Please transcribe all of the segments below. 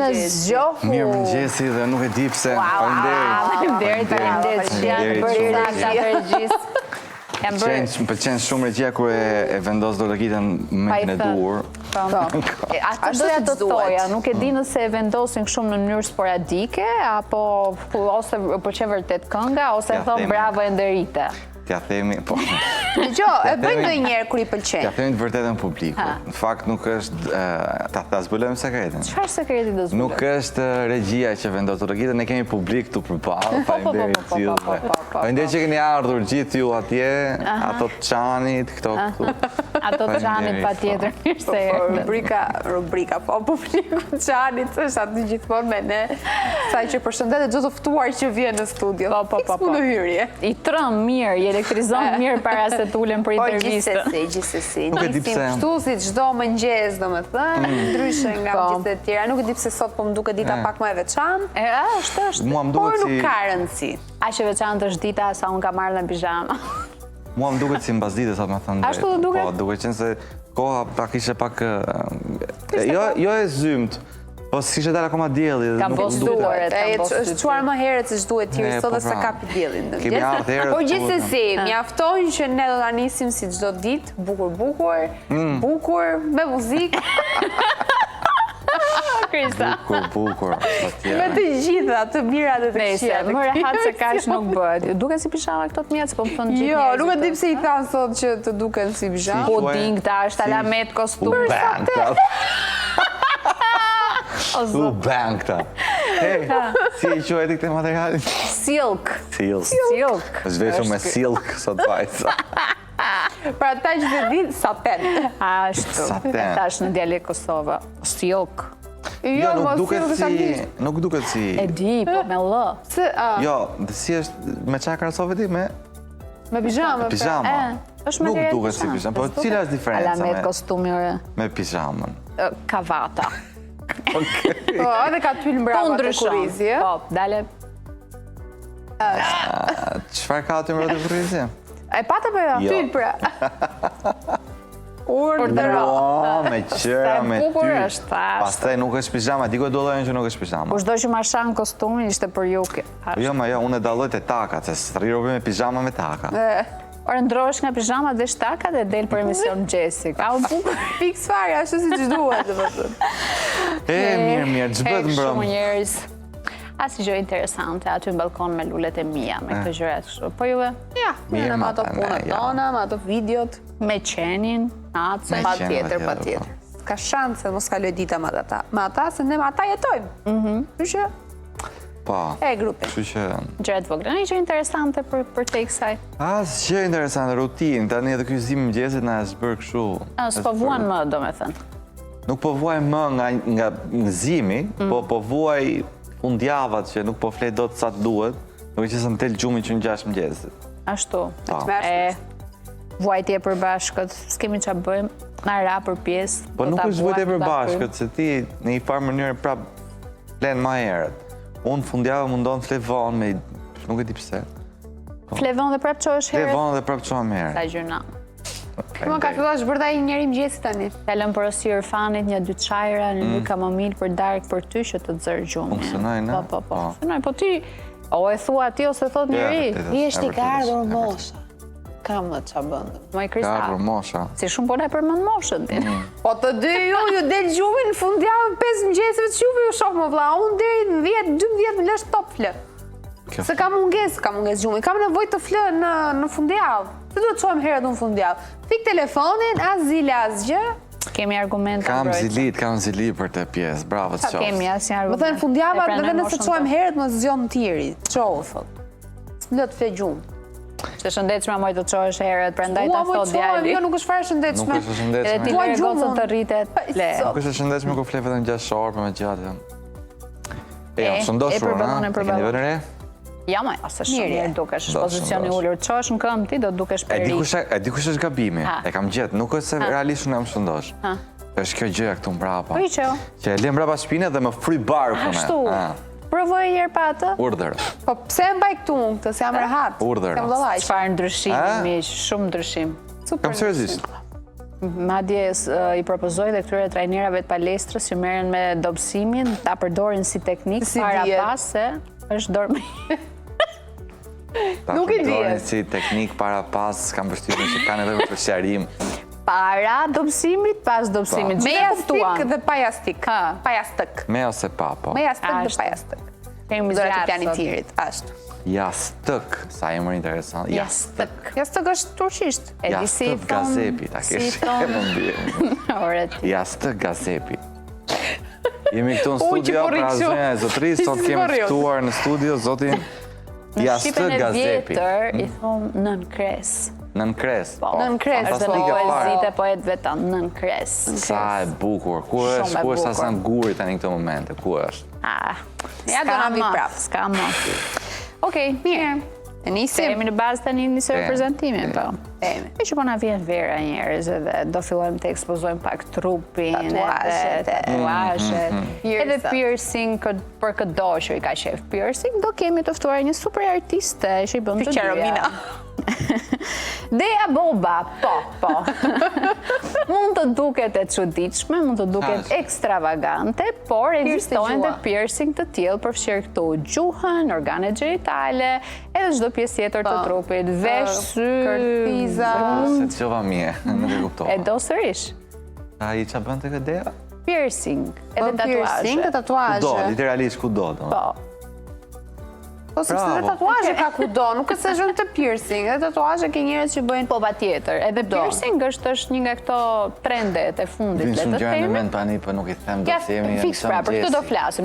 në zgjohu. Mirë mëngjesi dhe nuk e di pse. Faleminderit. Më pëlqen shumë regjia kur e vendos dorëgitën me mendjen e duhur. Atë doja të thoja, nuk e di nëse e vendosin shumë në mënyrë sporadike, apo ose pëlqen vërtet kënga, ose thon bravo Enderite. T'ja themi, po. E bëjmë ndonjëherë kur i pëlqen. T'ja themi të vërtetën publiku. Në fakt nuk është, ta zbulojmë sekretin. Çfarë sekreti do zbulojmë? Nuk është regjia që vendos dorëgitën, ne kemi publik këtu përballë. Faleminderit që keni ardhur gjithë ju atje, ato të Çanit, këto këtu. Ato të Çanit patjetër, mirë se rubrika, po publiku të Çanit është aty gjithmonë me ne. Sa që përshëndetet çdo të ftuar që vjen në studio. Po. Në hyrje. I trëm mirë, i elektrizon mirë para se të ulem për intervistë. Gjithsesi. Nisim kështu si çdo mëngjes, domethënë, ndryshe nga mëngjeset e tjera. Nuk e di pse sot po më duket dita pak më e veçantë. Është. Mua më Por duket nuk si ka rëndësi. Aq e veçantë është dita sa unë kam marrë në pijama. Mua më duket si mbasdite, sa më thënë. Ashtu të duket? Po, duket qenë se koha pak ishte pak jo e zymt, po s'kishte dalë akoma dielli. Kam postuar. Është çuar më herët se ç'duhet tjerë sot dhe se kapi diellin. Kemi ardhur herët. Por gjithsesi, mjafton që ne do ta nisim si çdo ditë, bukur, me muzikë. Krista. Bukur. Me të gjitha të mirat dhe të këqija. Më rehat se kaq nuk bëhet. Duken si pijama këto të mia, po më thonë gjithë. Jo, nuk e di pse i thanë sot që të duken si pijama. Puding tash, talamet, kostum. Bang këta. Si e quajti këtë materialin? Silk. Zhveshur me silk sot vajza. Pra ta që të ditë, saten. Ashtu. Tash në dialekt Kosova. Silk. Jo, nuk duket si... E di, po me lë. Jo, dhe si është me qa krasove ti me... Me pijama. Nuk duket si pijama, po cila është diferenca Alamet, kostumi, me pijamën? Kavata. Po, edhe ka tyll mbrapa të kurrizi. Po, dale. Çfarë ka aty mbrapa të kurrizi? E pata për jo? Tyll pra. Urdhëro. Me qëra, me bukur tyll. është tash. Pastaj nuk është pijama, di ku e dollojnë që nuk është pijama. Kushdo që ma shan kostumin ishte për juke. Jo, unë e dalloj te takat, se s'rrirobi me pijama me taka. Orë ndrosh nga pijama dhe shtaka dhe del për emision Gjesi. A u bukur? Fiks fare, ashtu si që duhet, dhe më thënë. Mirë, ç'bëhet mbrëm? Shumë njerëz. Asnjë gjë interesante, aty në balkon me lulet e mia, me këto gjërat kështu. Po juve? Ja, me ato punët tona, me ato videot. Me qenin, nacën. Patjetër. Ka shanse mos kaloj dita me ata, se ne me ata jetojmë. Kështu Po. E grupin. Kështu që... Gjërat vogla. Një gjë interesante për te kësaj. Asgjë interesante, rutinë, tani edhe ky zim mëngjesit na është bërë kështu. S'po vuan më, domethënë. Nuk po vuaj më nga zimi, po vuaj fundjavat që nuk po flet dot sa duhet, duke që se më tel gjumi që në 6 mëngjesit. Ashtu. Vuajtje për bashkët, s'kemi qa bëjmë, na ra për pjesë. Po nuk është vuajtje për bashkët, se ti në një farë mënyrë prap flen ma herët. Unë fundjavë mundon të flevon me... nuk e di pse. Flevon dhe prap qohesh herët? Flevon dhe prap qohem herët. Sa gjyna. Më ka filluar shbërda i njëri mëgjesi tani. Kalëm për osi Irfanit, një 2 çajra, një kamomil për darkë për ty që të të zërë gjumë. Funksionoj, ne? Po. Funksionoj, po ti, o e thua ti ose thot njëri? Ti është i ka ardhur mosha. Kam dhe qa bëndë. Moj Krista. Ka ardhur mosha. Si shumë po ne përmend moshën ti. Po të dy ju del gjumin në fundjavë 5 mëgjesive që juve ju shohë më vla. Unë deri 10-12 më lësht top flë. Se ka munges gjumin. Kam nevoj të flë në fundjavë. Se duhet qojmë herët në fundjavë. Fik telefonin, as zile, as gjë. Kemi argumente Kam zili për të pjesë. Bravo të qoftë. Kemi asnjë Më argument. thënë fundjava dhe nëse qojmë herët më zgjon tjeri. Qohë, thot. Së më të fle gjumë. Që shëndetshme moj të qohesh herët, prandaj ta thot djali. Jo, nuk është fare shëndetshme. Nuk është shëndetshme. Edhe ti lërë gocën të rritet. Nuk është shëndetshme ku fle vetëm 6 orë për me gjatë. Shëndoshur, përballon. keni vënë re? Ja, ma, ose shumë mirë dukesh, pozicioni ullur të qohesh në këmbë ti, do të dukesh për ri. E di kush është gabimi, e kam gjetë, nuk është se realisht unë jam shëndosh. Është kjo gjëja këtu mbrapa. Po i qo? Që e lem mbrapa shpinë dhe më fry barkun. Ashtu, provoj njerë pa atë? Urdhër. Po pse mbaj këtu unë këtë, se jam rehat. Urdhër. Çfarë ndryshimi, miq, shumë ndryshim. Kam seriozisht. Madje I propozoj dhe këtyre trajnerave të palestrës që merren me dobësimin, ta përdorin si teknikë para pas se është dorë. Ta përdorin si teknikë para pas, kam përshtypjen që kanë edhe për sqarim. Para dobësimit, pas dobësimit. Me jastik dhe pa jastik. Pa jastik. Me ose pa, po. Me jastik dhe pa jastik. Kemi zëra të planit tirit, ashtu. Jastëk, sa e më interesant. Jastëk. Jastëk është turqisht. Jastëk gazepi, ta kesh e më mbirë. Jastëk gazepi. Jemi këtu në studio, pra zënja e zotëris, sot kemi ftuar në studio, zotin Jastëk gazepi. Në Shqipen e vjetër, I thonë nën kres. Nën kres? Nën kres. Është në poezit e poetëve tanë, nën kres. Sa e bukur. Ku është Hasan Guri tani në këtë momente? Ku është? Ja do na vi prap. Ska më. Okej, mirë. E nisim. Jemi në bazë tani nisë reprezentimin, po. Me që po na vjen vera njerëz edhe do fillojmë të ekspozojmë pak trupin, tatuazhet, edhe piercing për këdo që I ka qef piercing, do kemi të ftuar një super artiste që I bën të dyja. Dea Boba, po. Mund të duket e çuditshme, mund të duket ekstravagante, por ekzistojnë dhe piercing të tillë përfshirë këtu gjuhën, organet gjenitale, edhe çdo pjesë tjetër të trupit, vesh, sy, kërthiza. Se të qova mje, nuk e kuptova. E do sërish. A I qa bën të këtë Dea? Piercing, edhe tatuazhe. Piercing dhe tatuazhe. Kudo, literalisht kudo. Po. Po sepse dhe tatuazhe ka kudo, nuk është se shumë të piercing, dhe tatuazhe ke njerëz që bëjnë. Po patjetër, edhe piercing është një nga këto trendet e fundit, le të themi. Në mend tani, po nuk I them do të themi. Fiks pra, për këtë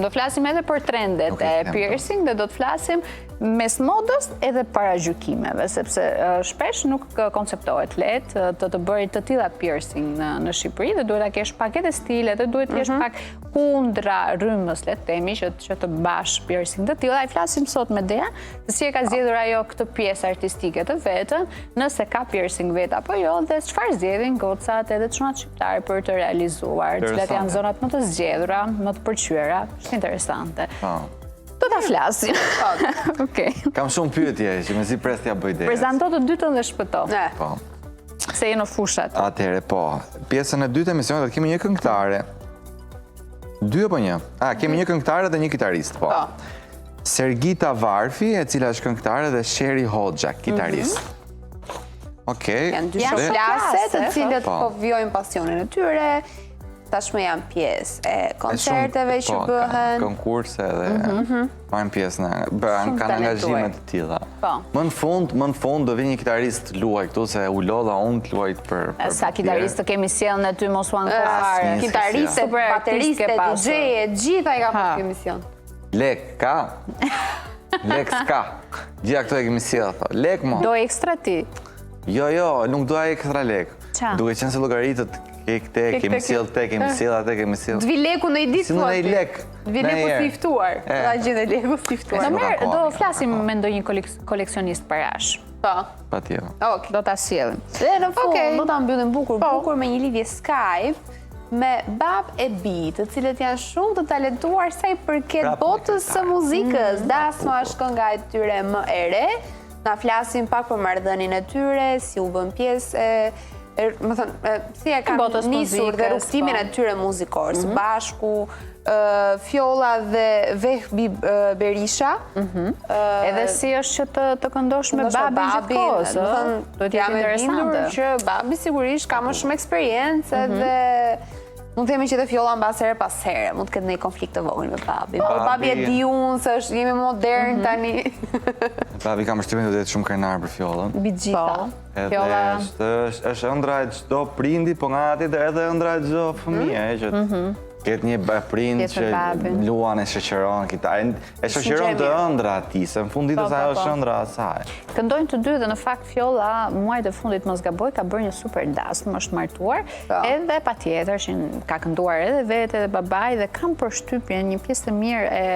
do flasim edhe për trendet e piercing dhe do të flasim mes modës edhe para gjykimeve, sepse shpesh nuk konceptohet lehtë të bërit të tilla piercing në Shqipëri dhe duhet ta kesh pak edhe stile, dhe duhet të jesh pak kundra rrymës, le të themi, që të bash piercing të tilla. Ai flasim sot me Dea, se si e ka zgjedhur ajo këtë pjesë artistike të vetën, nëse ka piercing vet apo jo, dhe çfarë zgjedhin gocat edhe çunat shqiptare për të realizuar, cilat janë zonat më të zgjedhura, më të pëlqyera, është interesante. Do ta flasim. Okej. Kam shumë pyetje që mezi pres t'ja bëj Dea. Prezanto të dytën dhe shpëto. Po. Se je në fushat. Atëherë, po. Pjesën e dytë e misionit do të kemi një këngëtare. 2 apo 1? Kemi një këngëtare dhe një kitarist, po. Sergita Varfi, e cila është këngëtare, dhe Sheri Hoxha, kitarist. Okej. Janë dy shoqlase të cilët po vjojnë pasionin e tyre, tashmë janë pjesë e koncerteve që bëhen. Konkurse dhe marrin pjesë kanë angazhime të tilla. Më në fund do vi një kitarist luaj këtu, se u lodha unë të luaj për... Sa kitarist të kemi sjellën aty mos u ankohare. Kitariste, bateriste, DJ-e, gjitha I ka për këtë emision. Lek, ka? Lek s'ka. Gjitha këto e kemi sjellë. Lek mo. Do ekstra ti? Jo, nuk doa ekstra lek. Duke qenë se llogaritët kemi sjellë te, kemi sjellë atë, kemi sjellë. Dvi leku në I ditë si në I lek. Dvi leku si ftuar. Da gjithë leku si ftuar. Do flasim me ndonjë koleksionist parash. Po. Patjetër. Do ta sjellim. Dhe në fund do ta mbyllim bukur me një lidhje Skype me Bab e Bi, të cilët janë shumë të talentuar sa I përket botës së muzikës. Dasma është kënga e tyre më e re. Na flasim pak për marrëdhënien e tyre, si u bën pjesë më thënë, si e kanë nisur dhe rrugtimin e tyre muzikor, së bashku, Fjolla dhe Vehbi Berisha. Edhe si është që të këndosh me babin gjithkohës, do t'jetë interesante. Që babi sigurisht ka më shumë eksperiencë dhe mund të themi që dhe Fjolla mbas here pas here, mund të ketë një konflikt të vogël me babin. Por babi e di unë se jemi modern tani. Babi kam përshtypjen të jetë shumë krenar për Fjollën. Mbi gjitha. Edhe është ëndra e çdo prindi, po nga aty edhe ëndra e çdo fëmije, që ketë një prind që luan e shoqëron kitarën, e shoqëron të ëndra ati, se në fund ditës ajo është ëndra asaj. Këndojnë të dy dhe në fakt Fjolla, muajt e fundit mos gaboj, ka bërë një super dasmë, është martuar, edhe patjetër që ka kënduar edhe vetë edhe babaj, dhe kam përshtypjen një pjesë të mirë e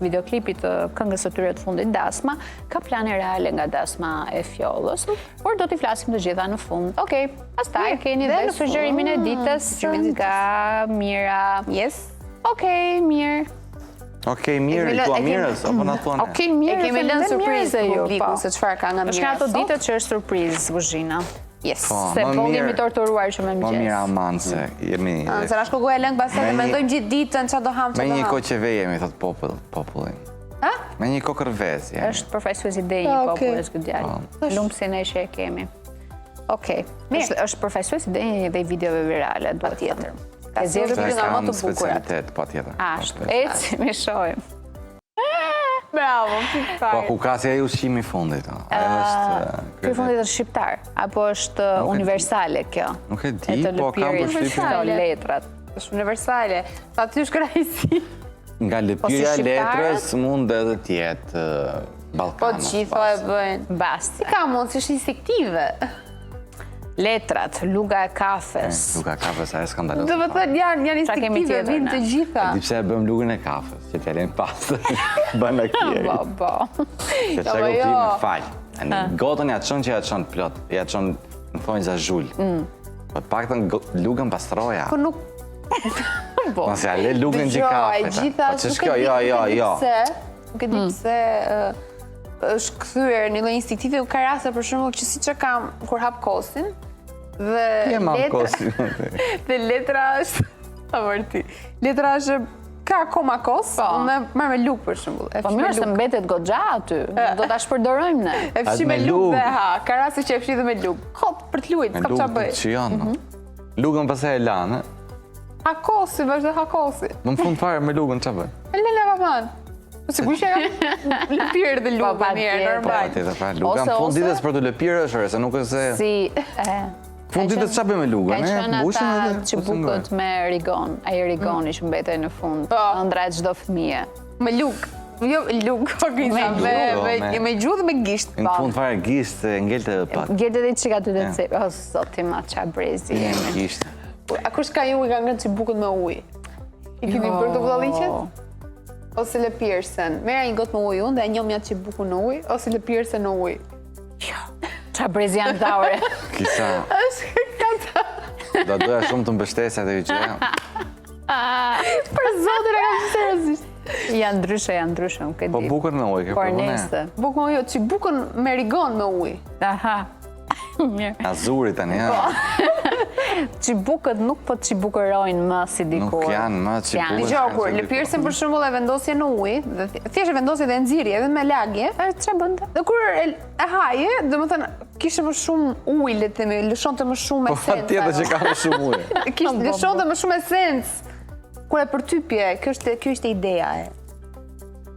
videoklipit të këngës së tyre të fundit dasma, ka plane reale nga dasma e Fjollës, por do t'i flasim të gjitha në fund. Okej, pastaj keni dhe sugjerimin e ditës nga Mira. Yes. Okej, mirë. Okej, mirë, I tua mirës, apo na tua ne? Okej, mirë, e kemi lënë surprizë ju, publikun se çfarë ka nga Mira. Është nga ato ditët që është surprizë, Vuzhina. Yes. Se po jemi torturuar që me Po mëgjes. mirë aman se jemi... Se na shko goja lëngë pastaj dhe mendojmë gjithë ditën çfarë do ham, Me çfarë do një ham. koqeve jemi, thot popullin. Ha? Me një kokërvez jemi. Është përfaqësues i ide një popullit ky djalë. Lumpsin e që e kemi. Okej. Mirë. Është përfaqësues i ide një dhe videove virale, duhet tjetër. Ka zgjedhur Se video nga më kanë të bukurat. specialitet, po tjetër. Ashtu, eci, mi shohim. Bravo, Po fikfare. ku ka si ai ushqimi i fundit? Ajo është... Ky fundit është shqiptar, apo është universale kjo? Nuk e E di, të po kam lëpirit përshtypjen. këto letrat. Është universale. Sa ty është krahësi. Nga si lëpirja e shqiptarët? letrës mund edhe t'jetë Po Ballkanos. gjithë e bëjnë. Basta. Si ka mund, si është instinktive. Letrat, luga e kafes. Luka kafes, ajo skandaloz. Do të thënë janë Qa kemi instinktive, tjetër, vinë të ne? gjitha. Di pse e bëm lugën e kafes, që t'ja lejmë pastë. Bën aktieri. Po. Se Po, çka jo. kuptim me fal. Gotën ja çon që ja çon plot, ja çon, më thonë za zhul. Po të paktën lugën pastroja. Po nuk Mos ja le lugën gjë kafe. e gjitha Po ç'është kjo? Jo. Nuk e di pse është kthyer në një instinktive, ka raste për shembull që siç e kam kur hap kosin dhe Je ma letra kosi. dhe letra është vërti. Letra është ka akoma kos, unë marr me luk për shembull. Po mirë se mbetet goxha aty, do ta shpërdorojmë ne. E fshi me me luk luk. dhe ha, ka raste që e fshi dhe me luk. Hop për të luajt, Me s'ka lugën çfarë bëj. të qion. Lugën pastaj e lanë. Ha kosi, vazhdo ha kosi. Në fund fare me lugën ç'a bën? E lele papan. Po sigurisht që kam lëpirë dhe lukë pa mirë, tjetër. Po normal. atje fa luga në Ose- fund ditës për të lëpirë është, se nuk është se Si... fund ditës ç'a bëj me lugën? Ka qenë Mbushim ata edhe, që po të bukët me rigon, ai rigoni që mbetej në fund, Po. ëndra e çdo fëmijë. Me lukë. Jo, lukë, po Me lukë, me gjuhë dhe me gisht. Në fund fare gisht se ngelte pak. Gjetë edhe çka ty të cep. O zoti ma ça brezi jemi. Gisht. A kush ka ju i ka ngënë që bukët me ujë? I keni bërë të vëllalliqet? Ose lëpirsen. Merra një gotë me ujë unë dhe e njom jatë që bukën në ujë, ose lëpirsen në ujë. Ça brezi janë taure. Kisa, Është kata. do doja shumë të mbështesja të gjë. Për zotin e kam seriozisht. Janë ndryshe, nuk e Po di. bukën me ujë, ke Por përvone. nesë. Bukë me ujë, që bukën me rigon me ujë. Aha. Mirë. Azuri tani, ja. Çibukët nuk po çibukërojnë më si dikur. Nuk janë më çibukët. Dgjoj, kur lëpirsen për shembull e vendosje në ujë, dhe thjesht e vendosje dhe e nxirje edhe me lagje, Ç'a bënte? dhe kur e haje, domethënë kishte më shumë ujë, le të themi, lëshonte më shumë Po esencë. tjetër që ka më shumë ujë. Kishte lëshonte më shumë esencë. Kur e përtypje, kjo ishte ideja e.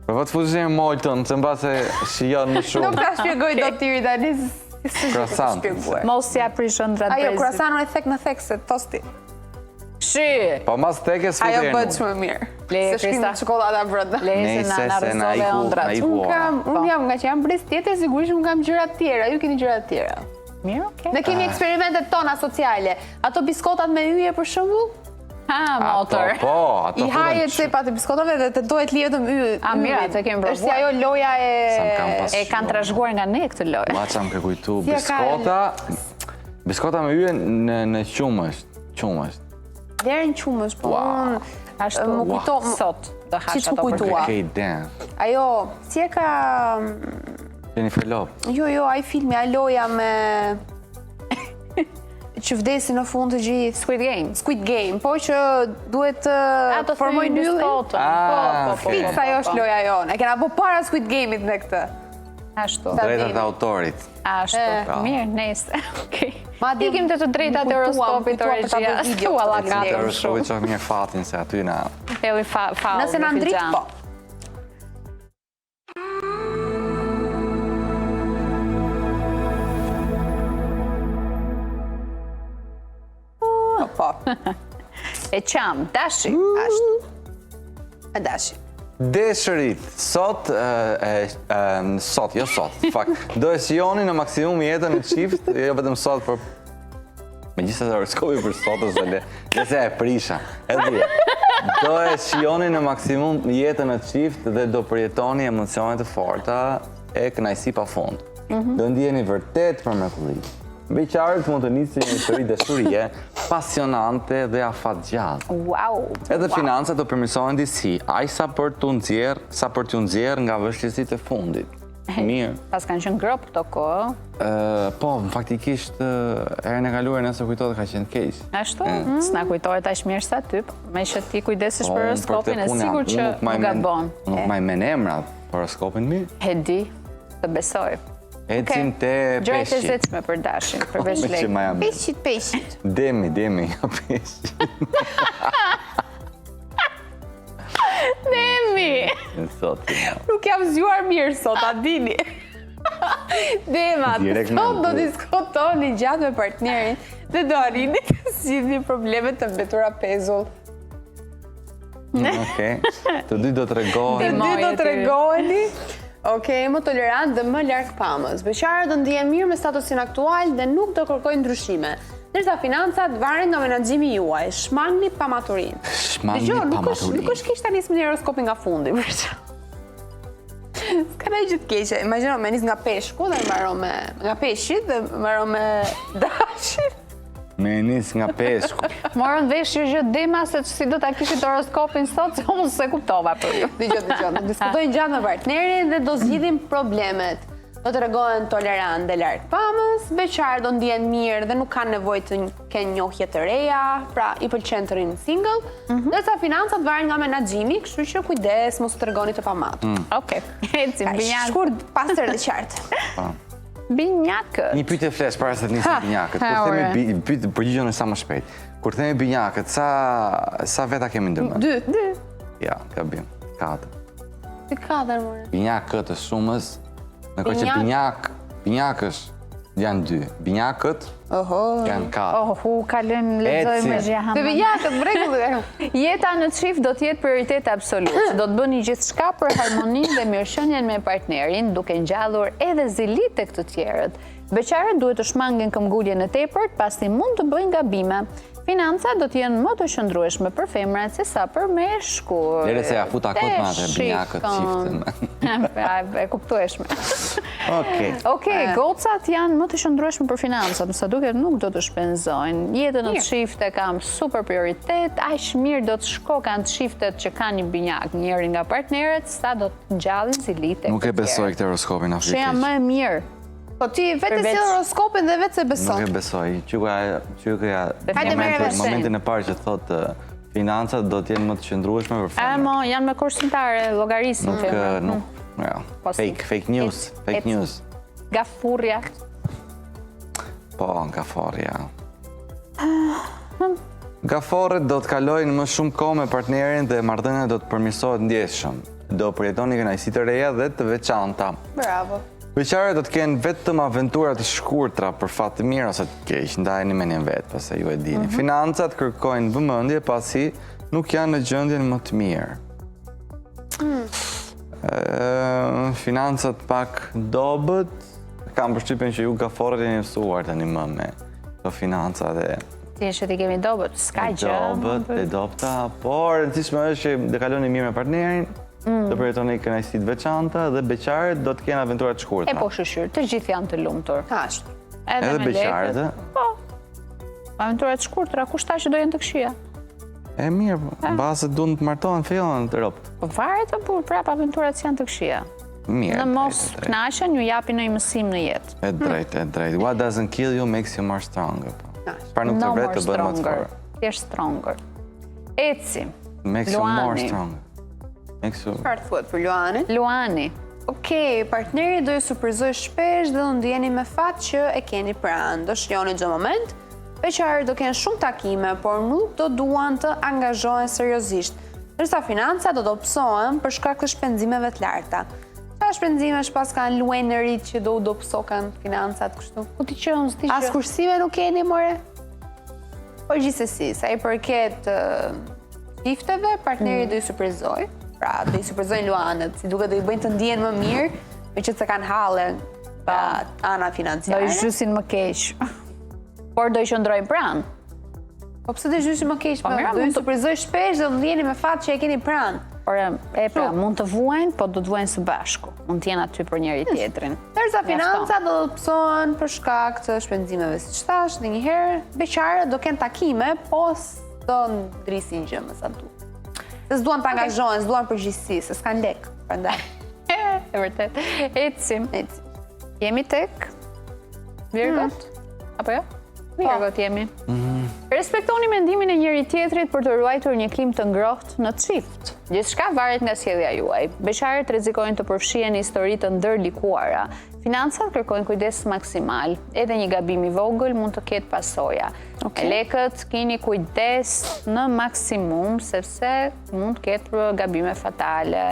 Po vetë fuzi e moltën, se mbase shijon më Nuk shumë. ta shpjegoj dot tiri tani. Croissant. Mos ja prishën ndrat Ajo brezi. croissant e thek në thek se tosti. Shi. Po mas teke s'futi Ajo e bëhet në. shumë e mirë. Le, Se shkrim Krista. çokoladë brenda. Lejse na Se na rrezove ëndrat. iku Unë jam nga që jam brez tjetër, sigurisht unë kam gjëra të tjera, ju keni gjëra të tjera. Mirë, okay. Ne kemi eksperimentet tona sociale. Ato biskotat me yje për shembull, Ha, Ato, motor. po, ato i haje futen cepa të biskotave dhe të dohet lihet yje. A, mirë, atë kemi provuar. Është si ajo loja Sa më kam pas E kanë trashëguar nga ne këtë lojë. Ma që më ke kujtu, Si e ka biskota me yje në qumësht. deri në qumësh, po unë Ashtu më kujto sot do hash Siç më ato për kujtua. Ke iden. ajo si e ka Jennifer Lopez. jo, ai filmi, ai loja me që vdesin në fund të gjithë. Squid Game. Squid Game, po që duhet Ato formoj formojnë yllin. biskotën. Ah, Po. okay. Fix ajo është loja jonë. E kena po para Squid Game-it në këtë. Ashtu. Drejtat e autorit. Ashtu. Po. Mirë, nesër. Okej. Madje Ikim të drejtat e horoskopit të kujtuam për ta regjia. bërë video Thua këtë la video. katër Horoskopi shumë. që mirë fatin se aty na... Pelli fa. Nëse na ndrit, po. Po. E qam, dashi. E dashi. Deshërit, sot, do e shijoni në maksimum jetën në qift, jo vetëm sot, por me gjithë të horoskopi për sot është dhe nëse e prisha, do e shijoni në maksimum jetën në qift dhe do përjetoni emocionet të forta e kënaqësi pa fund. Do ndjeni vërtet për mrekulli. Beqarët mund të nisë një histori dashurie pasionante dhe afatgjallë. Wow. Edhe financat do përmirësohen disi, aq sa për t'u nxjerr nga vështirësitë e fundit. Mirë. Pas kanë qenë grop këto kohë. Po, faktikisht, herën e kaluar nëse kujtohet ka qenë keq. Ashtu? S'na kujtohet aq mirë sa ty, me që ti kujdesesh për horoskopin, e sigur që nuk gabon. Nuk maj men emrat, horoskopin mirë. E di, të besoj. Ecim te Gjërat e peshqit. zeçme për dashin, përveç lekë. Peshqit. Demi, ja peshqit. Demi! Sot. Nuk jam zgjuar mirë sot, a dini? Demat, Direkt sot me do atë. diskutoni gjatë me partnerin dhe do arrini të zgjidhni problemet të mbetura pezull. Okej. Të dy do të Të regohen. dy do të regoheni. Okej, më tolerant dhe më larg pamës. Beqarët do ndihen mirë me statusin aktual dhe nuk do kërkojnë ndryshime. Ndërsa financat varen nga menaxhimi juaj. Shmangni pamaturinë. Shmangni Dgjoj, pamaturinë. nuk është keq tani në horoskopin nga fundi, për çfarë? S'ka ndonjë gjë të keqe. Imagjino me nis nga peshku dhe mbaron me nga peshqit dhe mbaron me dashin. Me nis nga peshku. Morën vesh gjë Dema se si do ta kishit horoskopin sot, se unë se kuptova për ju. Dgjoj, do diskutojnë gjatë me partnerin dhe do zgjidhin problemet. Do të regohen tolerant dhe larg pamës, beqarë do ndihen mirë dhe nuk kanë nevojë të kenë njohje të reja, pra i pëlqen të rinë single, ndërsa financat varen nga menaxhimi, kështu që kujdes mos të regoni të pamatur. Okej, ecim, binjakët. Shkurt, pastër dhe qartë. Binjakët. Një pyetje flesh para se të nisim binjakët. Kur themi përgjigjon sa më shpejt. Kur themi binjakët, sa veta kemi ndërmend? 2. Ja, gabim. 4. Ti 4, more. Binjakët të shumës, në kohë që binjakësh janë 2. Binjakët janë 4. Kalojm lexoj me Eci. Xhahan. Të binjakët, mrekulli. Jeta në çift do të jetë prioritet absolut. Do të bëni gjithçka për harmoninë dhe mirëqenien me partnerin, duke ngjallur edhe zilit tek të tjerët. Beqarët duhet të shmangin këmbguljen e tepërt, pasi mund të bëjnë gabime. Financat do të jenë më të qëndrueshme për femrat se sa për meshkujt. Lere se ja futa kot me atë binjakët çiftën. E kuptueshme. Okej. Gocat janë më të qëndrueshme për financat, sa duket nuk do të shpenzojnë. Jetën në çifte kam super prioritet, aq mirë do të shko kanë çiftet që kanë një binjak, njëri nga partnerët, sa do të ngjallin zilite. Nuk e besoj këtë horoskopin Që afrikisht. jam më e mirë. Po ti vetë si horoskopin dhe vetë se beson. Nuk e besoj. Qykuja Hajde merre vesh. momentin e parë që thotë financat do të jenë më të qëndrueshme për femrat. Mo, janë me kursimtare, llogarisin femrat. Nuk, fake news. Gafurja. Po, nga forja. Gaforët do të kalojnë më shumë kohë me partnerin dhe marrëdhënia do të përmirësohet ndjeshëm. Do përjetoni kënaqësi të reja dhe të veçanta. Bravo. Beqarët do të kenë vetëm aventura të shkurtra për fat të mirë ose të keq, ndajeni menjen vetë, pse ju e dini. Financat kërkojnë vëmendje pasi nuk janë në gjendjen më të mirë. Financat pak dobët, kam përshtypjen që ju gaforët jeni mësuar tani më me këto financa dhe Ti që ti kemi dobët, s'ka gjë. dobët, e dobta, por rëndësishme është që të kaloni mirë me partnerin, të përjetoni kënaqësi të veçanta dhe beqarët do të kenë aventura të E shkurtra. po shëshyr, të gjithë janë të lumtur. Ashtu. Edhe me beqarët, lekët. Po. Aventurat të shkurtra, kush tha që do jenë të këqija? e mirë, bazë duan të martohen, fillon të ropt. Po varet të burr, prap aventurat janë të këqija. Mirë. Në mos kënaqen, ju japin një mësim në jetë. E drejt. What doesn't kill you makes you more stronger. Pra nuk të No vret more të bëhet më të stronger. fortë. Thjesht stronger. Eci. Makes you more Luani. stronger. Makes you... Çfarë thuhet për Luanin? Luani. Okej, partneri do ju surprizoj shpesh dhe do ndjeni me fat që e keni pranë. Do shljoni çdo moment. Beqarët do kenë shumë takime, por nuk do duan të angazhohen seriozisht. Ndërsa financat do dobësohen për shkak të shpenzimeve të larta. Çfarë shpenzimesh pas kanë luenërit që do u dobësokan financat kështu? Po ti që unë s'di As që... kursime nuk keni, more? Po gjithsesi, sa i përket çifteve, partneri do ju surprizoj. Pra, do ju surprizojnë Luanët, si duket do ju bëjnë të ndihen më mirë, me që të kanë halle nga ana Do financiare. i zhysin më keq. Por do i qëndrojnë pranë. Po pse do ju zhysin më keq? Po, Po, mira, do ju mund të- surprizoj shpesh dhe do ndjeni me fat që e keni pranë. Por pra, mund të vuajnë, po do të vuajnë së bashku. Mund të jenë aty për njëri tjetrin. Ndërsa Mjafton. financat do të pësohen për shkak të shpenzimeve, siç thash, dhe njëherë beqarët do kenë takime, po s'do ndrisin gjë më sa duhet. Se s'duan të angazhohen, s'duan përgjegjësi, se s'kan lek, prandaj. E vërtet. Ecim. Jemi tek Virgot? Apo jo? Virgot jemi. Respektoni mendimin e njëri tjetrit për të ruajtur një klim të ngrohtë në çift. Gjithçka varet nga sjellja juaj. Beqarët rrezikojnë të përfshihen në histori të ndërlikuara. Financat kërkojnë kujdes maksimal. Edhe një gabim i vogël mund të ketë pasoja. Lekët keni kujdes në maksimum sepse mund të ketë gabime fatale.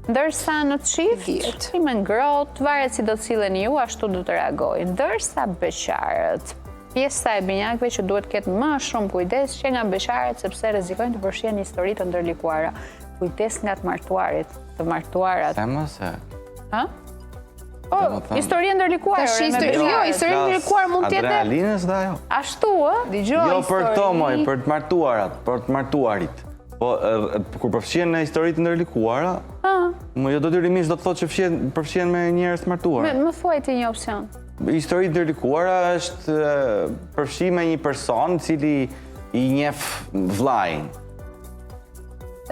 Ndërsa në çift, klima ngrohtë, varet si do të silleni ju, ashtu do të reagojnë. Ndërsa beqarët, pjesa e binjakëve që duhet ketë më shumë kujdes që nga beqarët sepse rrezikojnë të përfshihen në histori të ndërlikuara. Kujdes nga të martuarit, të martuarat. Se mos e. Ha? Historia ndërlikuar. Historia ndërlikuar mund të jetë adrenalinës dhe ajo. Ashtu, dëgjoj. Jo për këto moj, për të martuarat, për të martuarit. Po, kur përfshihen në histori të ndërlikuara, jo do detyrimisht do të thotë që përfshihen me njerëz të martuar. Më thuaj ti një opsion. Histori të ndërlikuara është përfshime një person cili i njeh vllajin.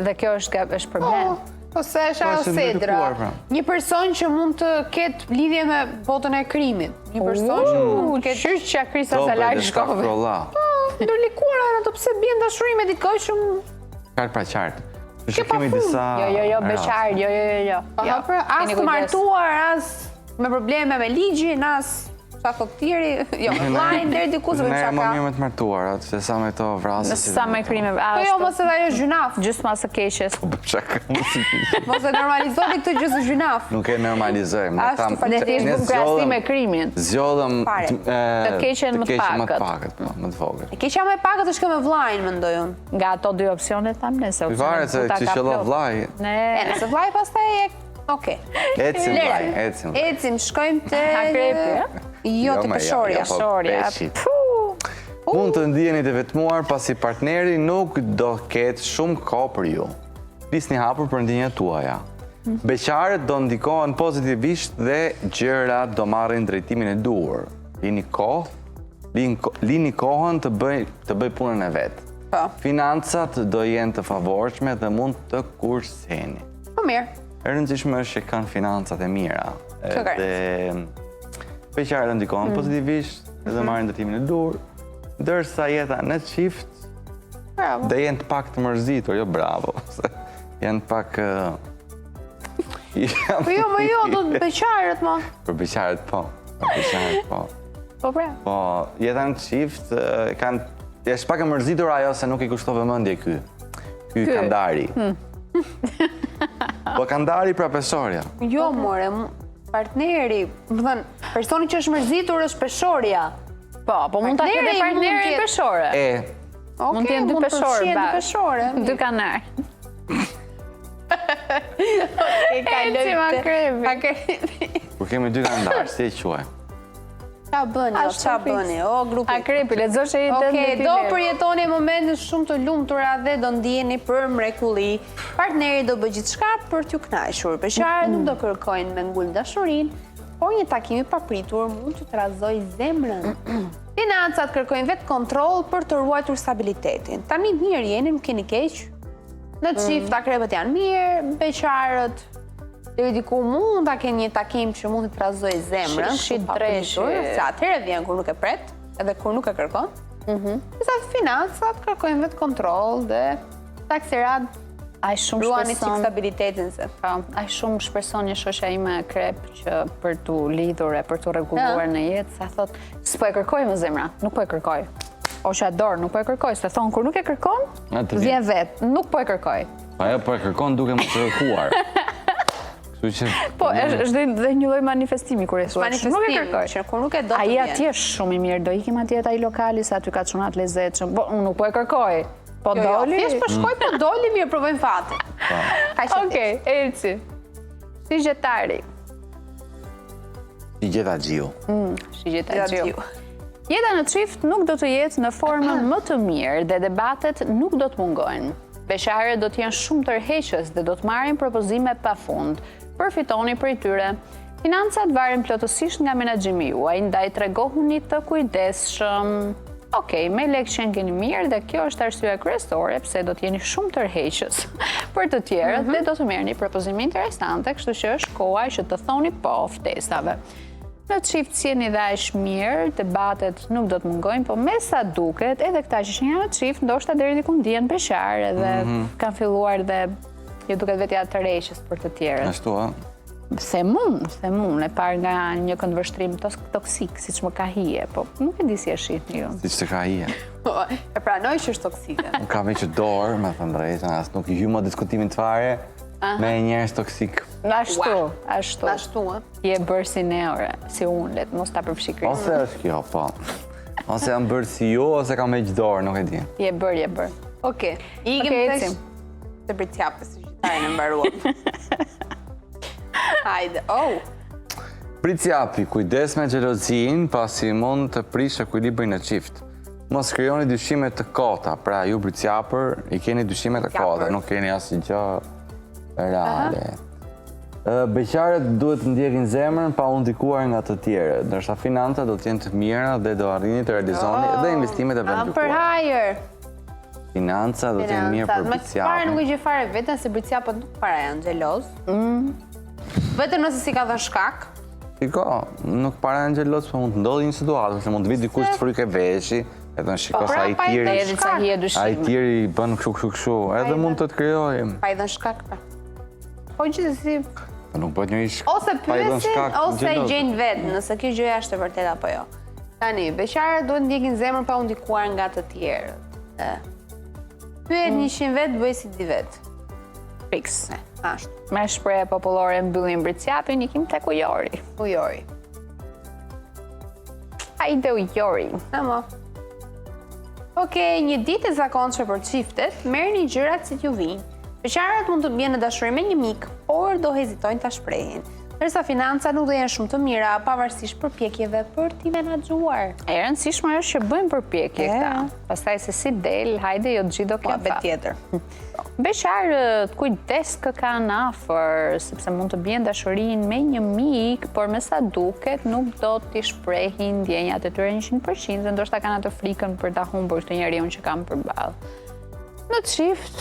Dhe kjo është problem. Ose është ajo Sedra. Një person që mund të ketë lidhje me botën e krimit. Një person që mund të ketë Shyrqa Krisa Salaj shkove. Ndërlikuara ato pse bien dashuri me dikë që qartë pra qartë. Që kemi disa. Jo, beqar, jo. As të martuar, as me probleme me ligjin, as sa thot tjeri, jo, vllajin deri diku se Ne më mirë me të martuar, se sa me to vrasës. Sa me krime. Po jo, mos edhe ajo gjynaf. Gjysma së keqes. Mos e normalizoni këtë gjë së gjynaf. Nuk e normalizojmë. Ashtu Ne thjesht bëm krahasim me krimin. Zgjodhëm të keqen më të pakët, më të vogël. E keqja më e pakët është kjo me vllajin, mendoj unë. Nga ato dy opsionet tham ne se Varet se ç'qëllon vllai. Nëse vllai pastaj e Okej. Ecim vllai, ecim. Ecim, shkojmë te akrepi, jo te peshorja. Mund të ndiheni të vetmuar pasi partneri nuk do ketë shumë kohë për ju. Flisni hapur për ndjenjat tuaja. Beqarët do ndikohen pozitivisht dhe gjërat do marrin drejtimin e duhur. Lini kohën të bëj punën e vet. Financat do jenë të favorshme dhe mund të kurseni. Po mirë. E rëndësishme është që kanë financat e mira. Dhe beqarët ndikohen pozitivisht dhe marrin ndërtimin e duhur, ndërsa jeta në çift dhe jenë të pak të mërzitur, jo bravo. Janë pak Po jo, do të beqarët më. Për beqarët po. Po pra. Po, jeta në çift kanë është pak e mërzitur ajo se nuk i kushtove mendje ky. Ky kandari. Po kandari pra peshorja. Jo, more, partneri, më thënë, personi që është mërzitur është peshorja. Po mund ta ketë partnerin peshore. Mund të jenë dy peshorë bashkë. Dy kanar. Ecim akrepi. Kur kemi dy kandarë, si e quaj? Qa bëni, o grupi. Akrepi, lexosh e i të Okej, do përjetoni momentin shumë të lumtura dhe do ndjeni për mrekulli. Partneri do bëj gjithçka për t'ju kënaqur. Beqarët nuk do kërkojnë me ngul dashurinë, por një takim i papritur mund t'ju trazojë zemrën. Financat kërkojnë vetë kontroll për të ruajtur stabilitetin. Tani mirë jeni, nuk keni keq. Në çift akrepët janë mirë, beqarët deri diku mund ta kenë një takim që mund të trazojë zemrën, se atëherë vjen kur nuk e pret, edhe kur nuk e kërkon. Sa financat kërkojnë vetë kontroll dhe taksirat ai shumë ruani stabilitetin se. Ai shumë shpreson një shoqja ime krep që për tu lidhur e për tu rregulluar në jetë, sa thot, s'po e kërkoj më zemra, nuk po e kërkoj. O që ador, nuk po e kërkoj, se thonë kur nuk e kërkon, vjen vetë, nuk po e kërkoj. Ajo po e kërkon duke më të kërkuar. Po, është dhe një lloj manifestimi kur e thua. Nuk e kërkoj. Që kur nuk e do të ai atje është shumë i mirë, do ikim atje ai lokali se aty ka çunat lezetshëm. Po unë nuk po e kërkoj. Po doli. Thjesht po shkoj, po doli mirë, provojmë fatin. Okej, eci. Si gjetari. Si gjeta gjiu. Jeta në çift nuk do të jetë në formën më të mirë dhe debatet nuk do të mungojnë. Beqarët do të jenë shumë tërheqës dhe do të marrin propozime pafund. Përfitoni prej tyre. Financat varen plotësisht nga menaxhimi juaj, ndaj tregohuni të kujdesshëm. Okej, me lekë që keni mirë dhe kjo është arsyeja kryesore pse do të jeni shumë tërheqës për të tjerët dhe do të merrni propozime interesante, kështu që është koha që të thoni po ftesave. Në çift si jeni dhe aq mirë, debatet nuk do të mungojnë, po me sa duket, edhe këta që janë në çift, ndoshta deri diku ndihen beqar dhe kanë filluar dhe ju duket vetja tërheqës për të tjerët. Ashtu, a? Se mund, e parë nga një këndvështrim toksik, si që më ka hije, po nuk e di si e shihni ju. Si që të ka hije. E pranoj që është toksike. Unë ka me që dorë, me thënë drejtën, asë nuk i hymë diskutimin të fare, me njerës toksik. Ashtu. Je bërë si ne, ore, si unë, letë mos ta përfshi Krisi. Ose është kjo, po. Ose jam bërë si ju, ose kam me që dorë, nuk e di. Je bërë. Oke, ikim tesh të Bricjapës, që qytetarën e mbaruam. Hajde, Bricjapi, kujdes me xhelozin, pasi mund të prish ekuilibrin në çift. Mos krijoni dyshime të kota, pra ju Bricjapër i keni dyshime të kota, nuk keni asgjë reale. Beqarët duhet të ndjekin zemrën pa u ndikuar nga të tjerët, ndërsa financat do të jenë të mira dhe do arrini të realizoni edhe investimet e vendjuar. për hajër. Financa do të jenë mirë për Bricjapën. Para nuk e gjej fare vetën se Bricjapët nuk para janë xheloz. Vetëm nëse si ka dhënë shkak. Shiko, nuk para janë xheloz, po mund të ndodhi një situatë, se mund të vi dikush të frikë veshi, edhe në shiko sa ai tjeri bën kështu, edhe mund të krijojë. Pa i dhënë shkak pra. Po gjithsesi. Po nuk bëhet një shkak. Ose pyesin ose i gjejnë vetë, nëse kjo gjë është e vërtetë apo jo. Tani, beqarët duhet ndjekin zemrën pa u ndikuar nga të tjerët. Pyet 100 vet, bëj si 10 vet. Fiks. Ashtu. Me shprehje popullore mbyllim Bricjapin, ikim tek Ujori. Ujori. Hajde Ujori. Tamo. Okej, një ditë e zakonshme për çiftet, merrni gjërat si t'ju vijnë. Beqarët mund të bien në dashuri me një mik, por do hezitojnë ta shprehin. Ndërsa financat nuk do jenë shumë të mira, pavarësisht përpjekjeve për t'i menaxhuar. E rëndësishme është që bëjmë përpjekje këta. Pastaj se si del, hajde jo të gjithë do kja fat. Tjetër. Beqarët kujdes kë kanë afër, sepse mund të bien dashurinë me një mik, por me sa duket nuk do t'i shprehin ndjenjat e tyre 100%, dhe ndoshta kanë atë frikën për ta humbur këtë njeriu që kanë përballë. Në çift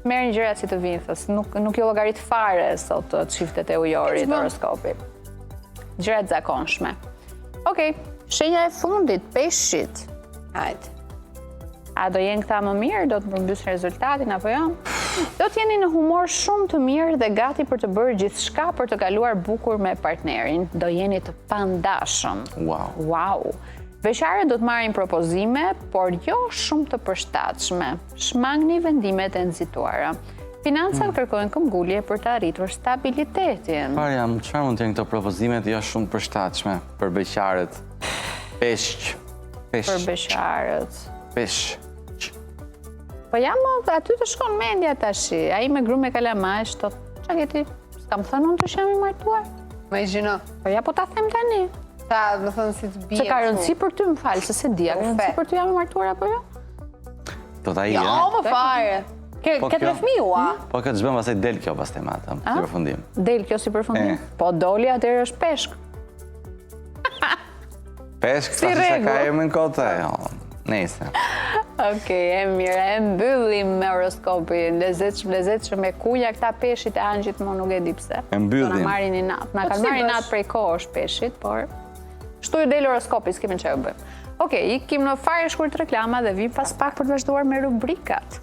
merrni gjërat si të vinë, thos, nuk ju llogarit fare sot çiftet e Ujorit horoskopi. Gjërat zakonshme. Okej, shenja e fundit, peshqit. Hajde. A do jenë këta më mirë, do të përmbysë rezultatin apo jo? Do të jeni në humor shumë të mirë dhe gati për të bërë gjithçka për të kaluar bukur me partnerin. Do jeni të pandashëm. Wow. Beqarët do të marrin propozime, por jo shumë të përshtatshme. Shmangni vendimet e nxituara. Financat kërkojnë këmbgulje për të arritur stabilitetin. Parja, çfarë mund të jenë këto propozimet jo shumë të përshtatshme për beqarët? Peshq. Për beqarët. Peshq. Po jam aty të shkon mendja tash. Ai me gru me kalamash, thot, çka ke ti? S'kam thënë unë të jam i martuar. Imagjino. Po ja po ta them tani. Ta, më thënë si të bie. Se ka rëndësi për ty, më falë, se se dia, ka rëndësi për ty jam i martuar apo jo? Do ta i, Jo, më fare. Këtë me fëmiju, a? Po këtë zbëm pasaj del kjo pas të matë, si përfundim. Del kjo si përfundim? Po doli atërë është peshk. Peshk, sa që ka e më në kote, nese. Okej, e mirë, e mbyllim me horoskopi, lezetshëm me kuja këta peshit e angjit, më nuk e di pse. E mbyllim. Do na marrin i natë. Na kanë marrin natë prej kohësh peshit, por shtu i del horoskopi, s'kemi çfarë bëjmë. Okej, ikim në fare shkurt reklama dhe vim pas pak për të vazhduar me rubrikat.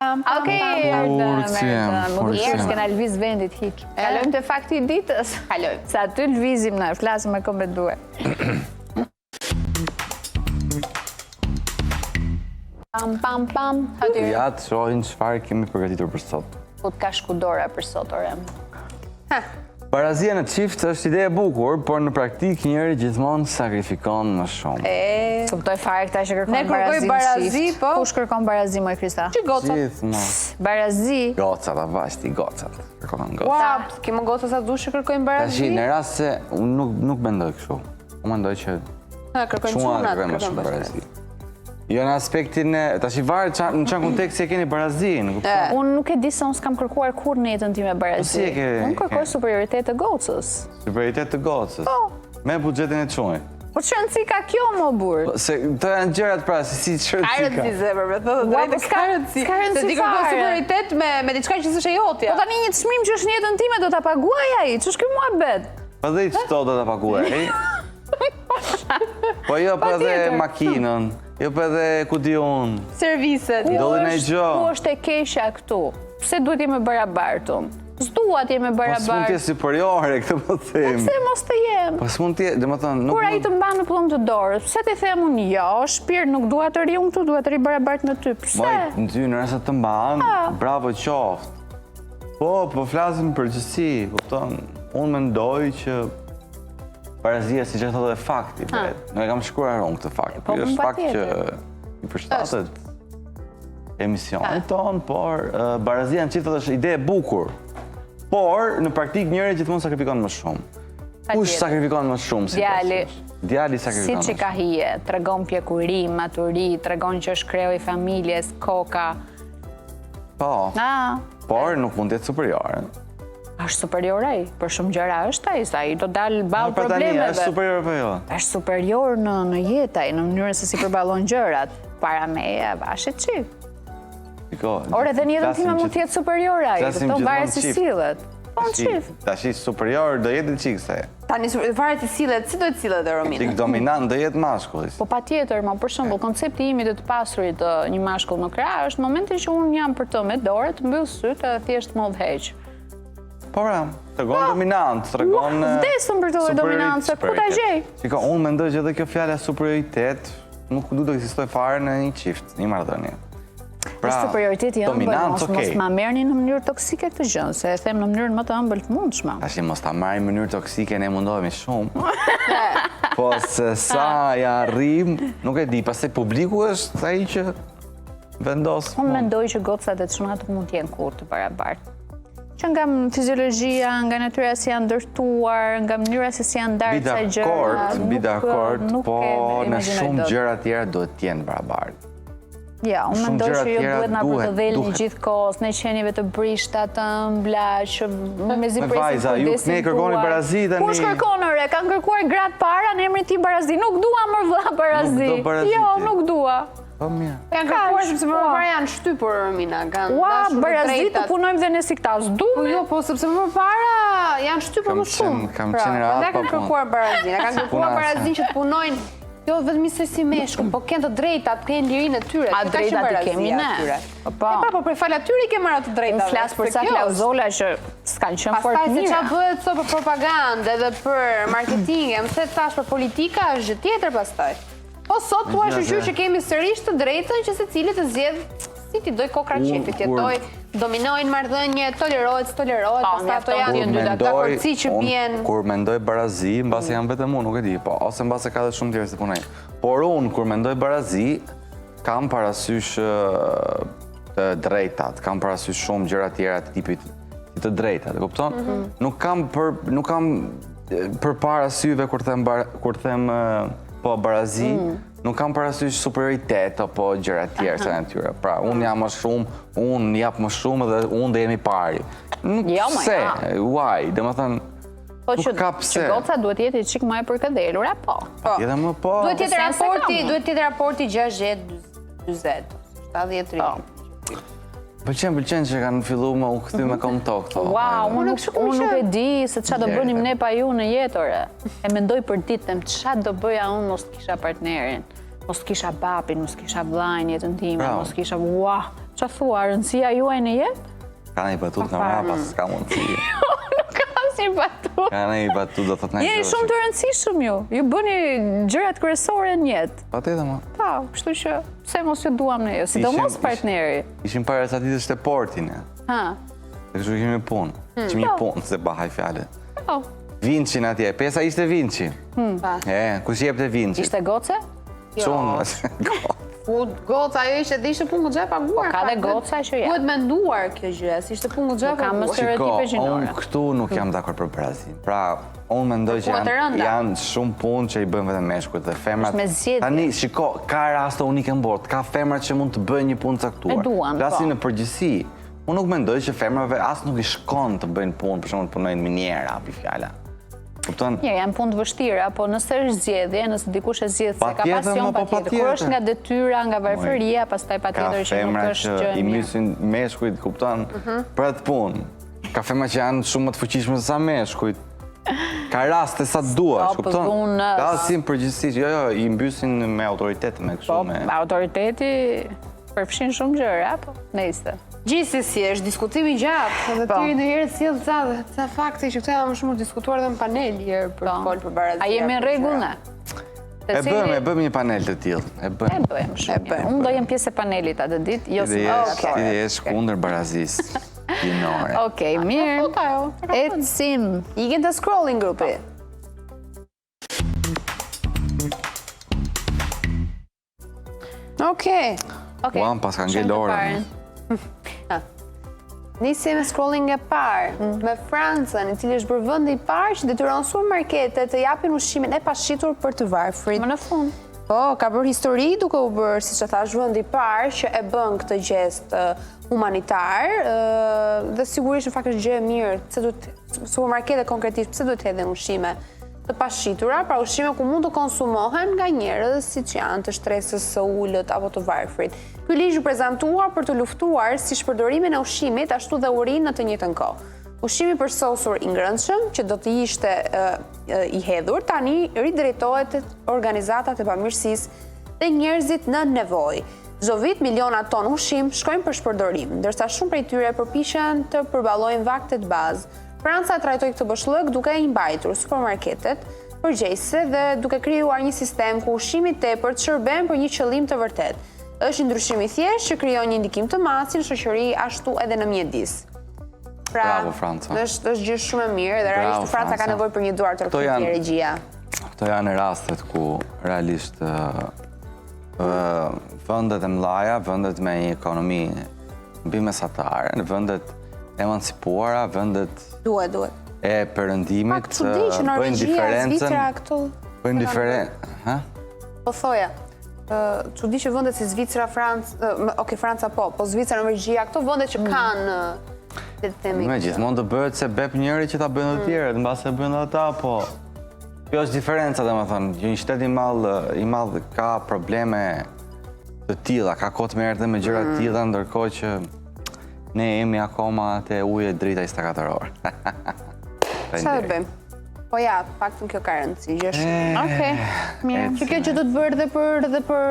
Okej, erdhëm, s'kena lviz vendit hik. Kalojmë te fakti i ditës. Kalojmë. Sa aty lvizim na, flasim me këmbë duar. Pam. Ja të shohin çfarë kemi përgatitur për sot. Po të ka shkudora për sot, orem. Barazia në çift është ide e bukur, por në praktik njëri gjithmonë sakrifikon më shumë. Kuptoj fare këta që kërkon barazi në çift. Kush kërkon barazi, moj Krista? Që gocat? Gjithmonë. Barazi. Gocat, a vashti, gocat. Kërkon gocat. Ua, kemo gocat sa dush që kërkojnë barazi? Tashi, në rast se unë nuk mendoj kështu. Unë mendoj që kërkojnë çunat kërkojnë më shumë barazi. Jo në aspektin e... Ta shi varet në çan kontekst se keni barazin. Unë nuk e di se unë s'kam kërkuar kur në jetën time barazi. Unë kërkoj superioritet të gocës. Superioritet të gocës? Po. Me buxhetin e çunit? Po që rëndësi ka kjo, më burë? Se të janë gjërat pra, si që Ka rëndësi ka. rëndësi zemër, me thë drejtë, ka rëndësi. S'ka rëndësi Se ti kërkon fare. superioritet me diçka që s'është e jotja. Po tani një çmim që është në jetën time do ta paguaj ai. Ç'është ky muhabet? Pa dhe i qëto do të paguaj. Po jo për edhe Patjetër. makinën, jo për edhe ku di unë. Serviset. Do dhe në gjë. Ku është e keqja këtu? Pse duhet jemi barabartë? S'dua të jemi Po s'mund t'je barabartë. superiore, këtë po them. Pse mos të jem? Po s'mund t'je, dhe më thonë, nuk Kur ai mund... të mban në plumb të dorës, pse ti them unë jo, shpirt nuk dua të ri unë këtu, dua të ri barabartë me ty. Pse? Moj, në ty në rëse të mban, bravo qoftë. Po flasim për gjësi, kupton, unë mendoj që parazia, si që thotë dhe fakti, vet. Nuk e kam shkruar unë këtë fakt. Po, Ky është fakt që patjetër. i përshtatet emisionit ton, por barazia në qiftë është ide e bukur. Por, në praktik njëri gjithmonë sakrifikon më shumë. Kush Patjetër. sakrifikohet më shumë? si Djali. thua? Djali Si sakrifikohet që më ka hije, tregon pjekuri, maturi, tregon që është kreu i familjes, koka. shumë. Po, por nuk mund të jetë superiore. Është superior ai, për shumë gjëra është ai, sa ai do dalë ballë Po tani, problemeve. është superior apo jo? Është superior në jetë ai, në mënyrën se si përballon gjërat. Para meje, vashit çik. Shiko, Ore edhe në jetën flasim time mund gjithë- të jetë superior ai, flasim kupton gjithmonë varet si qift. sillet. Po në çift. Tashi superior do jetë çik se. Tani varet i sillet, si do të sillet e Romina? Çik dominant do jetë mashkulli. Po patjetër, ma për shembull, koncepti im i të pasurit të një mashkull në krah është momenti që unë jam për të me dorë, të mbyll sytë edhe thjesht më udhëheq. Po pra, tregon dominant, tregon vdesëm për të lloj dominancë, ku ta gjej? Shiko, unë mendoj që edhe kjo fjala superioritet nuk duhet të ekzistojë fare në një çift, një marrëdhënie. Pra, Superioriteti ëmbël, dominancë, mos okej. ma merrni në mënyrë toksike këtë gjë, se e them në mënyrën më të ëmbël të mundshme. Tashi mos ta marrim në mënyrë toksike, ne mundohemi shumë. Po se sa ja arrim, nuk e di, pastaj publiku është ai që vendos. Unë mendoj që gocat e çunat mund të jenë kurrë të barabartë. Që nga fiziologjia, nga natyra si janë ndërtuar, nga mënyra se si janë ndarë Bi ca gjëra. dakord, nuk po e në imagjinoj shumë dot. gjëra tjera duhet të jenë barabartë. Ja, unë Shumë mendoj gjëra që jo tjera duhet na duhet, përtëdhelni duhet. gjithkohës, ne qenieve të brishta, të ëmbla, që mezi Me presin vajza, ju kujdesin ne kërkoni tuaj. barazi tani. Kush kërkon ore? Kanë kërkuar gratë para në emrin tim barazi. Nuk dua më vlla barazi. Nuk do barazi Jo, ti. nuk dua. Po mirë. Janë kërkuar sepse më parë janë shtypur Romina, kanë Ua, dashur të barazi të drejtat. punojmë dhe ne si këta. Po S'duam. jo, po sepse më parë janë shtypur më shumë. Kam Pra, qenë rahat prandaj pa kanë punë. kërkuar barazin, kanë kërkuar punase. barazin që të punojnë jo vetëm si meshkull, po kanë të drejtat, kanë lirinë e tyre. A Kjo ka drejtat qenë i kemi barazia ne. atyre. Po. E pra, po për fal atyre i ke marrë të drejtat. Unë flas për sa klauzola që s'kan qenë fort Pastaj se mira. çfarë bëhet sot për propagandë edhe për marketing, më the tash për politika është gjë tjetër pastaj. Po sot thua shoqyr që kemi sërish të drejtën që secili të zgjedh si ti doj kokra qefit, jetoj, dominojnë marrëdhënie, tolerohet, s'tolerohet, Po, pastaj ato mjafton janë t'jenë dy dakordsi që bien. Kur mendoj barazi, mbase jam vetëm unë, nuk e di, po ose mbase ka dhe shumë tjerë se punoj. Por unë kur mendoj barazi, kam parasysh të drejtat, kam parasysh shumë gjëra tjera të tipit të drejtat, e kupton? Nuk kam përpara syve kur them po barazi, nuk kam parasysh superioritet apo gjëra tjera se natyra. Pra, unë jam më shumë, unë jap më shumë dhe unë dhe jemi pari. Nuk Jo, ma pse, ja. why, dhe më thënë, Po nuk që ka pse. goca duhet jetë çik më e përkëdhelura, po. Edhe më po. Duhet tjetë sense raporti, kam. duhet tjetë raporti 60-40, 70-30. Pëlqen që kanë fillu me u kthy me konto këto. Wow, unë nuk e di se ç'a do Gjere. bënim ne pa ju në jetë, ore. E mendoj për ditën, ç'a do bëja unë mos kisha partnerin, mos kisha babin, mos kisha vllajin jetën time, Bravo. mos kisha ç'a thua, rëndësia juaj në jetë? Ka një batut nga mra pas s'ka mundësi. Nuk kam si batu. Ka një batut do të të Jeni shumë të rëndësishëm ju. Ju bëni gjërat kryesore në jetë. Patjetër më. Pa, kështu që pse mos ju duam ne ju, sidomos partneri. Ishim para sa ditësh te portin. Ha. Dhe kështu kemi punë. Kemi punë se bahaj fjalë. Po. Vinci atje, pesa ishte Vinci. Kush jepte Vinci? Ishte goce? Çunë. Goca, ajo ishte dhe ishte punë goxha e paguar. Po, ka dhe goca që ja. Duhet menduar kjo gjë, si ishte punë goxha e Nuk kam paguar. më stereotipe gjinore. Unë këtu nuk jam dakord për Brazil. Pra, unë mendoj që Punë të rënda. janë shumë punë që i bëjnë vetëm meshkujt dhe femrat. Është me zgjedhje. Tani, shiko, ka raste unike në botë, ka femrat që mund të bëjnë një punë caktuar. E duan, po. Flasin në përgjithësi. Unë nuk mendoj që femrave as nuk i shkon të bëjnë punë, për shembull të punojnë miniera, api fjala. kupton? Mirë, janë punë të vështira, po nëse është zgjedhje, nëse dikush e zgjedh se ka pasion, patjetër. Kur është nga detyra, nga varfëria, pastaj patjetër që nuk është gjë. I mysin meshkujt, kupton? Për atë punë. Ka femra që janë shumë më të fuqishme se sa meshkujt. Ka raste sa duash, kupton? Ka si përgjithsisht, jo, i mbysin me autoritet, me kështu me. Po, autoriteti përfshin shumë gjëra, po, nejse. Gjithsesi, është diskutimi gjatë, dhe ty ndonjëherë sjell ca fakte që këto janë më shumë diskutuar edhe në panel për të folur për barazia. A jemi në rregull ne? E bëjmë një panel të tillë. E bëjmë shumë. Unë do jem pjesë e panelit atë ditë, jo si ti je kundër barazisë. Okej, mirë. Ecim. Ikën të scrolling grupi. Okej. Uam, pas ka ngel orën. Nisim me scrolling e parë, me Francën, i cili është bërë vendi i parë që detyron supermarketet të japin ushqimin e pashitur për të varfrit. Më në fund. Po, ka bërë histori duke u bërë, siç e thash, vendi i parë që e bën këtë gest humanitar, dhe sigurisht në fakt është gjë e mirë, pse duhet supermarketet konkretisht pse duhet hedhin ushqime të pashitura, pra ushqime ku mund të konsumohen nga njerëz siç janë të shtresës së ulët apo të varfrit. Ky ligj u prezantuar për të luftuar si shpërdorimin e ushqimit ashtu dhe urinë në të njëjtën kohë. Ushqimi përsosur i ngrënshëm që do të ishte i hedhur tani ridrejtohet te organizatat e pamirësisë dhe njerëzit në nevojë. Çdo vit miliona ton ushqim shkojnë për shpërdorim, ndërsa shumë prej tyre përpiqen të përballojnë vaktet bazë. Franca trajtoi këtë boshllëk duke i mbajtur supermarketet përgjegjëse dhe duke krijuar një sistem ku ushqimi i tepërt shërben për një qëllim të vërtetë. Është një ndryshim i thjeshtë që krijon një ndikim të madh në shoqëri ashtu edhe në mjedis. Pra, bravo Franca. Është gjë shumë e mirë dhe realisht Franca ka nevojë për një duar të rkthyer regjia. Këto janë rastet ku realisht vendet e mëdha, vendet me një ekonomi mbi mesatare, në vendet emancipuara, vendet duhet e perëndimit bëjnë diferencën. Bëjnë diferencë, ha? Po thoja. Çudi që vendet si Zvicra, Franca po Zvicra, Norvegjia, këto vende që kanë le të themi. Gjithmonë të bëhet se bep njëri që ta bëjnë të tjerët, mbase bëjnë ata, po kjo është diferenca, domethënë, që një shtet i madh ka probleme të tilla, ka kohë të merret me gjëra të tilla, ndërkohë që ne jemi akoma te uji drita 24 orë. Çfarë bëjmë? Po ja, paktën kjo ka rëndësi, gjë shumë. Okej, mirë. Që kjo që do të bërë dhe për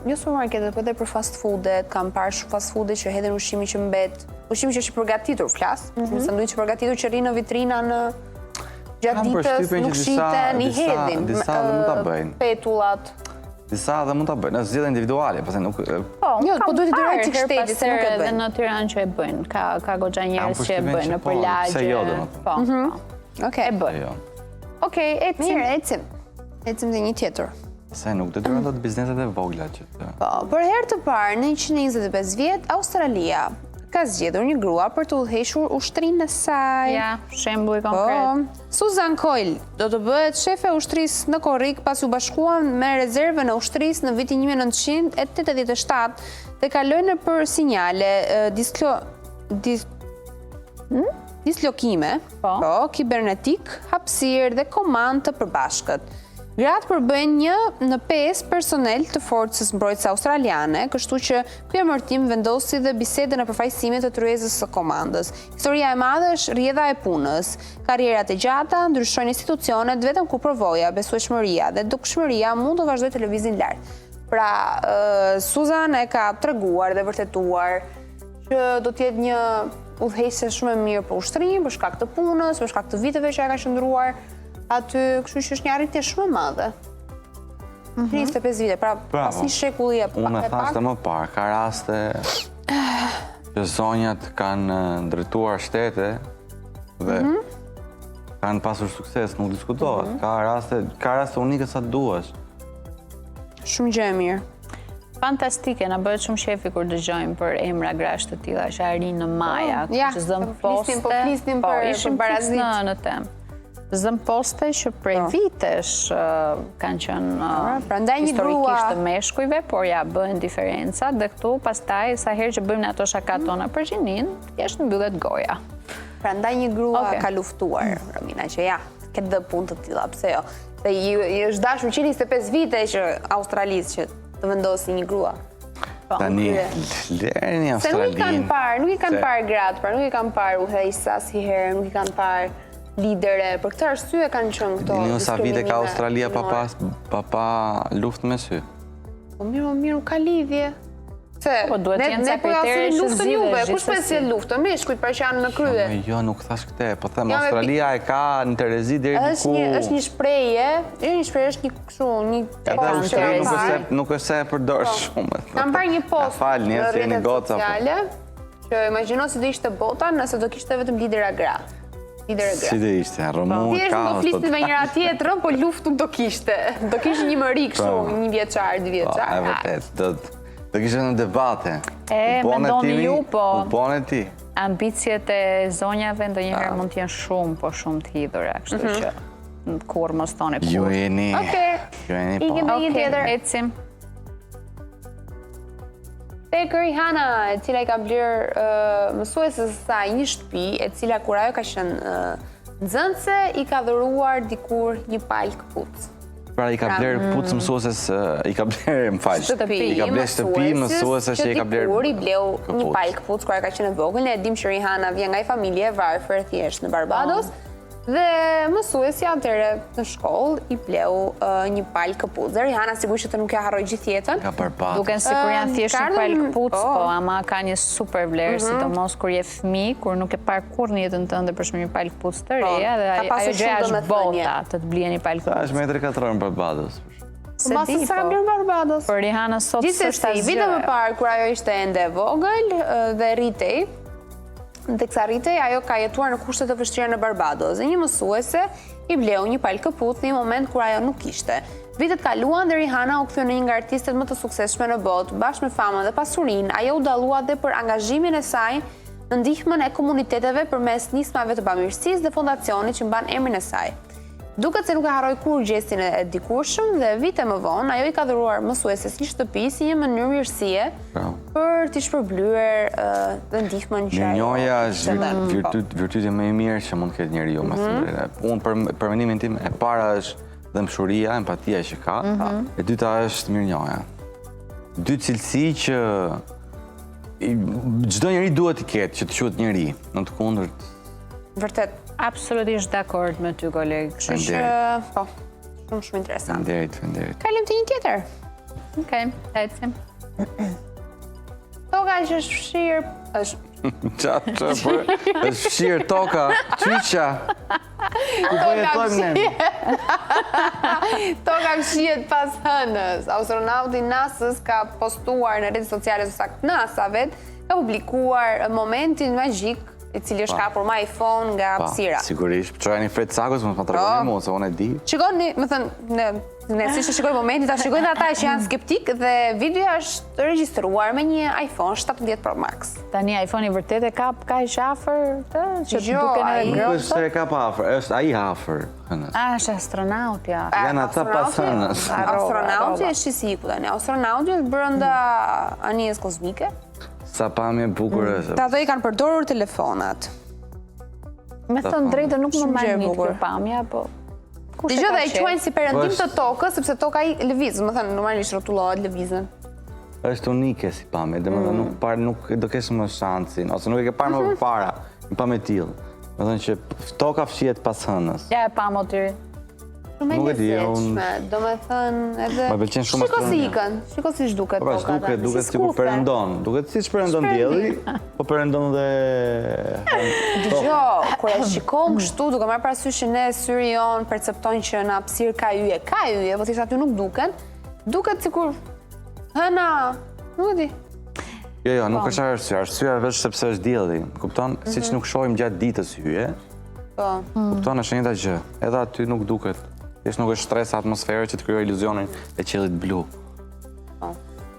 jo supermarketet, por edhe për fast foodet, kam parë shumë fast foodet që hedhin ushqimin që mbet, ushqimi që është i përgatitur, flas, sanduiç i përgatitur që rrin në vitrina në gjatë ditës, nuk shiten, i hedhin. Disa mund ta bëjnë. Petullat. Disa dhe mund ta bëjnë, është zgjedhje individuale, pastaj nuk. Po duhet të dërojë çik shteti se nuk e bëjnë. Edhe në Tiranë që e bëjnë, ka goxha njerëz që e bëjnë nëpër lagje. Se jo domethënë. Po. Okej, e bëjnë. Okej, ecim. Mirë, ecim. Ecim te një tjetër. Se nuk detyron dot bizneset e vogla që të. Po, për herë të parë në 125 vjet, Australia ka zgjedhur një grua për të udhëhequr ushtrinë e saj. Ja, shembull konkret. Susan Coyle do të bëhet shefe e ushtrisë në Korrik pasi u bashkuan me rezervën e ushtrisë në vitin 1987 dhe kaloi nëpër sinjale dislokime, kibernetik, hapësirë dhe komandë të përbashkët. Gratë përbëjnë 1 në 5 personel të forcës mbrojtëse australiane, kështu që ky emërtim vendosi dhe bisedën e përfaqësimit të kryesës së komandës. Historia e madhe është rrjedha e punës. Karrierat e gjata ndryshojnë institucionet vetëm ku përvoja, besueshmëria dhe dukshmëria mund të vazhdojë të lëvizin lart. Pra, Susan e ka treguar dhe vërtetuar që do të jetë një udhëheqëse shumë e mirë për ushtrinë, për shkak të punës, për shkak të viteve që ka qëndruar aty, kështu që është një arritje shumë e madhe. 25 vite, pra pas një shekulli e pak. Unë e thashtë më parë, ka raste që zonjat kanë ndërtuar shtete dhe kanë pasur sukses, nuk diskutohet. Ka raste unike sa duash. Shumë gjë e mirë. Fantastike, na bëhet shumë shefi kur dëgjojmë për emra grash të tilla që arrin në Maja, që zëm poste. Po flisnim për barazit në temë. Zëm poste që prej vitesh kanë qenë historikisht të meshkujve, por ja bëhen diferenca dhe këtu pastaj sa herë që bëjmë në ato shakat tona për gjinin, thjesht mbyllet goja. Prandaj një grua ka luftuar, Romina, që ja, këtë dhe punë të tilla, pse jo? Se i është dashur 25 vite që Australisë që të vendosi një grua. Tani, lerni Se nuk i kanë Australinë. parë gratë, pra nuk i kanë parë udhëheqësa si herë, nuk i kanë parë lidere, për këtë arsye kanë qenë këto Dini sa vite ka diskriminime Australia pa pa luftë me sy. Po mirë, ka lidhje. Se, Po, duhet ne jenë ca po ja kritere si që luftën zgjidhen juve, kush gjithsesi. si luftën, mishkujt për që janë në krye. Jo, nuk thash këtë, po them Ja, me Australia e ka në Terezi deri Është një shprehje, është një kështu, një Edhe post ushtria që kam parë. nuk është se e përdor shumë. Kam parë një post Falni, në se jeni rrjetet goca. sociale, që imagjino si do ishte bota nëse do kishte vetëm lidera gra. Lidera gra. Si dhe ishte, rëmu, Thjesht nuk do flisnin me njëra tjetrën, po luftë nuk do kishte. Do kishte një mëri kështu, një vjeçar, 2 vjeçar. E vërtet, do kishte në debate. E, mendoni ju, po. U bone ti. Ambicjet e zonjave ndonjëherë mund të jenë shumë, po shumë të hidhura, kështu që kur mos toni kur. Ju jeni... Okej. Ju jeni Ikim po. me një tjetër. Ecim. Tek Rihanna, e cila i ka blerë mësuesës së saj një shtëpi, e cila kur ajo ka qenë nxënëse, i ka dhuruar dikur një palë këpucë. Pra i ka blerë pucë mësueses, i ka blerë, më falë. Shtëpi, I ka blerë shtëpi mësuesës që i ka blerë dikur i bleu një këpucë. palë këpucë kur ajo ka qenë e vogël. Ne e dim që Rihanna vjen nga një familje e varfër thjesht në Barbados. Dhe mësuesja atëre në shkollë i bleu një palë këpucë. Dhe Rihanna sigurisht që të nuk ja harroj gjithë jetën. Ka Barbados. Duken si kur janë thjesht një palë këpucë, po. po ama ka një super vlerë, sidomos kur je fëmijë, kur nuk e parë kur në jetën tënde për shkak një palë këpucë të reja, dhe ka pasur ajo gjë shumë është domethënie. bota të blije një palë Sa është këpucë. metri katror në Barbados? Se Masi di, sa ka po. blerë Barbados. Për Rihanna sot s'është Gjithsesi, vite më parë kur ajo ishte ende e vogël dhe rritej, teksa rritej ajo ka jetuar në kushte të vështira në Barbados. Dhe një mësuese i bleu një palë këpucë në një moment kur ajo nuk kishte. Vitet kaluan dhe Rihanna u kthye në një nga artistet më të suksesshme në botë, bashkë me famën dhe pasurinë. Ajo u dallua dhe për angazhimin e saj në ndihmën e komuniteteve përmes nismave të bamirësisë dhe fondacionit që mban emrin e saj. Duket se nuk e harroi kur gjestin e dikurshëm dhe vite më vonë ajo i ka dhuruar mësueses një shtëpi si një mënyrë mirësie për t'i shpërblyer dhe ndihmën që ajo Mirënjohja është ishte virtytja më e mirë që mund të ketë njeriu, më thënë. Unë për mendimin tim e para është dëmshuria, empatia që ka, e dyta është mirënjohja. Dy cilësi që çdo njeri duhet të ketë, që të quhet njeri, në të kundërt. Vërtet. Absolutisht dakord me ty, kolegë. Kështu që, po, shumë interesant. Faleminderit. Kalim të një tjetër. Okej, ecim. Toka që është fshirë, është fshirë toka, qyqa. Ku po jetojmë ne? Toka fshihet pas hënës. Astronauti NASA-s ka postuar në rrjetet sociale së saktë NASA-vet, ka publikuar momentin magjik i cili është kapur me iPhone nga hapësira. Sigurisht, çojani Fred Sakos, më tregoni mua se unë e di. Shikoni, më thënë, ne si që shikoj momentin, ta shikojnë ata që janë skeptik dhe videoja është regjistruar me një iPhone 17 Pro Max. Tani iPhone-i vërtet e kap kaq afër të që Jo, duken edhe ai- Nuk gropa. është se e ka pa afër, është ai afër hënës. Është astronaut, ja. Janë ata pas hënës. Astronauti është që si iku tani. Astronauti është brenda anijes kozmike. Sa pamje bukur është. Të ato i kanë përdorur telefonat. Me thënë drejtë nuk më Shumë gjë e marrë bukur. këtë pamja, po... kush e Dëgjoj ka dhe e qef? quajnë si perëndim Po të tokës, sepse toka i lëviz, më thënë normalisht rrotullohet lëvizën. Është unike si pamje, domethënë nuk do kesh më shansin, ose nuk e ke parë më përpara, një pamje tillë. Domethënë që toka fshihet pas hënës. Ja e pam o tyri. Shumë e Nuk e di, lezetshme, do me thënë edhe... Më pëlqen shumë Shiko si astronomia. ikën, shiko si shduket Po pra, toka. tani, duket si sikur skufe. perëndon. Duket siç perëndon dielli, po perëndon dhe Dëgjoj, kur e shikon kështu, duke marrë parasysh që ne syri jon perceptojnë që në hapësirë ka yje, po thjesht aty nuk duken. Duket sikur hëna, nuk e di. Jo, nuk është arsye. Arsyeja është vetëm sepse është dielli. Kupton? Siç nuk shohim gjatë ditës hyje, Po. kupton është njëjta gjë. Edhe aty nuk duket. Thjesht nuk është stres atmosfere që të krijojë iluzionin e qiellit blu.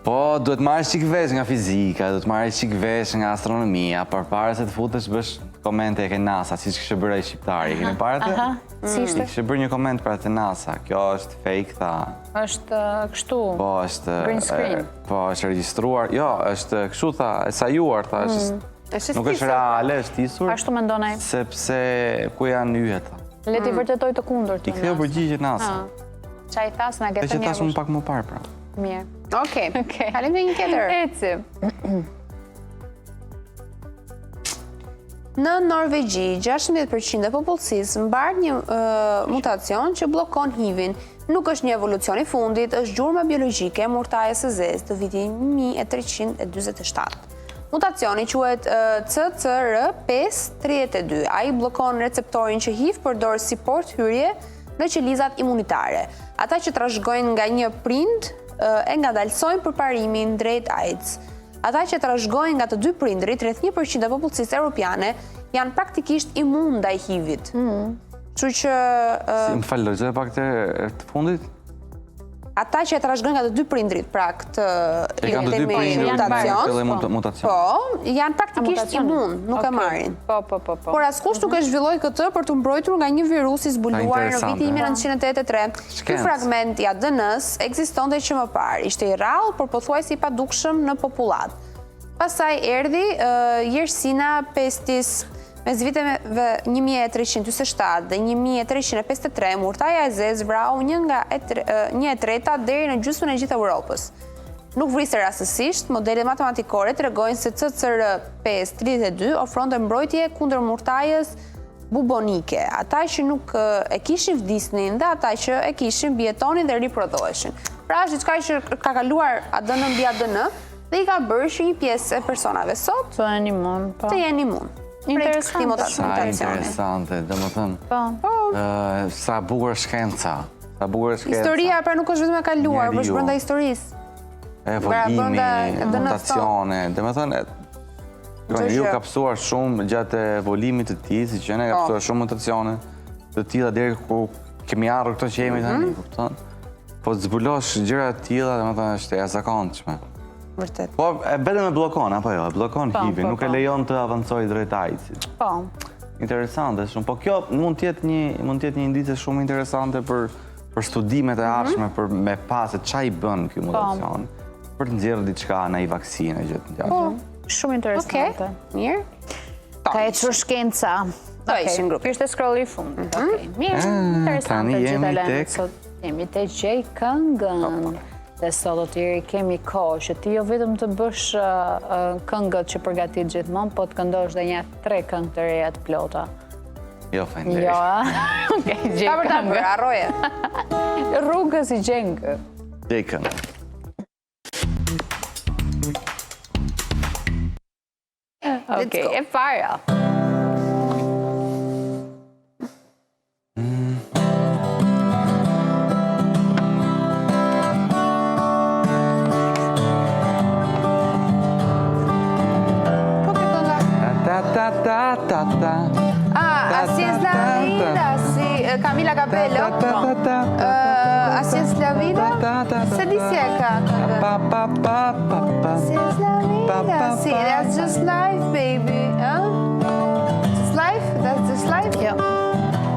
Po, duhet marrësh çik vesh nga fizika, duhet marrësh çik vesh nga astronomia, përpara se të futesh bësh komente e ke NASA, siç kishte bërë ai shqiptari. Keni parë atë? Si ishte? Kishte bërë një koment për atë NASA. Kjo është fake, tha. Është kështu. Po, është Green screen. Po, është regjistruar. Jo, është kështu tha, e sajuar tha, është Është nuk është stisur. reale, është tisur. Ashtu mendon ai. Sepse ku janë yjet? Tha. Le t'i vërtetoj të kundër të I ktheu përgjigje nasa. Qa i thas nga E gjetën që tash më pak më parë, pra. Mirë. Okej. Kalim në një tjetër. Ecim. Në Norvegji, 16% e popullsisë mbar një mutacion që bllokon HIV-in. Nuk është një evolucion i fundit, është gjurma biologjike e murtajes së zezë të vitit 1347. Mutacioni quhet CCR532. Ai bllokon receptorin që HIV përdor si port hyrje në qelizat imunitare. Ata që trashëgojnë nga një prind e ngadalsojnë përparimin drejt AIDS. Ata që trashëgojnë nga të dy prindrit, rreth 1% e popullsisë europiane, janë praktikisht imun ndaj HIV-it. Kështu që Më falë, lexoj pak të fundit. ata që trashëgojnë nga të dy prindrit, pra këtë E kanë të dy mutacion. po, janë praktikisht imun, nuk e marrin. Po. Por askush nuk e zhvilloi këtë për të mbrojtur nga një virus i zbuluar në vitin 1983. Ky fragment i ADN-s ekzistonte që më parë, ishte i rrallë, por pothuajse i padukshëm në popullat. Pastaj erdhi Yersinia pestis. Mes viteve 1347 dhe 1353, murtaja e zezë vrau një e treta deri në gjysmën e gjithë Europës. Nuk vrisë rastësisht, modelet matematikore tregojnë se CCR532 ofronte mbrojtje kundër murtajës bubonike. Ata që nuk e kishin vdisnin dhe ata që e kishin bjetonin dhe riprodhoheshin. Pra është diçka që ka kaluar ADN mbi ADN dhe i ka bërë që një pjesë e personave sot Të jenë imun, po. të jenë imun. Interesante, dhe më thënë, sa bukur shkenca. Historia pra nuk është vetëm e kaluar, por është brenda historisë. Evolimi, mutacione, dhe më thënë, ju ka pësuar shumë gjatë evolimit të ti, si që ne ka pësuar shumë mutacione të tilla deri ku kemi arru këto që jemi tani, kupton? Po të zbulosh gjëra të tilla, dhe më thënë, është e jashtëzakonshme. Vërtet. Po, vetëm e blokon, apo jo? E blokon HIV-in, nuk e lejon të avancojë drejt AIDS-it. Po. Interesante shumë. Po kjo mund të jetë një indice shumë interesante për studimet e ardhshme, për me pasë ç'a i bën ky mutacion. Për të nxjerrë diçka në i vaksinë gjë të gjashtë. Shumë interesante. Mirë. Ka ecur shkenca. Do ishin grup. Ky është scrolli i fundit. Mirë, interesante gjithë lajmet sot. Jemi te Gjej këngën. Dhe sot do t'jeri kemi kohë që ti jo vetëm të bësh këngët që përgatit gjithmonë, po të këndosh dhe një 3 këngë të reja të plota. Jo, fajnderit. Jo, okej, Gjej Ka për ta bërë, këngë. arroje. Rrugës i gjengë. Gjej këngë. Okej, e para. Así es la vida, sí. Camila Cabello. Así es la vida. Se dice acá. Así es la vida, sí. That's just life, baby. Just life? That's just life? Jo.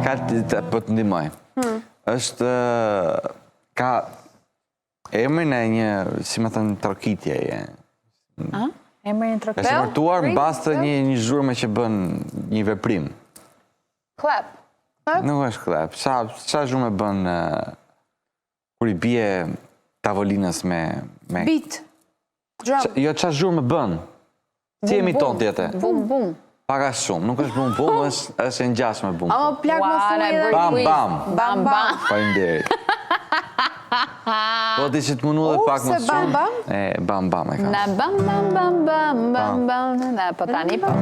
Ka po të ndihmoj. Është ka emrin e një, si më thënë, trokitjeje. Emrin e trokitjeje? Është martuar mbas të një zhurmë që bën një veprim. Klap. Nuk është klep. Qa zhurmë bën kur i bie tavolinës me... Beat. Drum. Jo, qa zhurmë bën? Si jemi ton tjetë? Bum, bum. Paka shumë, nuk është bum bum, është e ngjashme bum. Ama plak më thuaj edhe... Bam bam. Bam, bam. Faleminderit. Po ti që të mundu dhe pak më se bam, shumë. bam? Bam bam e ka. Na bam bam bam bam bam bam. Na po tani po.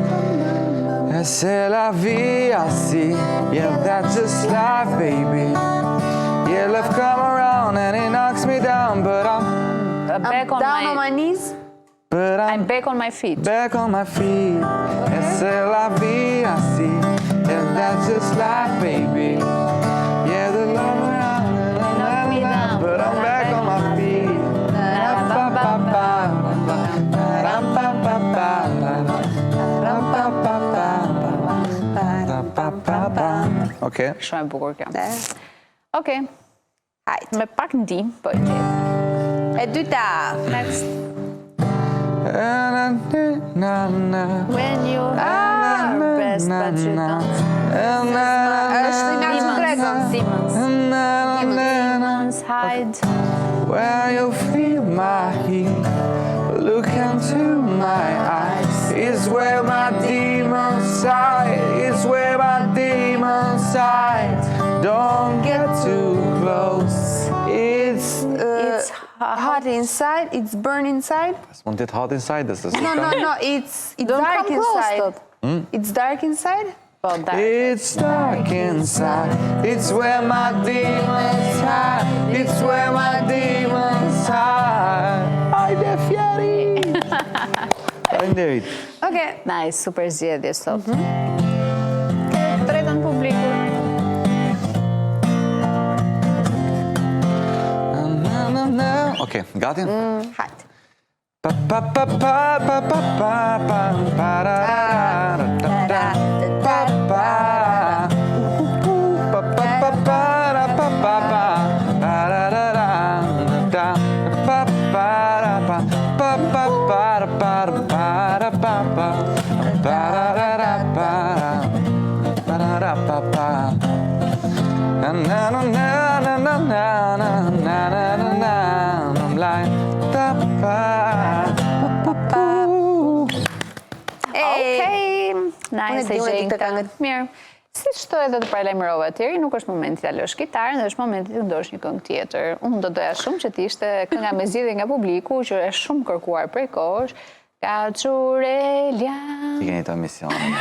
E se la via si, yeah, that's just life, baby. Yeah, love come around and it knocks me down, but I'm Back on Down on my knees. I'm back on my feet. back on my feet. E se la via si, yeah, that's just life, baby. Yeah, the love around and it knocks me down, but I'm back on my feet. Okej. Shumë e bukur kjo. Dhe, Okej, hajt. me pak ndim, po e gjetë. E dyta. Next. Na na na When you are best, but you don't. Është Ignacio Tregon. Demons hide. Where you feel my heat, look into my eyes. It's where my demons hide. It's where my demons hide. Don't get too close. It's Hot inside, it's burn inside. mund të jetë hot inside this. No, it's dark inside. It's dark inside. It's dark inside. It's where my demons hide. It's where my demons hide. Hajde fjeri. Faleminderit. Okej. Nice, super zgjedhje sot. Drejtën publikut. Okej, gati? Hajde. Pa pa pa pa pa pa pa pa pa ra ra ra pa pa pa pa pa pa ra pa pa pa ra ra ra da pa pa ra pa pa pa pa ra pa ra pa pa pa ra ra pa ra ra pa pa na na na na na na na na na na I'm like Okej, nice e Unë e di gjejnë këtë këngët. Mirë. Si shto edhe të paralajmërova tjerë, nuk është momenti ta lësh kitaren, dhe është momenti të ndosh një këngë tjetër. Unë do doja shumë që t'ishte kënga me zgjidhje nga publiku, që është shumë kërkuar prej kohësh, Kaçurelia. Ti keni të emisionin.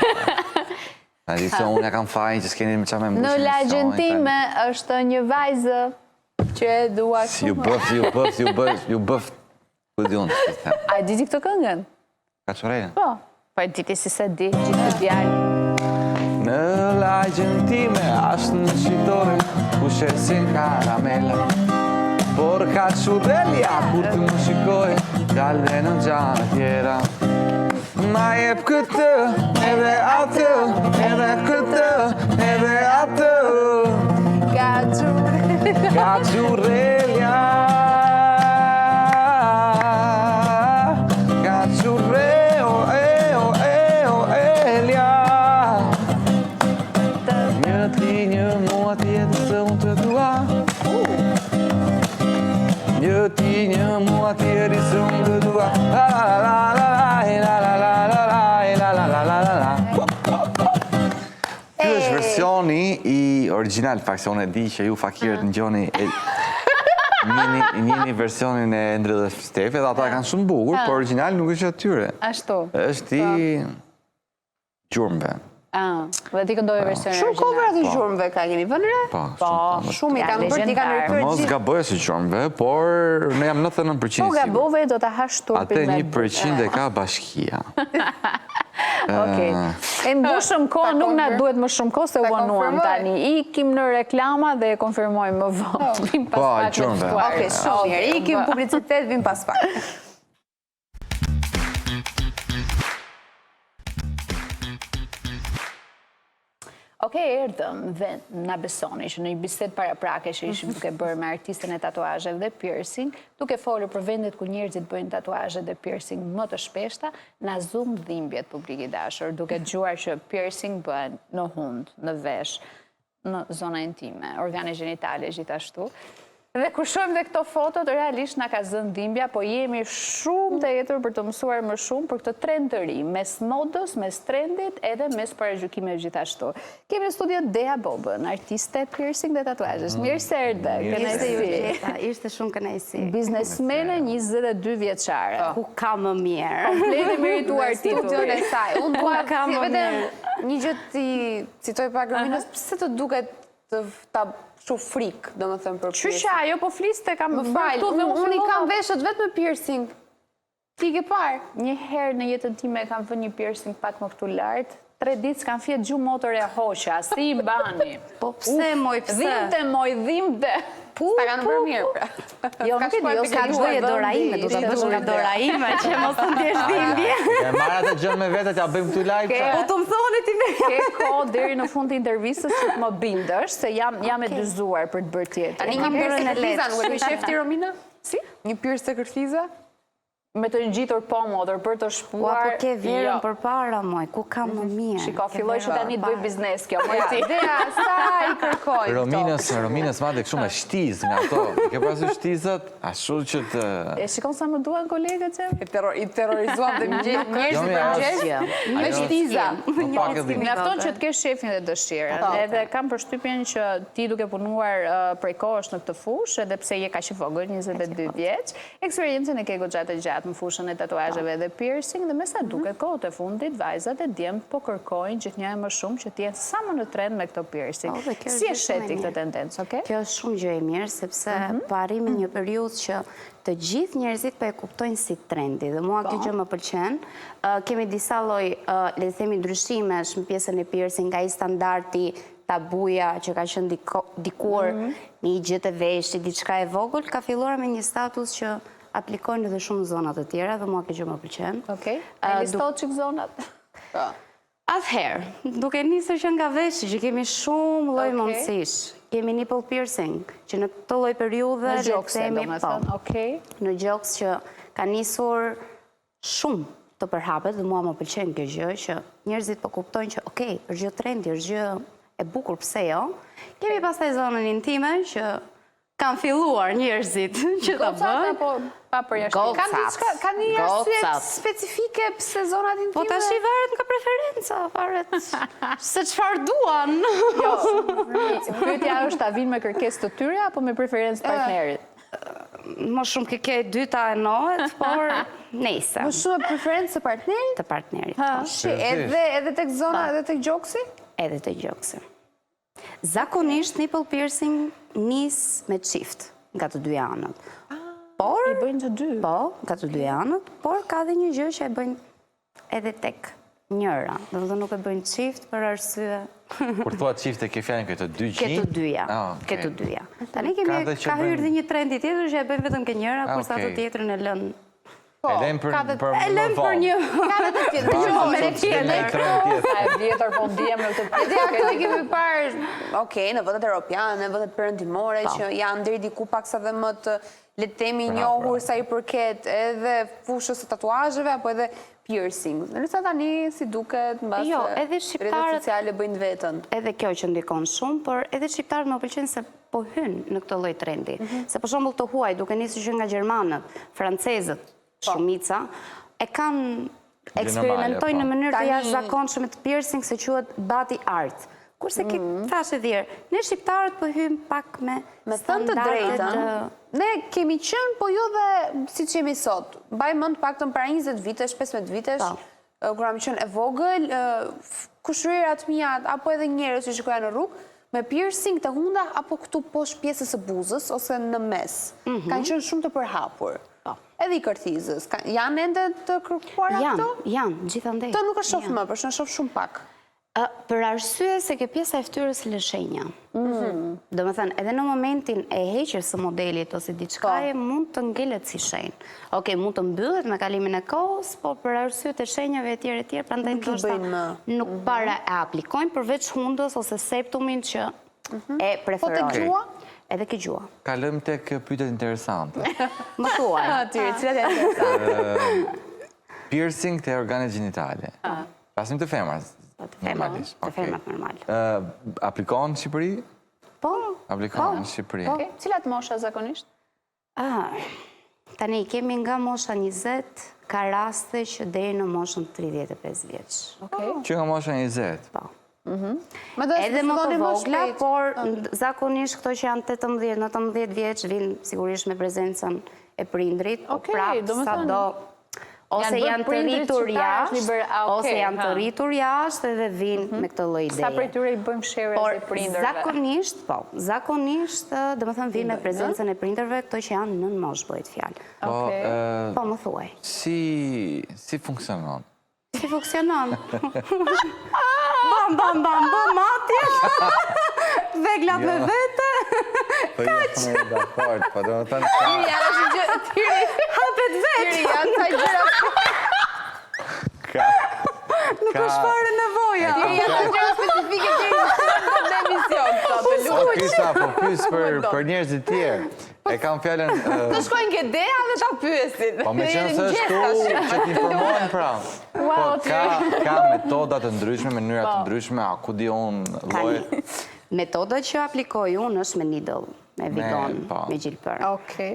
A di se unë e kam fajin që s'keni me qa me mbush Në emisionin. lagjën time është një vajzë që e dua shumë. Ju bëf. Ku di unë? A di ti këtë këngën? Kaçurelia. Po. Po e diti si se di, gjithë të djalë. Në lagjën time ashtë në shqitore ku shesin karamela. Por Kaçurelia kur të më shikoj dalë në gjana tjera. Ma jep këtë, edhe atë, edhe këtë, edhe atë. Kaçurelia. Kaçureo, Elia. Një ti, një mua tjetër se unë të dua. Një ti, një mua tjetër se unë të dua. La la la la la la la la la la la la la. Ky është versioni i original, faksion e di që ju fakirët në gjoni njëni versionin e Endri dhe Stefi, dhe ata kanë shumë bukur, por original nuk është atyre. Ashtu. Është i gjurmëve. Dhe ti këndoj versionin Shumë original. cover të gjurmëve ka keni vënë re? Po, Shumë i kanë bërë, i kanë rikërë mos gjithë. gaboj si gjurmëve, por në jam 99% Po sigur. gabove do ta hash turpin Atë me 1% e ka bashkia. Okej. E mbushëm kohë, nuk na duhet më shumë kohë se u vonuam tani. Ikim në reklama dhe e konfirmojmë më vonë. Vim pas Po, pak me gjurmëve. ftuar. Okej, shumë mirë. Ikim publicitet, vim pas pak. Okej, erdhëm dhe na besoni që në një bisedë paraprake që ishim duke bërë me artistën e tatuazheve dhe piercing, duke folur për vendet ku njerëzit bëjnë tatuazhe dhe piercing më të shpeshta, na zum dhimbjet publik i dashur, duke dëgjuar që piercing bëhen në hund, në vesh, në zona intime, organe gjenitale gjithashtu. Dhe kur shohim dhe këto fotot, realisht na ka zënë dhimbja, po jemi shumë të jetur për të mësuar më shumë për këtë trend të ri, mes modës, mes trendit, edhe mes paragjykimeve gjithashtu. Kemi në studio Dea Bobën, artiste piercing dhe tatuazhesh. Mirë se erdhe. Kënaqësi. Ishte shumë kënaqësi. Biznesmene 22 vjeçare. Ku ka më mirë? Kompleti merituar Studion titull. e saj. Unë Ku dua ka më vetëm një gjë ti citoj pak Rominës, pse të duket të ta shu frik, domethënë për piercing. Qysha, ajo po fliste, kam Më fal, unë i kam veshët vetëm me piercing. Ti ke parë? Një herë në jetën time kam vënë një piercing pak më këtu lart. 3 ditë s'kam fjetë gjumë motor e hoqa, si i bani. Po pse, moj, pse? Dhimte, moj, dhimte. Ta kanë bërë mirë, pra. Jo, nuk e di, ose Ka ka gjdoje dora ime, do të bësh nga dora ime, që mos të ndjesh dhimbje. E marrë atë gjën me vete, t'ja bëjmë këtu live. Po të më thoni ti me. Ke kohë deri në fund të intervistës që të më bindësh, se jam e dyzuar për të bërë tjetër. Tani një Kam piercing bërën e kërfiza, lehtë. nuk e di shefti Romina? Si? Një piercing kërfiza? me të ngjitur pomodër për të shpuar. Po ke verën përpara, moj, ku kam më mirë. Shiko, filloj që tani të bëj biznes kjo, moj ti. Dea, sa I kërkoj. Rominës madhe kështu me shtiz nga ato. Ke pasur shtizat, ashtu që të... E shikon sa më duan kolegët që? I terrorizuam dhe njerëzit për gjesht me shtiza. Mjafton që të kesh shefin dhe dëshirën. Edhe kam përshtypjen që ti duke punuar prej kohësh në këtë fushë, edhe pse je kaq i vogël, 22 vjeç, eksperiencën e ke goxha të gjatë në fushën e tatuazheve dhe piercing, dhe me sa duket kohët e fundit vajzat e djemt po kërkojnë gjithnjëherë më shumë që të jenë sa më në trend me këto piercing. Si e sheti këtë tendencë, okay? Kjo është shumë gjë e mirë, sepse po arrimi një periudhë që të gjithë njerëzit po e kuptojnë si trendi, dhe mua kjo gjë më pëlqen. Kemi disa lloj, le të themi, ndryshimesh në pjesën e piercing, ai standardi tabuja që ka qenë dikur një gjë të veshit, diçka e vogël, ka filluar me një status që aplikojnë edhe shumë zonat të tjera, dhe mua kjo gjë më pëlqen. Okej. E listot çik zonat? Atëherë, duke nisur që nga veshit, që kemi shumë lloj mundësish. Kemi nipple piercing, që në këtë lloj periudhe në gjokse, domethënë, okej. Në gjoks që ka nisur shumë të përhapet, dhe mua më pëlqen kjo gjë, që njerëzit po kuptojnë që okej, është gjë trendi, është gjë e bukur, pse jo. Kemi pastaj zonën intime që kanë filluar njerëzit që ta bëjnë. Apo pa përjashtim? Ka një arsye specifike pse zonat intime? Po tash i varet nga preferenca, varet se çfarë duan. Jo, pyetja është a vinë me kërkesë të tyre apo me preferencë të partnerit? Më shumë ke dyta e nohet, por nejse. Më shumë preferencë të partnerit? Të partnerit. Edhe tek zona, edhe tek gjoksi? Edhe tek gjoksi. Zakonisht nipple piercing nis me çift nga të dy anët. Por I bëjnë të dy? Po, nga të dy anët, por ka dhe një gjë që e bëjnë edhe tek njëra. Dhe nuk e bëjnë çift për arsye. Kur thua çift e ke fjalën këtë dy gjë? Këtë dyja. Këtë dyja. Tani ka hyrë dhe një trendi tjetër që e bëjnë vetëm ke njëra, kurse ato tjetrën e lën. E lem për më vonë. Ka dhe të tjetër. E vjetër po ndihem në këtë Dhe këtë kemi parë, okej, në vendet europiane, në vendet perëndimore, që janë deri diku paksa dhe më të, le të themi, njohur sa I përket edhe fushës së tatuazheve apo edhe piercing. Ndërsa tani si duket mbas rrjetet sociale bëjnë vetën. Edhe kjo që ndikon shumë, por edhe shqiptarët më pëlqen se po hyn në këtë lloj trendi. Se për shembull të huaj, duke nisur që nga gjermanët, francezët, shumica, e kanë eksperimentojnë në mënyrë të jashtëzakonshme të piercing se quhet body art. Kurse thashë dhirë, ne shqiptarët po hym pak me standardet. Ne kemi qenë, po jo dhe siç jemi sot. Mbaj mend paktën para 20 vitesh, 15 vitesh, kur kam qenë e vogël, kushërirat mia apo edhe njerëz që shikoja në rrugë me piercing të hunda apo këtu poshtë pjesës së buzës ose në mes. Kanë qenë shumë të përhapur. Edhe I kërthizës. Janë ende të kërkuar ato? Janë, gjithandej. Të nuk e shoh më, për shkak shoh shumë pak. Për arsye se ke pjesa e fytyrës lëshenja. Domethënë, edhe në momentin e heqjes së modelit ose diçkaje mund të ngelet si shenjë. Okej, mund të mbyllet me kalimin e kohës, por për arsye të shenjave etj, prandaj nuk para e aplikojnë përveç hundës ose septumin që e preferojnë. Po tek gjua? Edhe ke gjua. Kalojmë tek pyetjet interesante. Më thuaj. Atyre, cilat janë interesante? Piercing të organet gjinitale. Pasim të femrat. Të femrat normal. Aplikon në Shqipëri? Po. Aplikon në Shqipëri. Cilat mosha zakonisht? Tani, kemi nga mosha 20, ka raste që deri në moshën 35 vjeç. Që nga mosha 20? Po. Edhe më të vogla, por zakonisht këto që janë 18-19 vjeç vinë sigurisht me prezencën e prindrit, prapë sa do ose janë të rritur jashtë, ose janë të rritur jashtë edhe vinë me këtë lloj ideje. Sa prej tyre I bëjmë sherrë të prindërve? Zakonisht, domethënë vinë me prezencën e prindërve këto që janë nën moshë bëhet fjalë. Po më thuaj. Si funksionon? Si funksionon? Bam, atje! Veglat me vete! Kaq! Po do të thënë... Hapet vetë! Janë ta gjëra... Nuk është fare nevoja! Janë ta gjëra specifike që I në emision. Po pyes për njerëzit tjerë. E kam fjallën... Të shkojnë ke deja dhe ta pyesin. Po me qenë se shtu që t'informojnë pra. Po ka metodat të ndryshme, mënyrat të ndryshme, a ku di unë lloje. Metoda që aplikoj unë është me needle, me vidon, me gjilpër.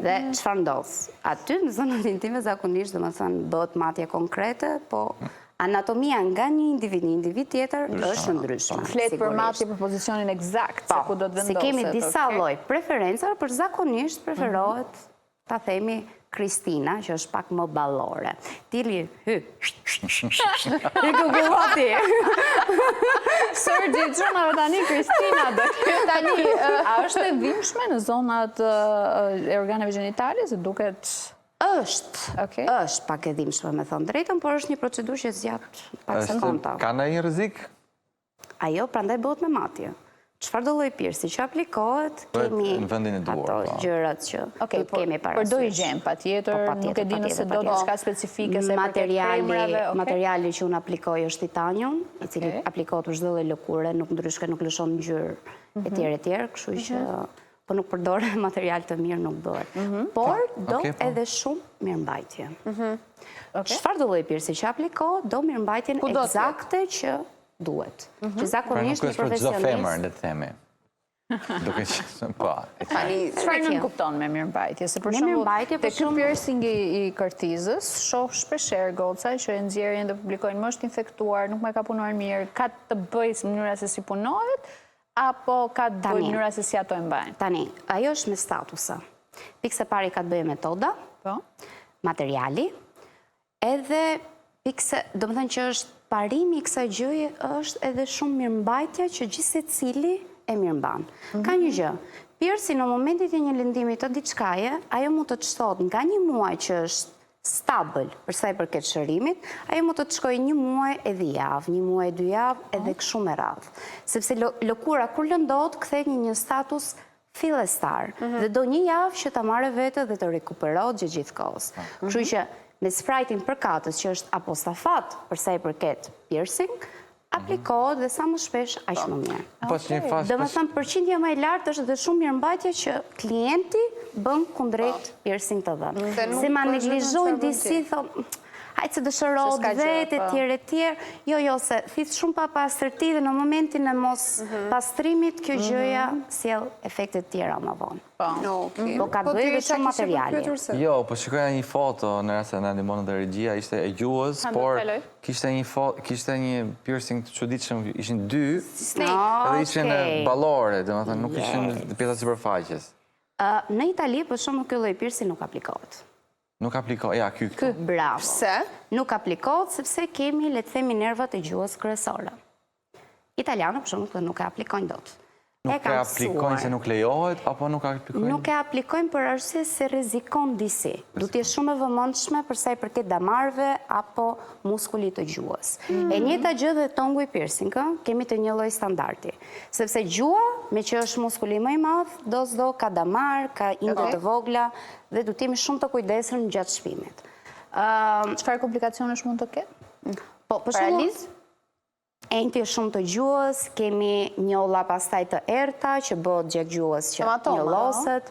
Dhe çfarë ndodh? Aty në zonën intime zakonisht domethënë bëhet matje konkrete, po anatomia nga një individ tjetër është ndryshme. Flet për matje për pozicionin eksakt, se ku do të vendoset. Se kemi disa lloj preferenca, për zakonisht preferohet, ta themi, Kristina, që është pak më ballore. Tili, hy. I kukullati. Sërgji, qunave tani, Kristina, tani, a është e dhimbshme në zonat e organeve gjenitale, se duket... është pak e dhimbshme me thonë drejtën, por është një procedurë që zgjat pak sekonda. Ka ndonjë rrezik? Ajo prandaj bëhet me matje. Çfarë do lloj pirsi që aplikohet, kemi ato gjërat që kemi parasysh. Për do higjen patjetër, nuk e di nëse do diçka specifike se për kremrave. Materiali që unë aplikoj është titanium, i cili aplikohet për çdo lloj lëkure, nuk ndryshke, nuk lëshon ngjyrë etj, kështu që po nuk përdore material të mirë nuk bëhet. Por do edhe shumë mirëmbajtje. Çfarë do lloj pirsi që aplikohet, do mirëmbajtjen eksakte që duhet. Që zakonisht një profesionist... Pra nuk është për çdo femër, le të themi. Duke që... Po. Çfarë nuk kupton me mirëmbajtje? Se për shembull, te ky piercing i kërtizës, shoh shpeshherë goca që e nxjerrin dhe publikojnë më është infektuar, nuk më ka punuar mirë, ka të bëjë mënyra se si punohet, apo ka të bëjë mënyra se si ato e mbajnë? Tani, ajo është me statusa. Pikse pari ka të bëjë metoda, materiali, edhe pikse, do më thënë që është parimi i kësaj gjëje është edhe shumë mirëmbajtja që gjithse cili e mirëmban. Ka një gjë, piercing në momentit e një lëndimi të diçkaje, ajo mund të çtohet nga një muaj që është stabil për sa i përket shërimit, ajo mund të shkojë një muaj edhe javë, një muaj 2 javë edhe kështu me radhë. Sepse lëkura kur lëndohet kthehet në një status fillestar dhe do një javë që ta marrë vetë dhe të rikuperohet gjithë kohës. Kështu që me sprajtin përkatës që është apostafat përsa i përket piercing, aplikohet dhe sa më shpesh aq më mirë. Dhe më thëmë përqindja më e lartë është dhe shumë mirëmbajtje që klienti bën kundrejt piercing të dhënë. Se ma neglizhojnë disi, thonë, hajtë se dëshërohet vetë, etjerë, jo, se thithë shumë pa pastërti dhe në momentin e mos pastrimit, kjo gjëja sjell efektet tjera më vonë. Po ka të bëjë dhe shumë materiali. Jo, po shikoja një foto në rrasë e në ndimonë dhe regjia, ishte e gjuhës, por kishte një piercing të çuditshëm, ishin 2, edhe ishin ballore, dhe më thënë, nuk ishin pjesa sipërfaqes. Në Itali, për shumë kjo lloj piercing nuk aplikohet. Nuk aplikohet, ja, ky. Bravo. Se? Nuk aplikohet sepse kemi, le të themi, nervat e gjuhës kryesore. Italianë, për shumë, nuk e aplikojnë dot. Nuk e aplikojnë se nuk lejohet, apo nuk e aplikojnë? Nuk e aplikojnë për arsye se rrezikon disi. Du t'je shumë e vëmendshme përsa i përket damarve apo muskulit të gjuhës. E njëjta gjë dhe tongu i piercing, kemi të një lloj standardi. Sepse gjuha, me që është muskuli më i madh, do ka damar, ka inde të vogla, dhe du t'jemi shumë të kujdesur në gjatë shpimit. Çfarë komplikacionesh mund të ketë? Paralizë? Enti shumë të gjuhës, kemi njolla pastaj të erta që bëhet gjatë gjuhës që njolloset.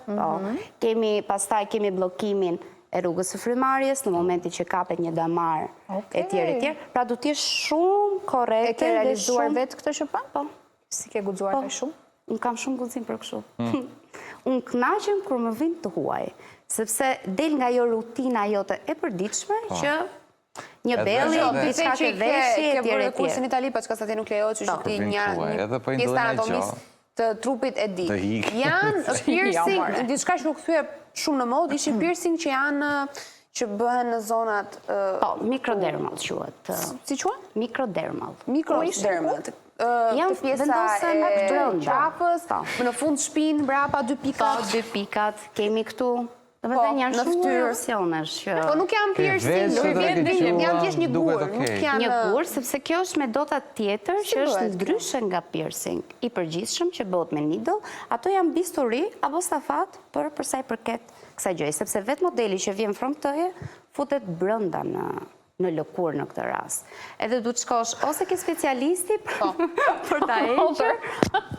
Pastaj kemi bllokimin e rrugës së frymarrjes në momentin që kapet një damar etj. Pra du të jesh shumë korrekte. E ke realizuar vetë këtë që pa? Po. Si ke guxuar kaq shumë? Unë kam shumë guxim për kështu. Unë kënaqem kur më vjen të huaj, sepse del nga ajo rutina jote e përditshme që një belli, diçka të veshje, ke bërë kursin në Itali, pa çka sa ti nuk lejohet që ti një pjesë anatomisë të trupit e di. Janë piercing, diçka që nuk thye shumë në modë, ishin piercing që janë që bëhen në zonat... Po, mikrodermal quhet. Si quhet? Mikrodermal. Mikrodermal. Të pjesa e qafës, në fund shpinë, brapa, 2 pikat. Po, 2 pikat, kemi këtu. Dhe me dhe janë shumë opsionesh. Po nuk janë piercing, janë thjesht një gur. Një gur, sepse kjo është metodë tjetër që është ndryshe nga piercing. I përgjithshëm që bëhet me needle, ato janë bisturi apo stafat përsa i përket kësaj gjëje, sepse vetë modeli që vjen frymëtoje futet brenda në lëkur në këtë rast. Edhe du të shkosh ose ke specialisti për ta hequr,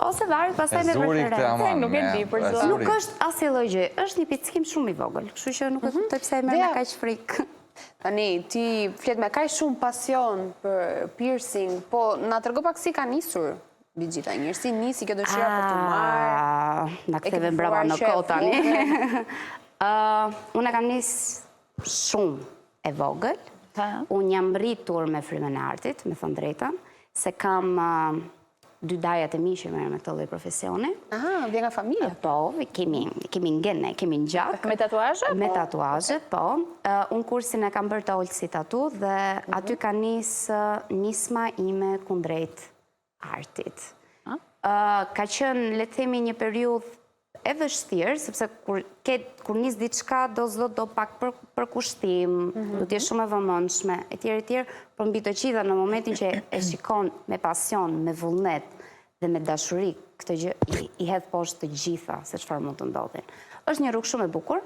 ose varet pastaj me preferencë. Nuk e di për zonë. Nuk është asnjë lloj gjë, është një pickim shumë i vogël, kështu që nuk e kuptoj pse e merr me kaq frikë. Tani, ti flet me kaq shumë pasion për piercing, po na trego pak si ka nisur Birgjita, njërsi nisi kjo dëshira për të marrë. Na ktheve mbrapa në kohë tani. Unë kam nisë shumë e vogël. Unë jam rritur me frymën e artit, me thënë drejtën, se kam 2 dajat e mi që merren me këtë lloj profesioni. Vjen nga familja? Po, kemi ngene, kemi ngjak. Me tatuazhe? Me tatuazhe, po. Unë kursin e kam bërë të Olsi Tatu dhe aty ka nisma ime kundrejt artit. Ka qenë, le të themi, një periudhë e vështirë, sepse kur nis diçka do pak për kushtim, do t'jesh shumë e vëmendshme, etj, por mbi të gjitha në momentin që e shikon me pasion, me vullnet dhe me dashuri, këtë gjë i hedh poshtë të gjitha se çfarë mund të ndodhin. Është një rrugë shumë e bukur.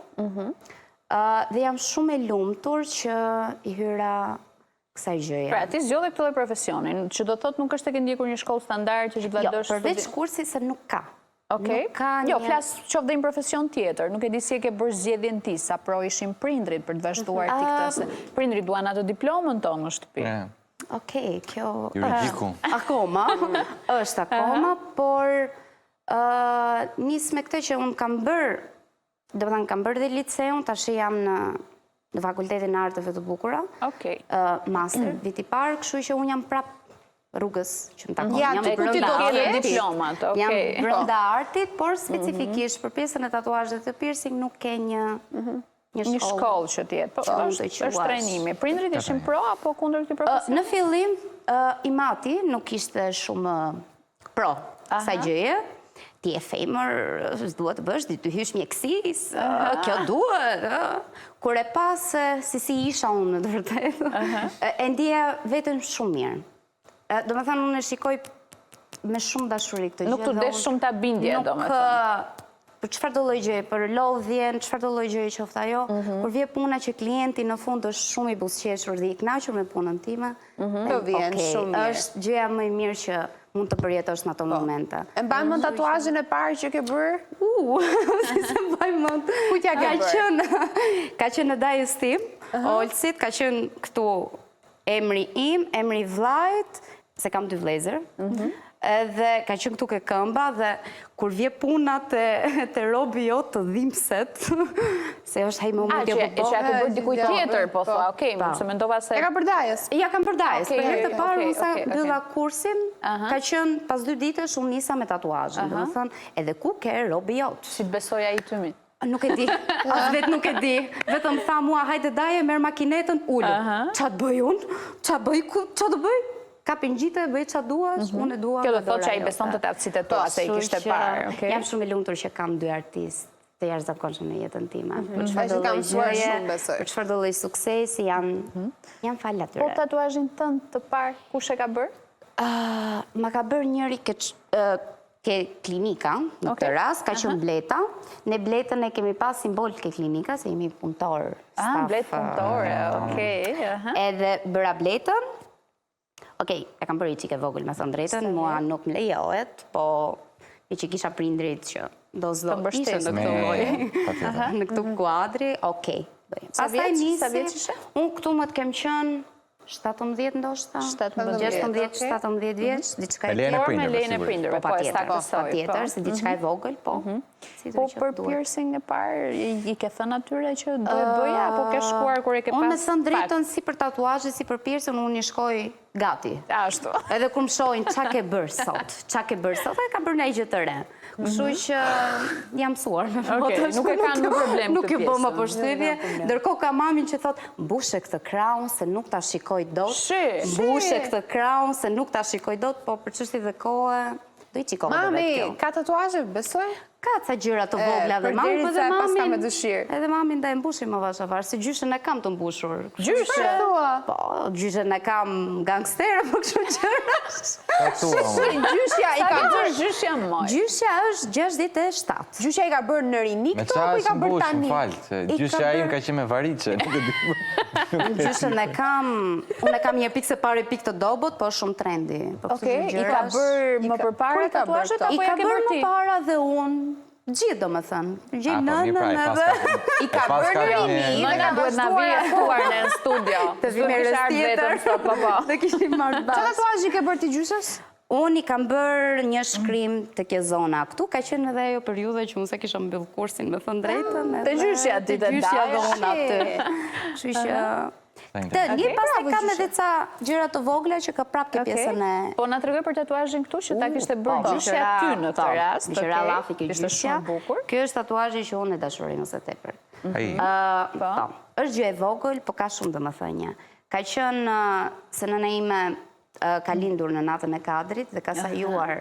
Dhe jam shumë e lumtur që i hyra kësaj gjëje. Pra, ti zgjodhe këtë lloj profesionin, që do thotë nuk është të ke ndjekur një shkollë standard që vazhdosh studim. Jo, përveç kursit se nuk ka. Okej. Jo, flas qoftë dhe një profesion tjetër, nuk e di si e ke bërë zgjedhjen ti, sa pro ishin prindrit për të vazhduar ti këtë, se prindrit duan atë diplomën tonë në shtëpi. Okej, kjo Juridiku. Akoma, është akoma, por nis me këtë që unë kam bërë, do të thënë kam bërë dhe liceun, tash jam në Fakultetin e Arteve të Bukura, master, viti parë, kështu që unë jam prap rrugës që më takon. Jam brenda artit, por specifikisht për pjesën e tatuazhit të piercing nuk ke një shkollë që tjetë. Po, është trajnimi. Prindrit ishin pro apo kundër këtij profesioni? Në fillim, i mati nuk ishte shumë pro kësaj gjëje. Ti e femër, duhet të bësh, ti të hysh mjekësis, kjo duhet. Kur e pas, si isha unë në të vërtetë, e ndjeja vetëm shumë mirë. Do me thënë, unë e shikoj me shumë dashuri këtë gjë. Nuk të desh shumë ta bindje, do me thënë. Për çfarë do lloj gjëje, për lodhjen, çfarë do lloj gjëje qoftë ajo, kur vjen puna që klienti në fund është shumë i buzëqeshur dhe i kënaqur me punën time, kjo vjen shumë mirë. Është gjëja më e mirë që mund të përjetosh në ato momente. E mbajmë mend tatuazhin e parë që ke bërë? Si se mbajmë mend. Ku t'ja ke bërë? Ka qenë në dajës tim, Olsit, ka qenë këtu emri im, emri vllajt, se kam 2 vëllezër. Edhe ka qenë këtu ke këmba dhe kur vje puna të robi jo të dhimbset, se është hej më mund t'jo Që e ke bërë dikuj tjetër, po thua, okej, se mendova se... E ka për dajës? Ja, kam për dajës. Për herë të parë, unë sa mbylla kursin, ka qenë pas 2 ditësh, unë nisa me tatuazhin. Dhe më thënë, edhe ku ke robi jot? Si të besoj ai tymin? Nuk e di, as vetë nuk e di. Vetëm tha mua, hajde daje, merr makinetën, ullu. Qa të bëj unë? Qa të bëj? Kapin gjitë, bëj qa duash, unë e dua. Kjo do thotë që ai beson të aftësitë tua, se i kishte parë. Jam shumë e lumtur që kam 2 artistë të jashtëzakonshëm në jetën time. Për çfarë do lloj suksesi, janë fal atyre. Po tatuazhin tënd të parë, kush e ka bërë? Ma ka bërë njëri ke klinika, në këtë rast, ka qenë Bleta. Ne Bletën e kemi pas simbol ke klinika, se jemi punëtor. Bletë punëtore, okej. Edhe bëra Bletën. Okej, e kam bërë i qike vogël me thënë drejtën, mua nuk më lejohet, po i që kisha prindrit që do zdo ishë në këtë lojë, në këtë kuadri, okej. Sa vjeç ishe? Unë këtu më të kem qënë 17 ndoshta, 16-17 vjeç, diçka e tjetër. Me lejën e prindërve, po e staktësoj. Patjetër, se diçka e vogël, po. Po për piercing e parë, i ke thënë atyre që do e bëja, apo ke shkuar kur e ke pas? Unë me thënë drejtën si për tatuazhe, si për piercing, unë i shkoj gati. Ashtu. Edhe kur më shohin qa ke bërë sot, e ka bërë në gjë të re. Kështu që jam mësuar me foto. Nuk e kanë në problem nuk e bëma përshtypje. Ndërkohë ka mamin që thot, mbushe këtë kraun se nuk ta shikoj dot. Mbushe këtë kraun se nuk ta shikoj dot, po për çështje dhe kohë, do i qikoj. Mami, ka tatuazhe, besoj? Ka ca gjëra të vogla dhe mamin, përderisa e paska me dëshirë. Edhe mamin da e mbushim më vashavar, se gjyshen e kam të mbushur. Gjyshe? Po, gjyshen e kam gangster, po kështu gjëra. Gjyshja i ka bërë... Gjyshja moj. Gjyshja është 67. Gjyshja i ka bërë në rini Me këto, qa apo i ka është bërë mbush, tani? më falë, gjyshja im ka qenë me variqe. Gjyshën e kam, unë e kam një pikë se pare pikë të dobot, po shumë trendi. Okej, i ka bërë më përpara tatuazhet apo I ja ka ke bërë bërë më ti? para dhe unë, gjithë do më thënë. Gjithë nënën edhe... I ka bërë në rini, Në dhe nga ka duhet na vazhduar vijekuar në studio. Të vime rës tjetër, dhe kishim marrë Qa bashkë. tatuazhi ke bërë ti gjyshës? Unë i kam bërë një shkrim të kezona këtu, ka qenë edhe ajo periudhe që unë se kisha mbyll kursin me thënë drejtën. Të gjyshja ti të gjyshja dhe unë dashi. aty. Kështu që... Të një pas e kam edhe ca gjëra të vogla që ka prap ke pjesën e... Po na tregoj për tatuazhin këtu që ta kishte bërë gjyshja ty në këtë rast. Gjëra lafi ke Ishte gjyshja. shumë bukur. Kjo është tatuazhi që unë e dashuroj mëse tepër. Ai, Po, është gjë e vogël, po ka shumë domethënie. Ka qenë se nëna ime ka lindur në natën e Kadrit dhe ka sajuar,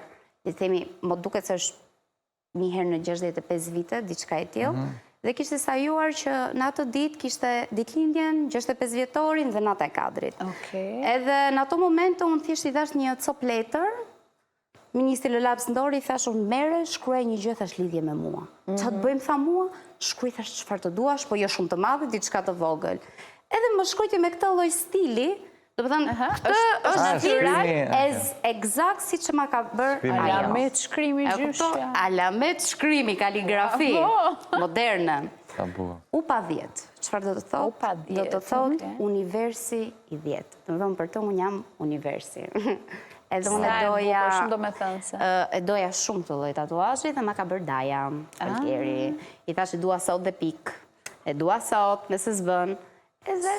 le të themi, më duket se është një herë në 65 vite, diçka e tillë. Dhe kishte sajuar që në atë ditë kishte ditëlindjen, 65 vjetorin dhe nata e Kadrit. Edhe në ato momente unë thjesht i dash një cop letër, Ministri Lëlaps Ndori i thash unë mere, shkruaj një gjë, thash lidhje me mua. Qa të bëjmë, tha mua, shkruaj thash çfarë të duash, po jo shumë të madhe, diçka të vogël. Edhe më shkruajti me këtë lloj stili, do të thënë, këtë është shkrimi, eksakt si që ma ka bërë ajo. Alamet shkrimi gjyshja. Alamet shkrimi, kaligrafi, moderne. sa bukur. U pa 10. Çfarë do të thotë? U pa 10, Do të thotë universi i 10. Do të thonë për të unë jam universi. Edhe unë e doja... Shumë do me thënë se. E doja shumë të lloj tatuazhi dhe ma ka bërë Daja, Altieri. I thash e dua sot dhe pik. E dua sot, nëse s'bën.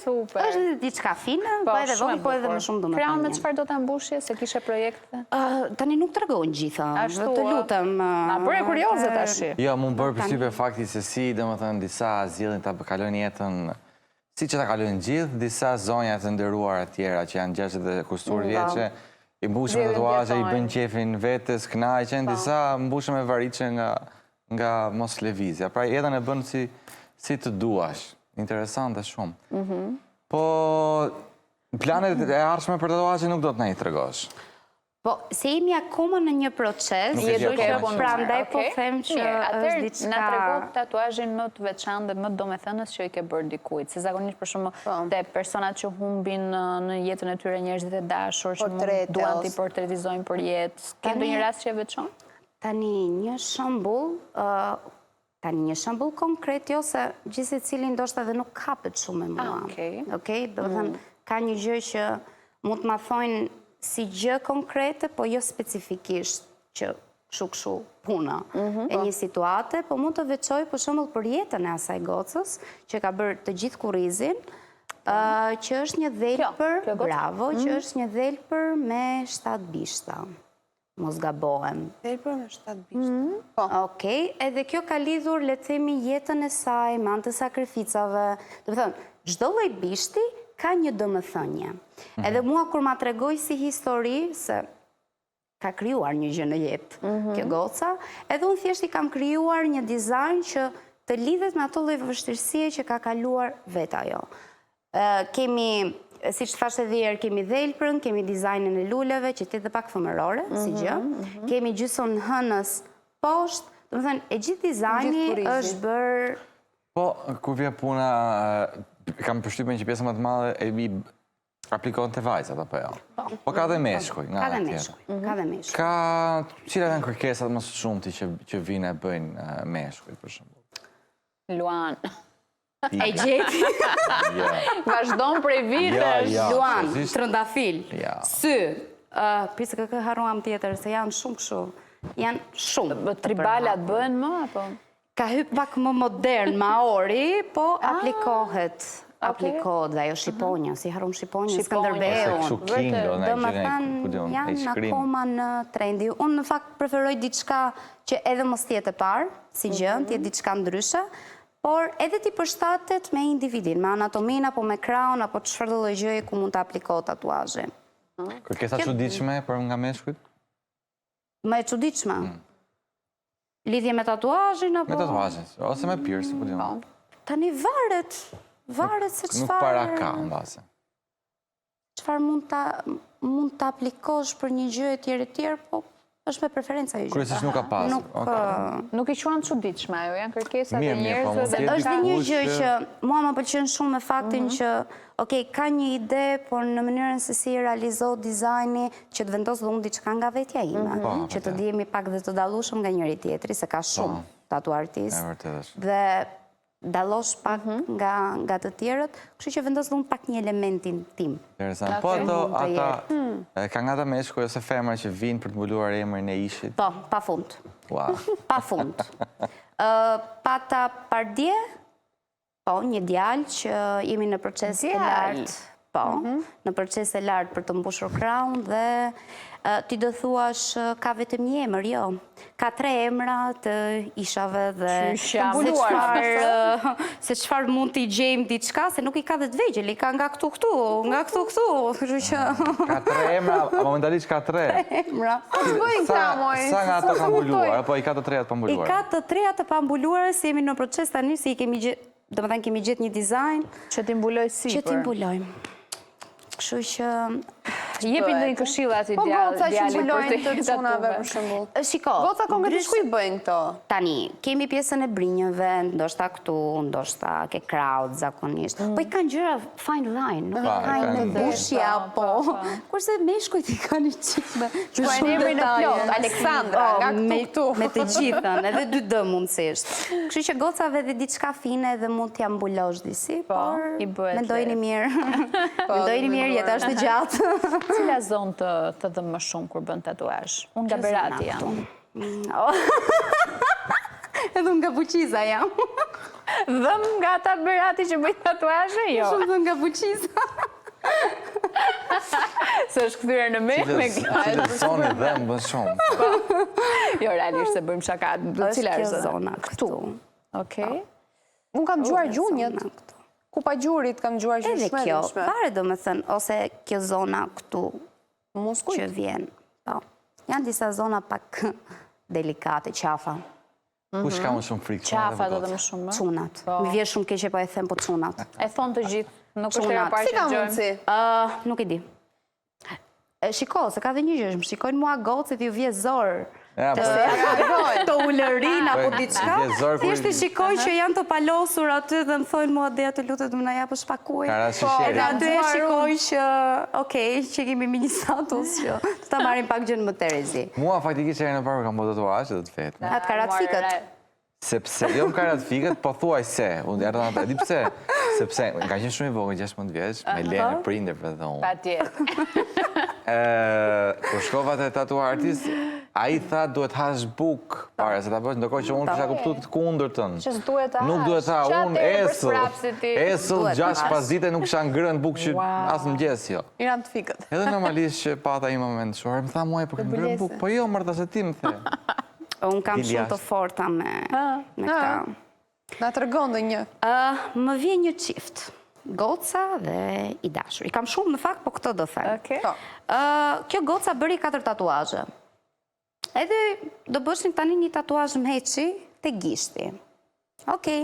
Super. Është diçka fine, po edhe vogël, po edhe më shumë do më Pra, me thënë. çfarë do ta mbushje, se kishe projekte? Tani nuk tregojnë gjitha. Ashtu, Të lutem. Na bëre kurioze tash. Jo, mu më bërë përshtypje fakti se si, dhe më thënë, disa zgjidhin ta kalojnë jetën, si që ta kalojnë gjithë, disa zonja të nderuara tjera që janë 60 dhe kustur vjeqe, i mbushën me tatuazhe, i bën qefin vetes, kënaqen, disa mbushën me variqe nga mos lëvizja. Pra jetën e bën si të duash. Interesante shumë. Po, planet e ardhshme për tatuazhe nuk do të na i tregosh. Po, se jemi akoma në një proces, Nuk e do gjej që akoma. prandaj po them që është diçka... Na trego tatuazhin më të veçantë dhe më të domethënës që i ke bërë dikujt. Se zakonisht për shembull te personat që humbin në jetën e tyre njerëzit e dashur që duan t'i portretizojnë për jetë. Ke ndonjë rast që e veçon? Tani një shembull konkret, jo se gjithë secili ndoshta edhe nuk kapet shumë me mua. Okej, do të thënë ka një gjë që mund të ma thojnë si gjë konkrete, po jo specifikisht që kështu puna e një situate, po mund të veçoj për shembull për jetën e asaj gocës që ka bërë të gjithë kurrizin, që është një dhelpër, bravo, që është një dhelpër me 7 bishta. Mos gabohem. Dhelpër me 7 bishta. Okej, edhe kjo ka lidhur, le të themi, jetën e saj, me anë të sakrificave. Do të thënë, çdo lloj bishti ka një domethënie. Edhe mua kur ma tregoj si histori se ka krijuar një gjë në jetë kjo goca, edhe unë thjesht i kam krijuar një dizajn që të lidhet me ato lloj vështirësie që ka kaluar vetë ajo. Kemi, si që thashtë edhe herë, kemi dhelprën, kemi dizajnin e luleve, që ti dhe pak fëmërore, si gjë. Kemi gjysën hënës poshtë, do të thënë, e gjithë dizajni është bërë... Po, kur vje puna, kam përshtypjen që pjesë më të madhe e mi aplikon të vajzat, apo jo? Po ka dhe meshkuj, nga Ka dhe tjera. meshkuj, ka dhe meshkuj. Cilat janë kërkesat më së shumti që vinë e bëjnë meshkuj, për shembull? Luan. E gjeti. Vazhdon prej vitesh. Luan, trëndafil, Ja. sy, prisë kë haruam tjetër, se janë shumë kështu. Janë shumë. Tribalat bëhen më, apo? Ka hyp pak më modern, maori, po aplikohet. Aplikohet dhe ajo Shqiponja, si harum Shqiponja, Skënderbeu. Kështu kingo, Do më thënë, janë akoma në trendi. Unë në fakt preferoj diçka që edhe mos tjetë e parë, si gjë, tjetë diçka ndryshe, por edhe ti përshtatet me individin, me anatomin, apo me kraun, apo çfarë do lloj gjëje ku mund të aplikohet tatuazhi. Kërkesa çuditshme për nga meshkujt? Më e çuditshme. Lidhje me tatuazhin apo? Me tatuazhin, ose me piercing, po diun. Tani varet se çfarë. Nuk para ka në base. Çfarë mund ta aplikosh për një gjë e tjerë, po është me preferenca e gjë. Kryesisht nuk ka pasur. Nuk i quan çuditshme ajo, janë kërkesat e njerëzve dhe është dhe një gjë që mua më pëlqen shumë me faktin që ka një ide, por në mënyrën se si realizohet dizajni që të vendos dhe unë diçka nga vetja ime, që të dijemi pak dhe të dallueshëm nga njëri tjetri, se ka shumë tatuartistë dhe dallosh pak nga të tjerët, kështu që vendos dhe unë pak një elementin tim. Interesant. Po ata ka nga ta meshkuj ose femra që vinë për të mbuluar emrin e ishit? Po, pa fund. Pa fund. Pata pardje, po, një djalë që jemi në proces të lartë. Po, në proces të lartë për të mbushur krahun dhe ti do thuash ka vetëm një emër, jo. Ka 3 emra të ishave dhe se çfarë mund t'i gjejmë diçka, se nuk i ka dhe të vegjël, i ka nga këtu, kështu që... Ka 3 emra, momentalisht ka 3. Emra. Sa nga ato ka mbuluar, apo i ka të 3 të pambuluar? I ka të 3 të pambuluar, se jemi në proces tani, se i kemi gjithë, do më thënë kemi gjithë një dizajn. Që ti mbuloj sipër. Që ti mbulojmë. Kështu që... Jepi në një këshilla si djalit për të tatuar. Shiko. Goca konkretisht ku i bëjnë këto? Tani, kemi pjesën e brinjëve, ndoshta këtu, ndoshta ke kraut zakonisht. Po i kanë gjëra fine line, nuk i kanë në bushja, po. Kurse meshkujt i kanë i qikme. Shkojnë emrin e plot, Aleksandra, nga këtu. Me të gjithën, edhe 2D mundësisht. Kështu që gocave dhe diçka fine dhe mund t'ja mbulosh disi, por mendojni mirë. Mendojni mirë, jeta është e gjatë. Cila zonë të dhe më shumë kur bën tatuazh? Unë nga Berati jam. Edhe unë nga Buqiza jam. Dhëm nga ta Berati që bëjt tatuazhe, jo? Shumë dhe nga Buqiza. Se është këthyre në me Cile zoni dhe më bën shumë. Jo, realisht se bëjmë shaka. Cila është zona këtu? Okej. Unë kam gjuar gjunjët. Ku pa gjurit kam gjuar që edhe kjo, pare do me thënë, ose kjo zona këtu që vjen. Janë disa zona pak delikate, qafa. Kush ka më shumë frikë? Qafa do dhe më shumë? Cunat. Mi vje shumë keqe po e them, po cunat. E thonë të gjithë, nuk është e parë që Si ka mundësi? Nuk i di. Shiko, se ka dhe një gjë, më shikojnë mua gocët ju vje zorë. Të ullërin apo diçka, thjesht i shikoj që janë të palosur aty dhe më thojnë mua dhe atë lutet më na japësh pak ujë. Edhe aty e shikoj që, okej, që kemi me një status që të ta marim pak gjënë më të rezi. Mua faktikisht e në parë kam bërë tatuazh dhe të fetë. Atë karatfikët. Sepse, jo më karatfikët, po thuaj se, unë erdhën atë, di pse? Sepse, ka qenë shumë i vogël, 16 vjeç, me lenë prindërve dhe unë. Patjetër. Kur shkova te tatuartist, ai tha duhet hash buk para se ta bësh, ndërkohë që unë kisha kuptuar të kundërtën. Nuk duhet ta, unë esëll 6-5 dite nuk kisha ngrënë buk që as mëngjes jo. Iran të fikët. Edhe normalisht që pata i moment shuar, më tha muaj për këtë ngrënë buk, po jo mërta se ti më the. Unë kam shumë të forta me këta. Na të rëgonë dhe një. Më vjen një qift, goca dhe i dashur. I kam shumë në fakt, po këto do them. Kjo goca bëri 4 tatuazhe. Edhe do bëshin tani një tatuazh mheqi të gishti. Okej.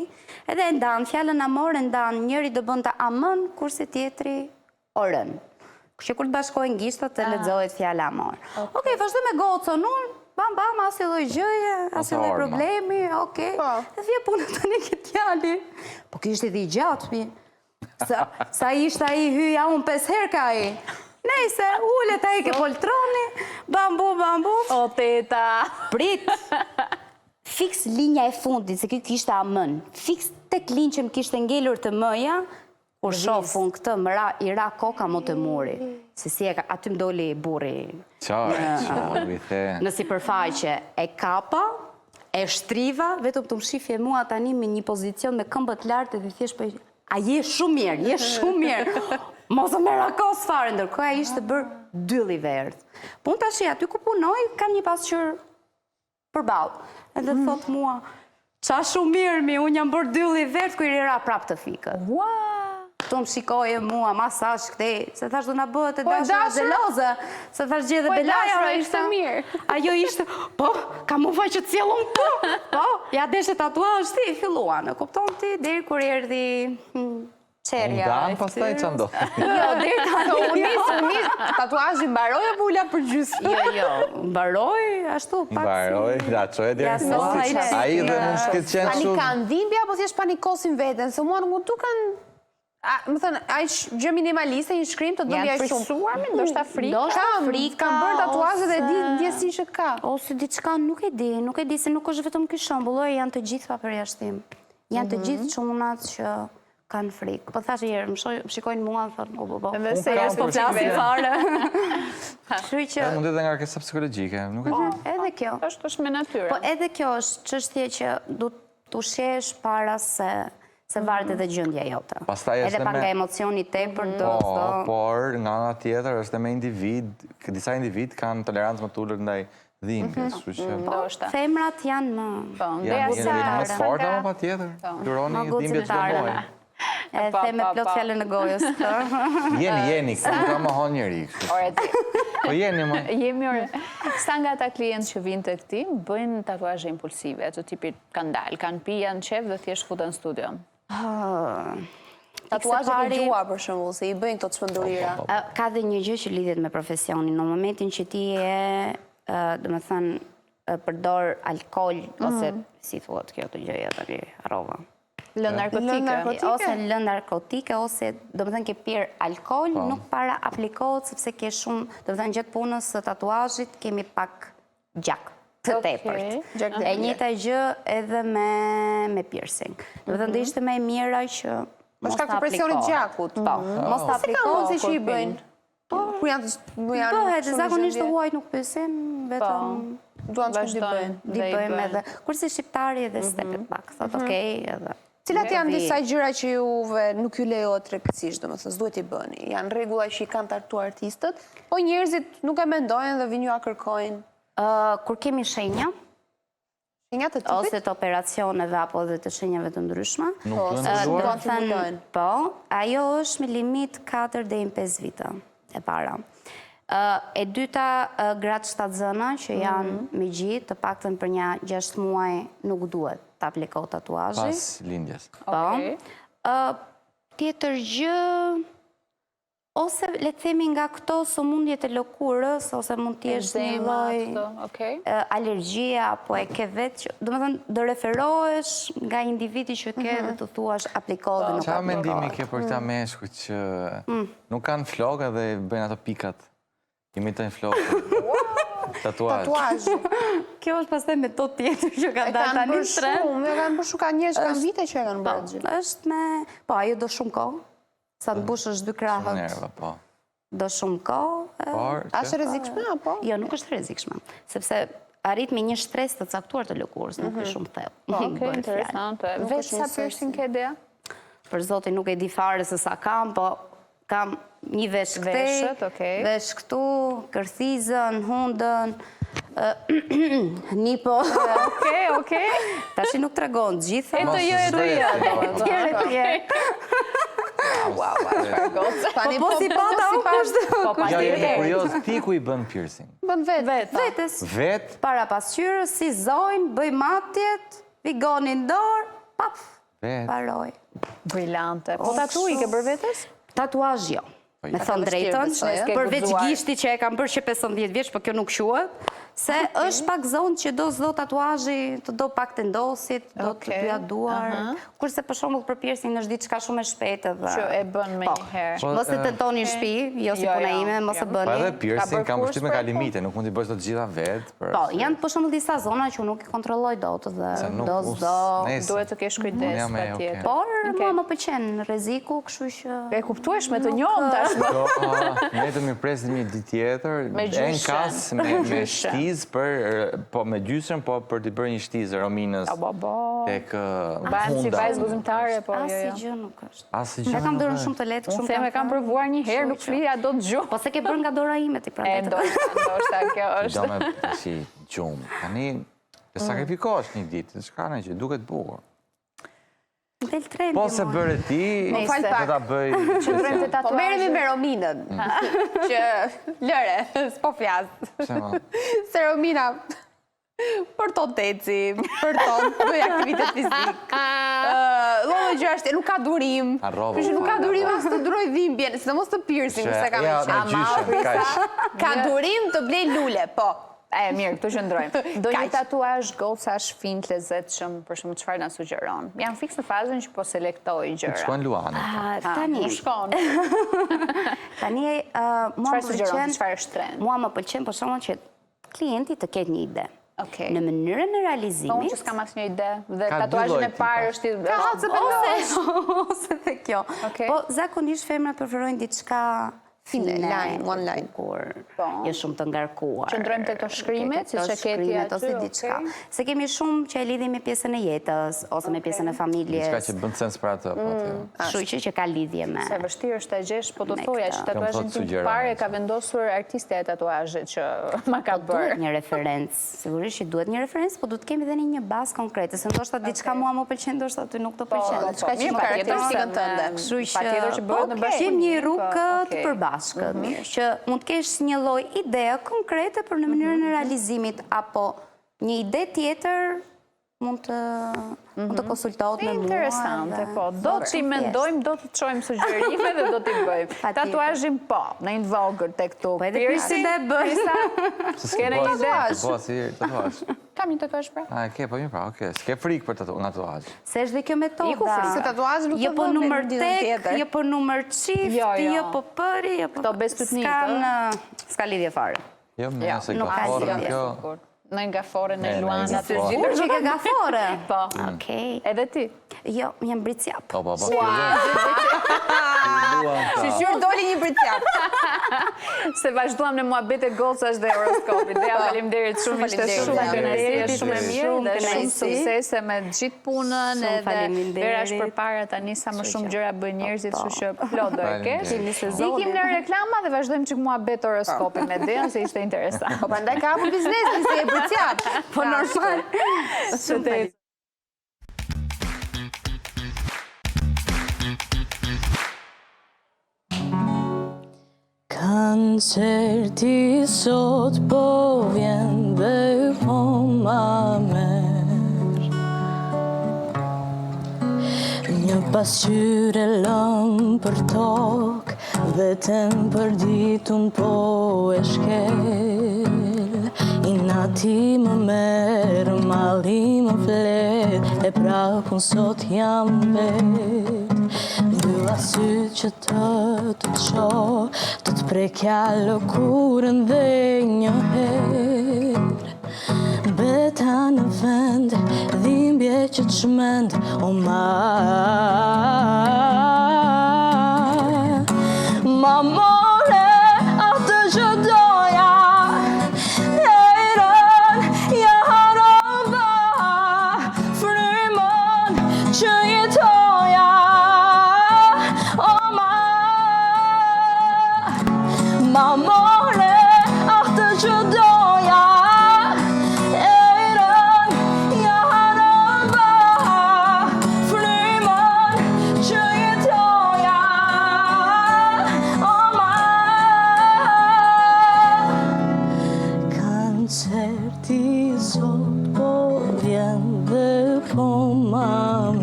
Edhe e ndanë, fjallën amor e ndanë, njëri do bën të amën, kurse tjetri orën. Kështë kur të bashkojnë gishtat të lexohet fjallë amor. Okej, vazhdo me gocën, unë, bam, asë lloj gjëje, asë lloj problemi, okej. Dhe vje punë të një këtë jali. Po kështë edhe i gjatë, mi. Sa ishtë a i hyja unë 5 herë ka i. Nejse, ullet a i ke poltroni, bambu. O, teta. Prit. Fiks linja e fundit, se kjo kishte amën. Fiks tek linjë që më kishte ngellur të mëja, kur shofun këtë, i ra koka më të muri. Se si e ka, aty më doli burri. Në sipërfaqe e kapa, e shtriva, vetëm të më shifje mua tani me një pozicion me këmbët lartë dhe thjesht për... A je shumë mirë. Mos e mera kos fare, ndërkohë a ishte bërë dylli verdh. Po unë tash aty ku punoj, kam një pasqyrë përballë. Edhe thot mua, qa shumë mirë mi, unë jam bërë dylli verdh ku i rira prap të fikët. këtu më shikoje mua, masazh këtej, se thash do na bëhet e dashura xheloze, se thash gjë dhe Belaja ishte mirë. Ajo ishte, po, ka mu vaj që cjellon po, ja deshe tatuazh ti, filluan, e kupton ti, deri kur erdhi qerja. Ndan pastaj ç'a ndodhi? Jo, deri tani. Unis, tatuazhi mbaroi apo ula për gjysmë? Jo, mbaroi ashtu pak. Mbaroi, la çoje deri në fund. Ai dhe mund të ketë qenë Tani kështu. kanë dhimbje apo thjesht panikosin veten, se mua nuk duken më thënë, ai gjë minimaliste, një shkrim të duke aq shumë. Ndoshta frikë. Kanë bërë tatuazhe dhe di ndjesi që ka. Ose diçka nuk e di se nuk është vetëm ky shembull, janë të gjitha pa përjashtim. Janë të gjithë çunat që kanë frikë. Po thashë herë, më shikojnë mua dhe thonë, po. Edhe se jas po flasin fare. Kështu që Mund të jetë nga kërkesa psikologjike, nuk e di. edhe kjo. është me natyrë. Po edhe kjo është çështje që du të shesh para se varet edhe gjendja jote. Pastaj është edhe pak nga emocioni tepër do. Por nga ana tjetër është me individ, disa individ kanë tolerancë më të ulur ndaj dhimbjes, kështu që Femrat janë më janë më të forta më patjetër. Luroni dhimbjet çdo muaj. e them me plot fjalën e gojës. Jeni, ku ka më hon njëri kështu. Po jeni më. Jemi orë. Sa nga ata klientë që vinë tek ti bëjnë tatuazhe impulsive, ato tipit kanë dalë, kanë pi, janë qef dhe thjesht futen në studio. Tatuazhe ke gjuar për shembull, se i bëjnë këto çmendurira. Ka dhe një gjë që lidhet me profesionin. Në momentin që ti domethënë përdor alkool ose si thuhet kjo të gjëja tani, harrova. Lë narkotike. Ose lë narkotike, ose domethënë ke pirë alkool, nuk para aplikohet sepse ke shumë, domethënë gjatë punës së tatuazhit kemi pak gjak të tepërt. E njëjta gjë edhe me piercing. Domethënë do ishte më e mira që Mos ka presionit gjakut. Po, mos ta aplikohet si që i bëjnë. Kur janë bëhet, zakonisht të huaj nuk pyesin, vetëm duan të bëjnë. bëjmë edhe. Kurse shqiptari edhe stepet pak, thot okej, edhe. Cilat janë disa gjëra që juve nuk ju lejohet tregësisht, domethënë s'duhet i bëni. Janë rregulla që i kanë tartuar artistët, po njerëzit nuk e mendojnë dhe vinë ju a kërkojnë. Kur kemi shenja, Shenja të tipit? ose të operacioneve apo dhe të shenjave të ndryshme, duan të mbulojnë. po, ajo është me limit 4 deri në 5 vite e para. E dyta, gratë shtatzëna që janë me gjithë, të paktën për një 6 muaj nuk duhet të aplikoj tatuazhi. Pas lindjes. Po. Tjetër gjë, ose le të themi nga këto sëmundjet e lëkurës, ose mund të jesh një lloj alergjie apo e ke vetë, domethënë do referohesh nga individi që ke dhe të thuash aplikohet dhe nuk Qa mendimi aplikohet. ke për këta meshkuj që nuk kanë flokë dhe bëjnë ato pikat? Imitojnë flokë. Tatuazh. Kjo është pastaj metodë tjetër që ka dalë tani në trend. Shumë, kanë bërë shumë, ka njerëz që kanë vite që e kanë bërë gjë. Është me, po ajo do shumë kohë. Sa të mbushësh 2 krahët. Nerva, po. Do shumë kohë. Por, Është rrezikshme apo? Jo, nuk është rrezikshme, sepse arrit me një stres të caktuar të lëkurës, nuk është shumë thellë. Okej, interesante. Vetë sa piercing ke ide? Për zotin nuk e di fare se sa kam, po kam një vesh Veshët, këtej, okej. vesh këtu, kërthizën, hundën, nipo. Okej. Tashi nuk tregon gjitha. E të jo. Tani Po si pata u kushtë. ja jemi kurios, ti ku i bën piercing? Bën vetë. Vetës. Vet? Para pasqyrës, si zojnë, bëj matjet, vigonin dorë, paf, Vet. paroj. Brillante. Po tatu i ke bërë vetës? Tatuazh jo. Me thonë drejtën, përveç gishti që e kam bërë që 15 vjeç, po kjo nuk quhet, se është pak zonë që do s'do tatuazhi, të do pak të ndosit, do të dyja duar, kurse për shembull për piercing është diçka shumë e shpejtë dhe... Që e bën me një herë. Mos e tentoni në shtëpi, jo si puna ime, mos e Pa edhe bëni. piercing kam përshtypjen me ka limite, nuk mund t'i bësh të gjitha vetë. Po, janë për shembull disa zona që nuk i kontrolloj dot dhe do s'do... Duhet të kesh kujdes patjetër. Por, mua më pëlqen rreziku, kështu që... E kuptueshme të njohëm tashmë. Ne do mi presim një ditë tjetër, Me gjyshen. enkas me shtizë për, po me gjysën, po për t'i bërë një shtizë Rominës tek Banë si Hunda. vajzë guzimtare, po jo. Asnjë gjë nuk është. Asnjë E gjë. kam dorën shumë të lehtë, Unë shumë them e kam provuar një herë, nuk flija do të gjumë. Po se ke bërë nga dora ime ti E prandaj. ndoshta kjo Do është. me si gjumë. Tani, të sakrifikosh një ditë, të shka në që duket bukur. Del trendi. Po se bëre ti, do ta bëj. Qëndrojmë të Po merremi tatuazhe. me Rominën. Që lëre, s'po flas. Se Romina për të teci, për të bëj aktivitet fizik. Lloj gjëra, nuk ka durim. Që nuk ka durim as të duroj dhimbjen, sidomos të piercing, se ka më Ka durim të blej lule, po. Mirë, këtu qëndrojmë. Do një tatuazh goca shfin të lezetshëm, për shumë çfarë na sugjeron? Jam fiks në fazën që po selektoj gjëra. Shkojnë Luana. Tani, Shkon. tani, Çfarë është trend? mua më pëlqen për shkakun që klienti të ketë një ide. Okej. Në mënyrën e Po unë realizimit, që s'kam asnjë ide, dhe Ka dy tatuazhin lloj e parë është ose dhe kjo. Okej. Po, zakonisht femrat preferojnë diçka fine, one line. kur Po. jo shumë të ngarkuar. Qëndrojmë te këto shkrimet, siç e ke ti aty, ose diçka. Se kemi shumë që e lidhim me pjesën e jetës ose me pjesën e Diçka familjes. që bën sens për atë, po atë. Kështu që ka lidhje me. Se vështirë është ta gjesh, po do Me thoja këtë. që tatuazhin Kam thot tim sugjerime. parë ka vendosur artistja e tatuazhit që ma ka Duhet bërë. një referencë, sigurisht që duhet një referencë, po duhet kemi dhe një bazë konkrete, se ndoshta diçka mua më pëlqen, ndoshta ty nuk të pëlqen. Diçka që mirë, më karakteristikën tënde. Kështu që patjetër që bëhet në bashkëpunim. Kemi një rrugë të Okej. përbashkët, që mund të kesh një lloj ide konkrete për në mënyrën e realizimit, apo një ide tjetër mund të konsultohet me mua. Interesante, po. Do t'i Shumë mendojmë, do t'i çojmë sugjerime dhe do t'i bëjmë. Patjetër. Tatuazhin po, në një vogël tek këtu. Po edhe piercing e bëj. Kene një ide? Po, si tatuazh. Kam një tatuazh pra. A, ke, po mirë pra, oke. S'ke frikë për tatuazh. Se është dhe kjo metoda. Iku frikë. Se tatuazhi nuk Jo të po vë me numër ditën tek, tjetër. jo po numër qift, Jo, jo. jo po përi, jo po... Këto bestutnitë, S'ka lidhje fare. Jo, më se nuk ka gaforën lidhje. kjo. Në nga fore në Ne, Luana. në të Gafore. gjithë. Që ke gafore? Po. Okej. Edhe ti. Jo, jam britsjap. Po, po, po. Shqyr doli një britsjak. Se vazhduam në muhabet e gocash dhe horoskopit. Dhe faleminderit shumë, ishte shumë kënaqësi, shumë e mirë dhe shumë suksese me gjithë punën Shumë edhe faleminderit. vera është përpara tani sa më shumë gjëra bëjnë njerëzit, kështu që plot do e kesh. Faleminderit. Ikim në reklama dhe vazhdojmë çik muhabet horoskopin me Dean se ishte interesant. Po prandaj ka hapur biznesin se e britsjak. Po normal. Shumë Koncerti sot po vjen dhe po ma merr. Një pasqyre lëm për tokë, vetëm për ditun po e shkel. Inati më merë, mali më flet, e prapun sot jam vet. Dylla sytë që të të qoh, të të prekja lëkurën dhe një herë. Beta në vend, dhimbje që të shmend, o ma. Ma more atë që doja, erën ja harova, frymën që jetoja, o ma. Ma more atë që doja, erën ja harova, frymën që jetoja, o ma. Koncerti sot po vjen dhe po ma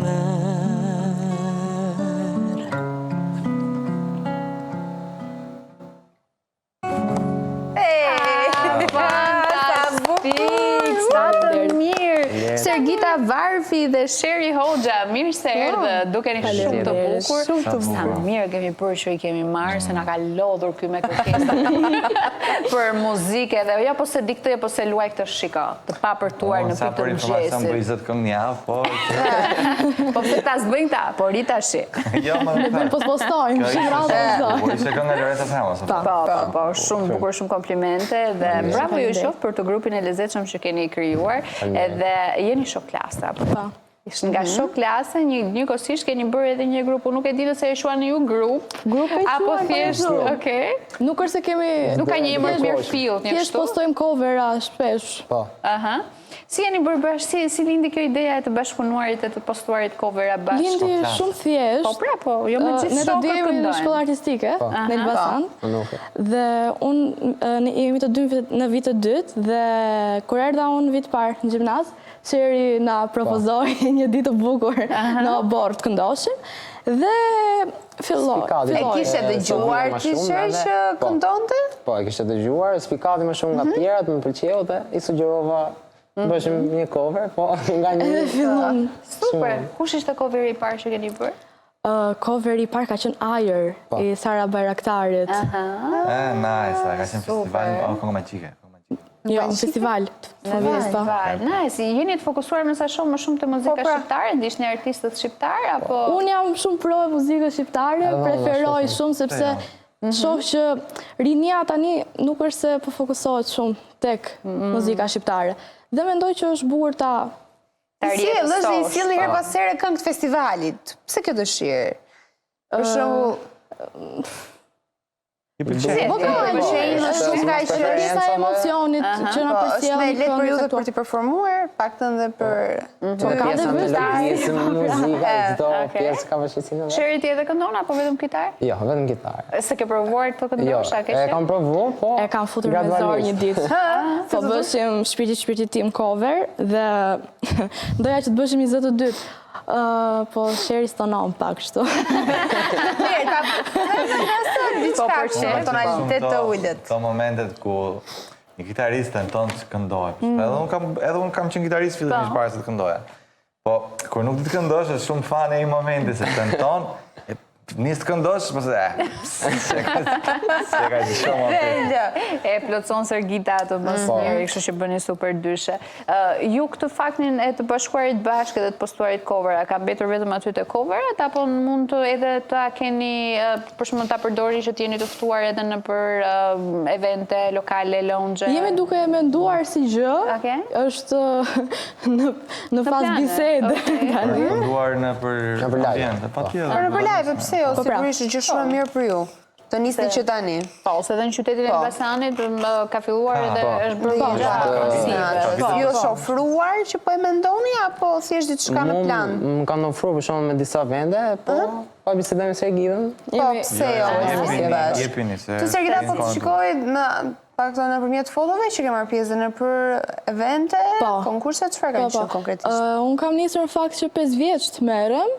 merr. Fantastik, sa të mirë. Sergita Varfi dhe Sheri Hoxha, mirë se erdhë, dukeni shumë të bukur. Sa mirë kemi bërë që i kemi marrë, se na ka lodhur ky me kërkesa për muzikë dhe jo po se diktoj, po se luaj këtë shiko, të papërtuar në Sa pyetje për të informacion bëj mëngjesit. 20 këngë një javë, po... Po pse ta s'bëjnë ta, po ri tash. Jo, më në Po të postojmë, shumë rrallë. Po ishte këngë e Loreta Themos. Po, shumë bukur, shumë komplimente dhe bravo ju qoftë për të grupin e lezetshëm që keni krijuar edhe jeni shok klasa. Ishtë nga shok klase, një kosisht keni bërë edhe një grup, nuk e di nëse e shuan ju grup, apo thjesht, okej. Nuk është se kemi... Nuk ka një emër mirë fill, një Thjesht kështu. postojmë covera shpesh. Po. Aha. Si jeni bërë bashkë, si lindi kjo ideja e të bashkëpunuarit e të postuarit covera bashkë? Lindi shumë thjesht. Po pra, po, jo me gjithë Ne të dy shokët jemi në këndojnë. shkollë artistike, në Elbasan. Dhe unë jemi të dy në vit të dytë dhe kur erdha unë vit parë në gjimnaz, Sheri na propozoi një ditë të bukur në abort këndoshim dhe filloi. E kishe dëgjuar ti që këndonte? Po, e kishe dëgjuar, spikati më shumë nga tjerat, më pëlqeu dhe i sugjerova bëshim një cover, po nga një... Fillon. Super. Kush ishte coveri i parë që keni bërë? Coveri i parë ka qenë Ajer i Sara Bayraktarit. Nice, ka qenë festival Kongo Maqike. Jo, në festival. Nice, jeni të fokusuar me sa shumë më shumë të muzika shqiptare, ndishtë një artistët shqiptar, apo... Unë jam shumë pro e muzikës shqiptare, preferoj shumë sepse shoh që rinia tani nuk është se po fokusohet shumë tek muzika shqiptare. Dhe mendoj që është bukur ta I sjell një herë pas here këngë të festivalit. Pse kjo dëshirë? Për shembull, pjesa e emocionit që na është me përsjell lehtë periudhë për të performuar, paktën dhe për Pjesë muzika, çdo pjesë ka vështirësinë. Sheri ti edhe këndon apo vetëm kitar? Jo, vetëm kitarë. Se ke provuar të këndosh, a ke E qenë? kam provuar, po. E kam futur me zor një ditë. Po bëshim shpirti tim cover dhe doja që të bëshim 22. Po Sheri stonon pak kështu. Mirë, diçka për tonalitet të ulët. Këto momentet ku një kitarist tenton të këndojë. Edhe unë kam qenë kitarist fillimisht para se të këndoja. Po, kur nuk të këndosh, është shumë fan e i momenti se tenton, nisë të këndosh, po se se ka që shumë apet. E plotëson Sergita ato më së miri, kështu që bëni super dyshe. Ju këtë faktin e të bashkuarit bashkë dhe të postuarit covera, ka mbetur vetëm aty të coverat, apo mund të edhe ta keni, për shumë ta përdori që t'jeni të ftuar edhe në për evente lokale, lounge? Jemi duke menduar si gjë, është në fazë bisede. Menduar në për ambiente, patjetër. Për live, pse jo, sigurisht është gjë shumë e mirë për ju. Të nisni që tani. Po, se dhe në qytetin e Elbasanit ka filluar edhe është bërë një ju është ofruar që po e mendoni, apo thjesht diçka në plan? Më kanë ofruar për shembull me disa vende, po bisedojmë me Sergitën. Po, pse jo? Jepini se... Të Sergita po të shikoj në pakto nëpërmjet fotove që ke marrë pjesë në për evente, konkurse, çfarë ka qenë konkretisht? Unë kam nisur në fakt që 5 vjeç të merrem,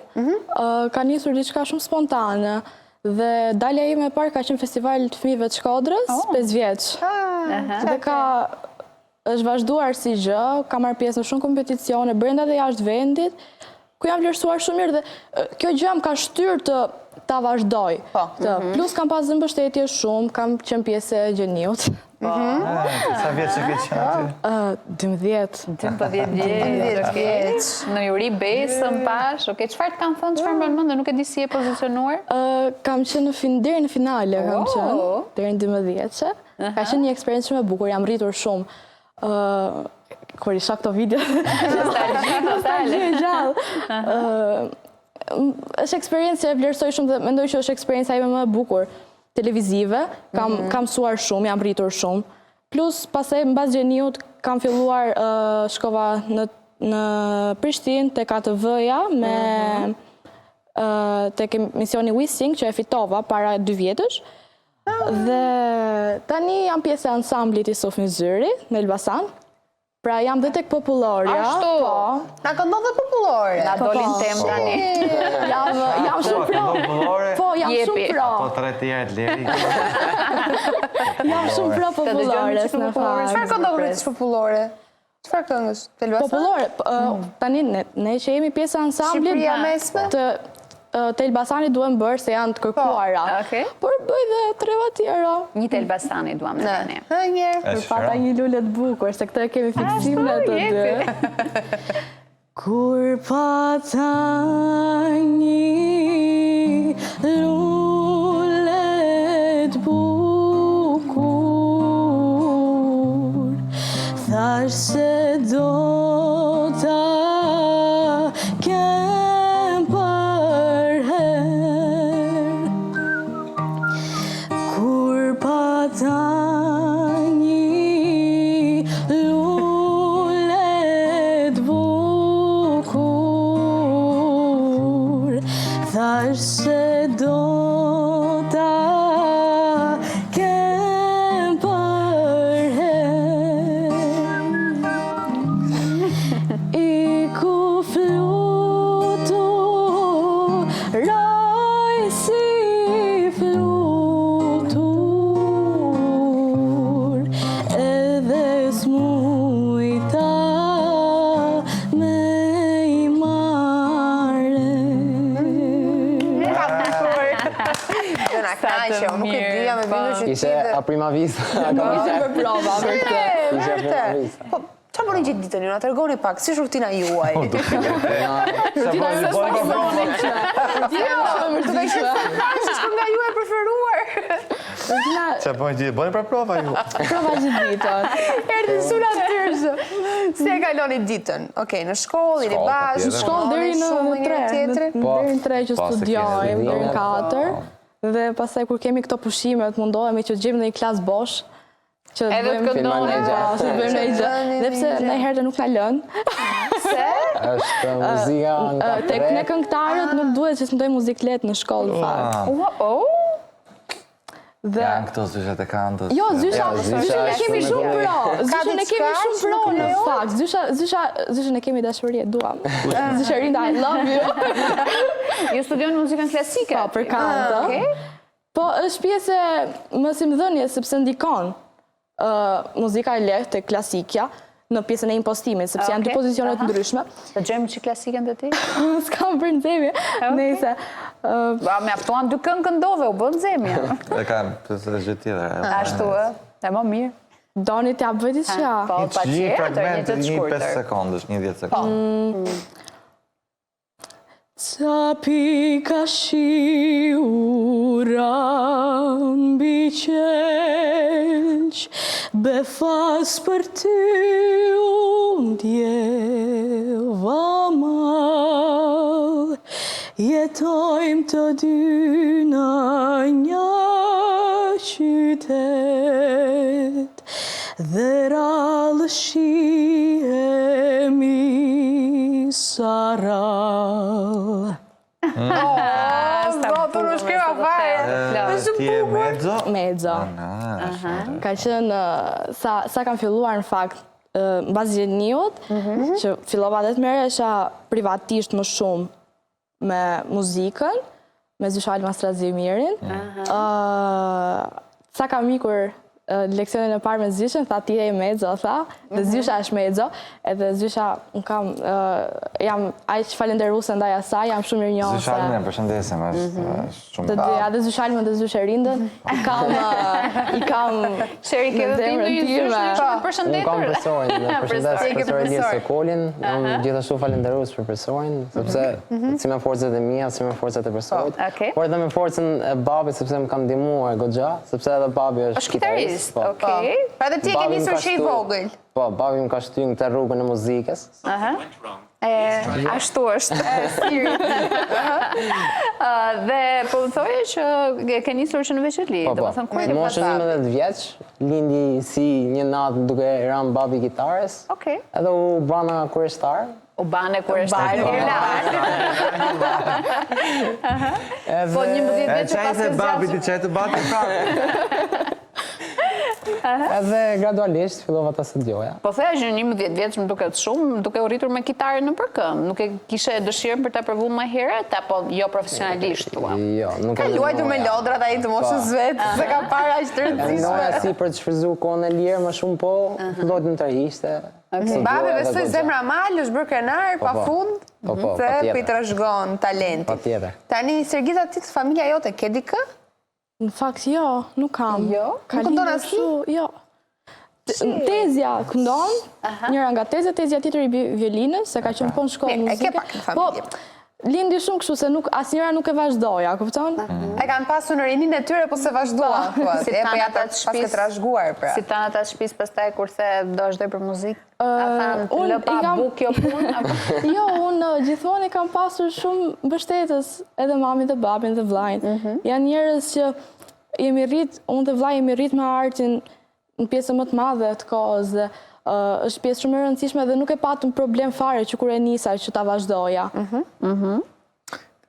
ka nisur diçka shumë spontane. Dhe dalja ime e parë ka qenë festival të fëmijëve të Shkodrës, 5 vjeç. Dhe është vazhduar si gjë, ka marrë pjesë në shumë kompeticione, brenda dhe jashtë vendit, ku jam vlerësuar shumë mirë dhe kjo gjë më ka shtyrë të ta vazhdoj. Plus kam pas mbështetje shumë, kam qenë pjesë e Gjeniut. Sa vjetë që ke qenë aty? 12 vjeç. Në juri besëm pash, çfarë të kanë thënë, çfarë mban mend, nuk e di si e pozicionuar? Kam qenë deri në finale, kam qenë, deri në 12 vjeçe. Ka qenë një eksperiencë shumë e bukur, jam rritur shumë. Kur i shoh këto video, nostalgji gjallë. Është eksperiencë që e vlerësoj shumë dhe mendoj që është eksperjenca ime më e bukur televizive, kam mësuar shumë, jam rritur shumë. Plus, pastaj mbas Gjeniut kam filluar shkova në Prishtinë tek ATV-ja me tek emisioni Wissing që e fitova para 2 vjetësh. Dhe tani jam pjesë e ansamblit i Sofi Zyri në Elbasan. Pra jam dhe tek Popullorja. Ashtu? Na këndon dhe Popullore. Na dolin tem tani. Jam shumë pro. Po, jam shumë pro. Po 3 tjerë të leri. Jam shumë pro Popullores në fakt. Çfarë këndon rritës Popullore? Çfarë këngësh? Të Elbasan? Popullore, tani ne që jemi pjesë e ansamblit Shqipëria mesme? të Elbasanit duhem bërë se janë të kërkuara. Por bëj dhe 3 tjera. Një të Elbasanit duam në tani. Për pata një lule të bukur, se këtë e kemi fiksim në të dy. Kur pata një lule të bukur, thash se do ta që nuk e dija me bindur që Ishe a prima vista. Për prova, për këtë. Ishe a prima vista. Po, qa bëni gjithë ditën ju? Na tërgoni pak, si rutina juaj? Rutina ju është mërzonit. Duke qenë se është nga ju e preferuar. Qa bëni gjithë, bëni pra prova ju. Prova gjithë ditën. Erdhi suna tyrshë. Si e kaloni ditën? Okej, në shkollë, jeni bashkë, Në shkollë deri në 3, deri në 3 që studiojmë, deri në 4. Dhe pastaj kur kemi këto pushimet, mundohemi që të gjejmë në një klasë bosh. Që Edhe të këndoni që të bëjmë një gjë. Dhe pse ndonjëherë nuk na lën. Se? Është muzika nga Tek ne këngëtarët nuk duhet që të mësojmë muzikë lehtë në shkollë fakt. Dhe Janë këto zyshat e kantës. jo, zysha ne kemi shumë pro. Zysha ne kemi diçka shumë pro në fakt. Zysha ne kemi dashuri, duam. Zysha Rinda, I love you. Ju studion muzikën klasike? Po, për kanto. Po, është pjesë e mësimdhënie sepse ndikon muzika e lehtë, klasikja, në pjesën e impostimit, sepse janë dy pozicione të ndryshme. Të gjejmë që klasikën të ti? S'kam për nxemje. Nëse Me aftuan dy këngë këndove, u bën zemja. Dhe kam, pësë gjë tjetër. Ashtu, e më mirë. doni t'ja bëj diçka. Po, pa Një tjetër, një fragment, të një 5 shkurtër. sekondësh, një 10 sekondë. Ca pika shi uran mbi qelq, befas për ty unë djeva mal, jetojmë të dy në një qytet, dhe rallë shihemi saral. Po, nuk shkreva fare. Ti e mezzo? Mezzo. Ka qenë, sa kam filluar në fakt, në bazë gjeniut, që fillova dhe të merresha privatisht më shumë me muzikën, me Zysha Alma Strazimirin. Sa kam ikur leksionin e parë me Zyshën, tha ti e mezzo, tha, dhe Zysha është mezzo, edhe Zysha, unë kam, jam aq falenderuese ndaj asaj, jam shumë mirënjohëse. Zysha Almën e përshëndesim, është shumë Të dyja, dhe Zysha Almën dhe Zysha Rindën, i kam Sheri ke dhe ti në një zysh në shumë Unë kam përshëndetur. profesorin, dhe përshëndes Ke profesorin Elias profesor. Sokolin, jam gjithashtu falenderues për profesorin, sepse si me forcat e mia, si me forcat e profesorit, Okej. por edhe me forcën e babit, sepse më kanë ndihmuar goxha, sepse edhe babi është Është kitarist, po. okej. Pra dhe ti e ke Babi më nisur ka që i shtu- vogël. Po, babi më ka shtyr në këtë rrugën e muzikës. Ashtu është. Dhe po më thoje që ke nisur që në veçëri. Po, Do po. të thënë kur Në ke moshën pasur. 11 vjeç, lindi si një natë duke ran babi gitares, Okej. edhe u bana kurioztar. U bane kur është Po 11 E vjeç qaj se babi ti qaj të bati prapë. Edhe gradualisht fillova ta studioja. Po theja që 11 vjeç më duket shumë, duke u rritur me kitarën në përkëmbë. Nuk e kishe dëshirën për ta provuar më herët, apo jo profesionalisht thua? Jo, nuk Ka luajtur me lodrat ai të moshës vetë, se ka para aq të Ndoja rëndësishme. si për të shfryzuar kohën e lirë më shumë po, filloi të më tërhiqte. Babi besoj zemra mal, është bërë krenar, pa fund, Po, po, se patjetër. pi trashëgon talentin. Patjetër. Tani, Sergita, ti të familja jote, ke dikë? Në fakt, jo, nuk kam. Jo? Ka Nuk këndon lindur asnjë? kështu, jo. Tezja këndon, njëra nga tezja tjetër i violinës, se ka qenë po në shkollë Mirë, e ke muzike. pak në familje. Lindi shumë kështu se asnjëra nuk e vazhdoja, kupton? E kanë pasur në rinin e tyre, po se vazhduan. Si E po ja tanat ta atë pas shtëpisë. ke trashëguar, pra. Si tanat atë shtëpisë pastaj kur the do vazhdoj për muzikë? A thanë të unë lë pa i kam- buk kjo punë? apo? Jo, unë gjithmonë e kam pasur shumë mbështetës edhe mamin dhe babin dhe vllajin. Janë njerëz që unë dhe vllai jemi rrit me artin në pjesën më të madhe të kohës dhe është pjesë shumë e rëndësishme dhe nuk e patëm problem fare që kur e nisa që ta vazhdoja.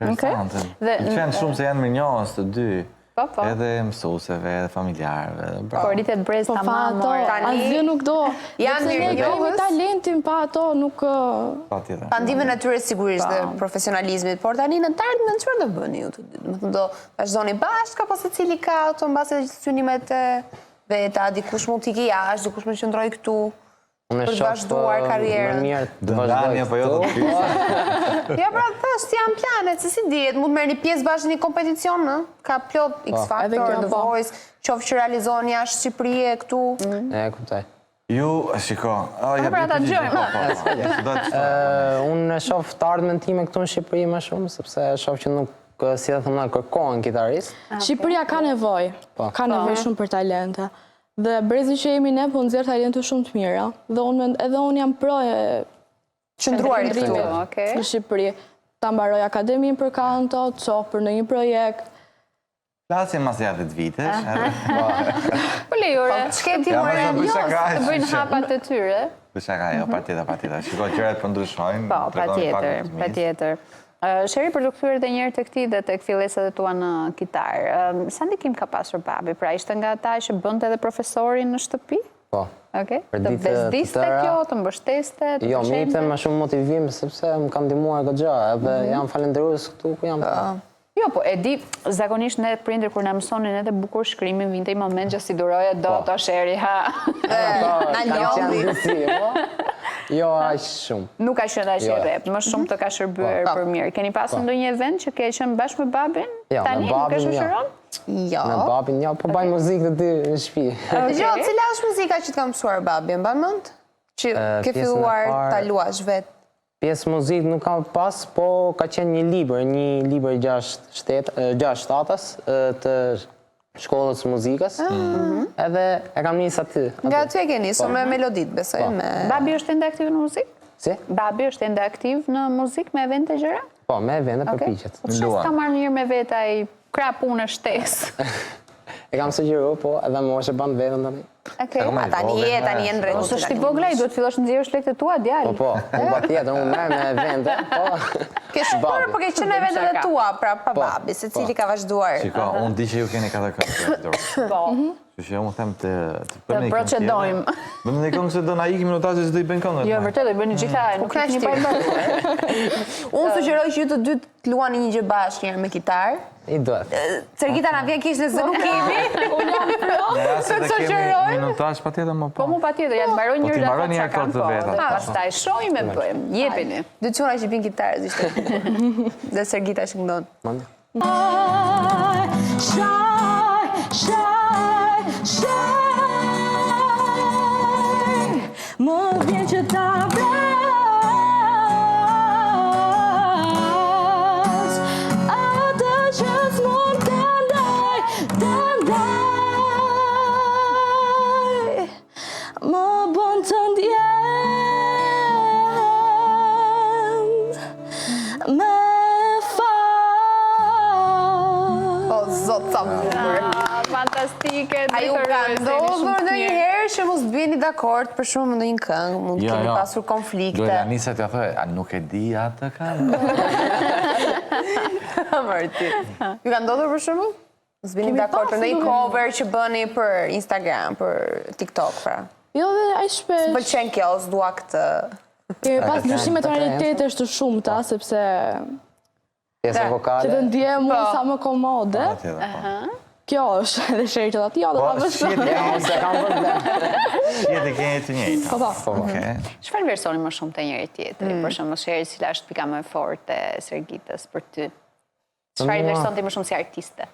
Interesante. Dhe- Më qenë shumë se janë mirënjohës të dy. Po, po. Edhe mësuesve, edhe familjarëve. Bravo. Po rritet brez Po fa tamam ato, more. asgjë nuk do. Janë Sepse ne mirënjohës. kemi talentin, pa ato nuk... Patjetër. Pa ndihmën e tyre sigurisht dhe profesionalizmit, por tani në të ardhmen çfarë do bëni ju të dy? Do të thënë do vazhdoni bashkë apo secili ka ato mbase synimet e veta, dikush mund t'i ke jashtë, dikush mund të qëndroj këtu. Unë Për të vazhduar karrierën. Më mirë të Dëndani apo jo të vazhdoj pyesë? Ja, pra, thështë, janë planet, se si dihet, mund merrni pjesë bashkë në një kompeticion, në? Ka plot X Edhe Factor, kjo, The po. Voice, qoftë që realizohen jashtë Shqipërisë këtu. E, kuptoj. Ju, shiko. pra ta gjojmë. Unë e shoh të ardhmen time këtu në Shqipëri më shumë, sepse e shoh që nuk, si dhe thëmë, kërkohen kitarist. Shqipëria ka nevojë, ka nevojë shumë për talente. Dhe brezi që jemi ne, po nxjerr talente shumë të mira. Dhe unë jam pro e Qëndruarit këtu. Okej. në Shqipëri. Ta mbaroj akademinë për kanto, të shoh për në një projekt. Flasje mas ja 10 vitesh. Po lejore. Ç'ke ti Ja, more? ma të bësha ka Të bëjnë hapat e tyre. Bësha ka, jo, patjetër. Shiko, gjërat për ndryshojnë. Po, patjetër. Sheri, për të kthyer edhe një herë tek ti dhe tek fillesat e tua në kitar. Sa ndikim ka pasur babi? Pra ishte nga ata që bënte edhe profesorin në shtëpi? Po. Okej. Për Të ditë bezdiste të tëra- kjo, të mbështeste, të Jo, më pëlqente? jepte më shumë motivim, sepse më ka ndihmuar goxha, edhe jam falenderues këtu ku jam. Jo, po e di, zakonisht ne prindër kur na mësonin edhe bukur shkrimin, vinte i moment që si duroje do të Sheri, ha. Na ljondi. Jo, aq shumë. Nuk ka qenë aq i rrep, më shumë të ka shërbyer për mirë. Keni pasur ndonjë event që ke qenë bashkë me babin? Jo, me Tani nuk e babin, jo. shoqëron? Jo. Me babin, jo, po baj muzikë të ty në shtëpi. Jo, cila është muzika që të kam mësuar babi, mban mend? Që ke pjesën e filluar parë- ta luash vet. Pjesë muzikë nuk kam pas, po ka qenë një libër 6 shtatës të shkollës muzikës, edhe e kam nisë aty. Nga aty e ke nisur me melodit, besoj, me... Babi është ende aktiv në muzikë? Si? Babi është ende aktiv në muzikë me evente gjëra? Po, me vende për piqet. Po çfarë s'ka marrë mirë me veta i krah punë shtesë? E kam sugjeruar, po, edhe më është ban vetën tani. Okej. Tani je në rregull. Ose është i vogla, i duhet fillosh të nxjerrësh lekët tua, djalë. Po, unë patjetër, unë merr me vende, po. Ke shkuar, po ke qenë në eventet e tua, pra pa Po, babi, se cili ka vazhduar. Shiko, unë di që ju keni katër këngë. Po. Që që unë them të Të procedojmë. Bëmë një këngë se do na ikim minutazhe që do i bëjnë këngët. Jo, vërtet, do i bëni gjitha, nuk knaq keni ti. bajbë. Unë sugjeroj që ju të dy të luani një gjë bashkë njërë me kitar. I duhet. Sergita na vjen keq nëse nuk kemi. Unë jam pro. Në rast se të kemi shoqërojmë. minutazh patjetër më Po po. mu patjetër, ja të mbaroj Po, njërë ti dhe mbaroj ato një që kam akord të po. veta. Dhe pastaj shojmë e bëjmë, jepini. Dy çuna që bin kitarë, ishte. Dhe Sergita shkëndon. Mande. Më vjen që ta vras atë që s'mund të ndaj më bën të ndjem me fal. O, zot, sa bukur. Fantastike, A ju ka ndodhur ndonjëherë që mos bëni dakord për shumë në ndonjë këngë, mund të keni pasur konflikte. Doja nisa t'ja thoj, a nuk e di atë këngë? Mërti. Ju ka ndodhur për shumë? Mos bëni dakord për ndonjë cover që bëni për Instagram, për TikTok, pra. Jo dhe aq shpesh. Pëlqen kjo, s'dua këtë. Kemi pas ndryshime tonalitetesh të shumta, sepse Pjesa që të vokale. ndjehem unë sa më komode. Patjetër, po. Kjo është edhe Sheri që thotë, jo, do ta bësh. Se kam problem. Shjetë e keni të njëjta. Po, po. Okej. Çfarë versoni më shumë të njëri tjetri? Për shembull, Sheri, cila është pika më e fortë e Sergitës për ty? Çfarë i verson ti më shumë si artiste?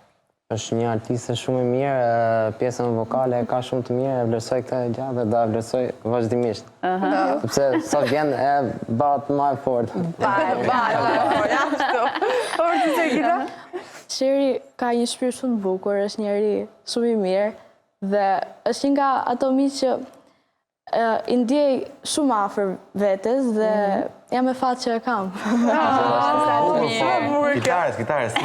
Është një artiste shumë e mirë, pjesën vokale e ka shumë të mirë, e vlerësoj këtë gjatë dhe da vlerësoj vazhdimisht. Sepse sa vjen e bat më e fortë. Sheri ka një shpirt shumë të bukur, është njeri shumë i mirë dhe është një nga ato miq që i ndjej shumë afër vetes dhe jam e fat që e kam. Kitarës, si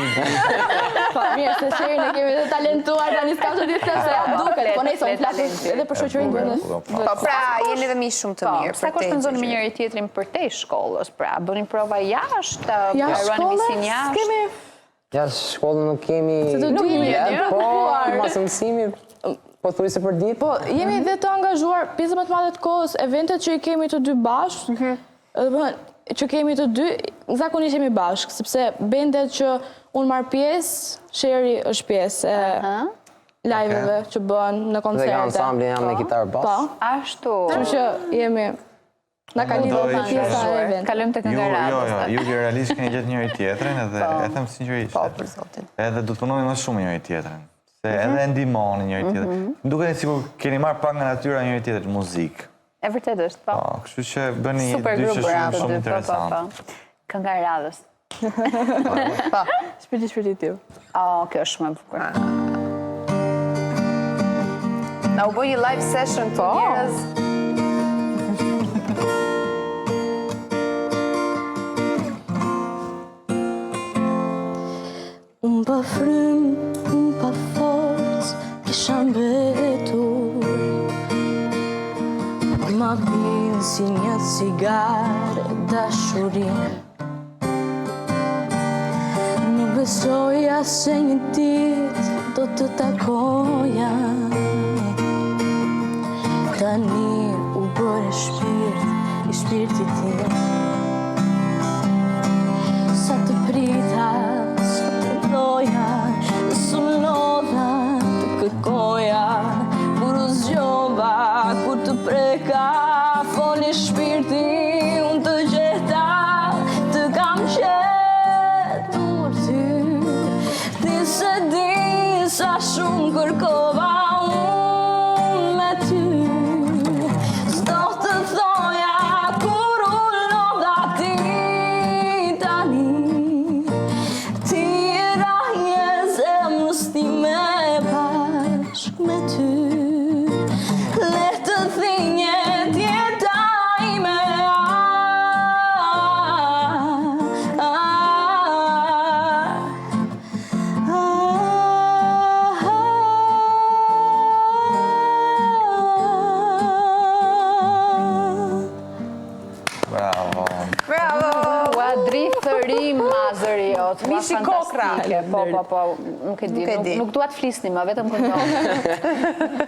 Po, mirë, se Sheri ne kemi të talentuar, tani s'kam të ditë se duket, po nejse, unë flas edhe për shoqërinë tonë. Po, pra, jeni dhe miq shumë të mirë. Sa kohë shpenzoni me njëri tjetrin përtej shkollës, pra, bëni prova jashtë, Jashtë ruani shkollës, misin jashtë? kemi Ja, shkollën nuk kemi... të dy jemi, Po, mas mësimi, po thuj se për ditë. Po, jemi dhe të angazhuar, pjesë më të madhe të kohës, eventet që i kemi të dy bashkë, që kemi të dy, zakonisht jemi bashkë, sepse bendet që unë marr pjesë, Sheri është pjesë. live-eve që bën në Dhe koncerte. ka ansamblin jam me kitarë bas. Po. Ashtu. Kështu që jemi na ka lidhur Mendoj pjesa e Kalojmë eventit. kalojmë tek këngëratës. Ju realisht keni gjetë njëri tjetrin edhe e them sinqerisht. Po, për zotin. Edhe do të punoni më shumë njëri tjetrin. Se edhe e ndihmoni njëri tjetrin. Duket sikur keni marrë pak nga natyra njëri tjetrit muzikë. E vërtet është, po. Po, kështu që bëni Super dy grup shoqëri bravo shumë dy, po, interesant. po. Kënga e radhës. Shpirti. Kjo është shumë e bukur. Na u bëj një live session këtu njerëz. Unë pa frym, unë pa forcë, kisha mbetur. Ma pinë si një cigare dashurin. Nuk besoja se një ditë do të takoja. Tani u bëre shpirt, i shpirtit tim. Sa të prita, sa të doja, su lodha të kërkoja. Kur u zgjova, kur të preka, foli shpirti, unë të gjeta, të kam gjetur ty. Ti se di sa shumë kërkova unë me ty. S'do të thoja kur u lodha ti tani. Ti rahje zemrës time bashkë me ty. Le të thinjet jeta ime. Bravo. Bravo! Ua drithëri mazëri jot. ua Mishi kokra. fantastike. Po, nuk e di. Nuk e di. Nuk dua të flisni, ma vetëm këngë.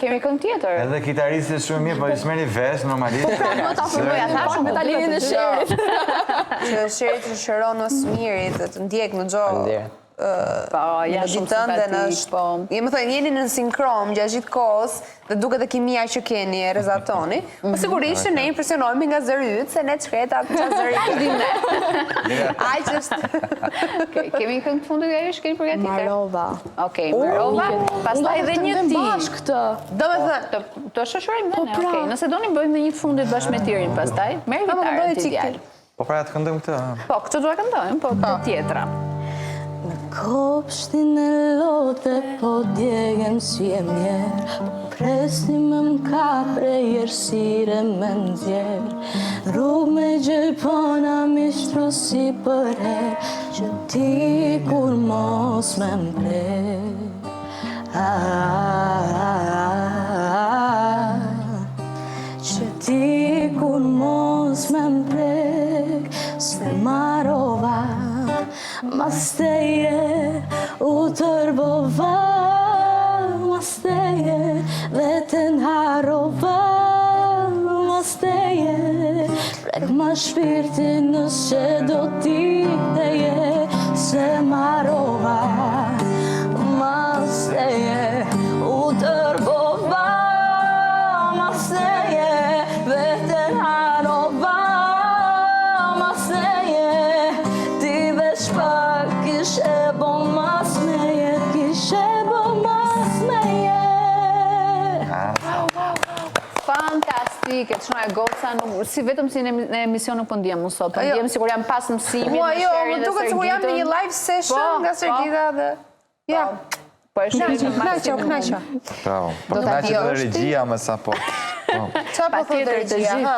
Kemi këngë tjetër. Edhe kitaristët shumë mirë, po i smeri vesh normalisht. Më ta përvoja thashëm me talimin e sherit. Që sheri të shëron në smirit, të ndjek në gjohë. Faleminderit. Po, janë shumë simpatik, po. Më thënë, jeni në sinkron gjatë gjithë kohës dhe duket e kimia që keni e rezatoni. Po sigurisht që ne impresionojmë nga zëri yt, se ne çkreta atë zëri yt dim ne. Ai që Okej, kemi këngë të fundit ajo që keni përgatitur? Marova. Okej, Marova, pastaj edhe një ti. Bashkë këtë. do me thënë, Të shoqërojmë dhe ne, okej. Nëse doni bëjmë dhe një të fundit bashkë me Tirin pastaj. Merr Po, më gitarën bëj ti çik djalë. Po pra të këndojmë këtë. Po, këtë do ta këndojmë, po të tjetra. Kopshtin e lote po djegem si e mjerë. Po presni më m'ka prej ersire me nxjerë. Rrug me gjelpona mi shtru si për herë, që ti kur mos me mpre. Që ti kur mos me mprek, se marova. Mas teje u tërbova, mas teje veten harova, mas teje prek ma shpirtin nëse do ti teje, se marova. Mas teje u tërbova, mas teje veten harova, mas teje ti veç pak kishe bon mas meje, kishe bon mas meje. Fantastike, të shnoja goca, si vetëm si në emision nuk po ndjem unë sot, po Jo. ndjem sikur jam pas mësimin mua me jo, Sherin më dhe duket sikur jam në një Sergitën. live session nga Sergita dhe... Ja, Po e shumë knaqo. Bravo. Po Do të ta naqë djosh dhe regjia më sa po. Qa po thotë Patjetër, të regjia, gjithë. ha?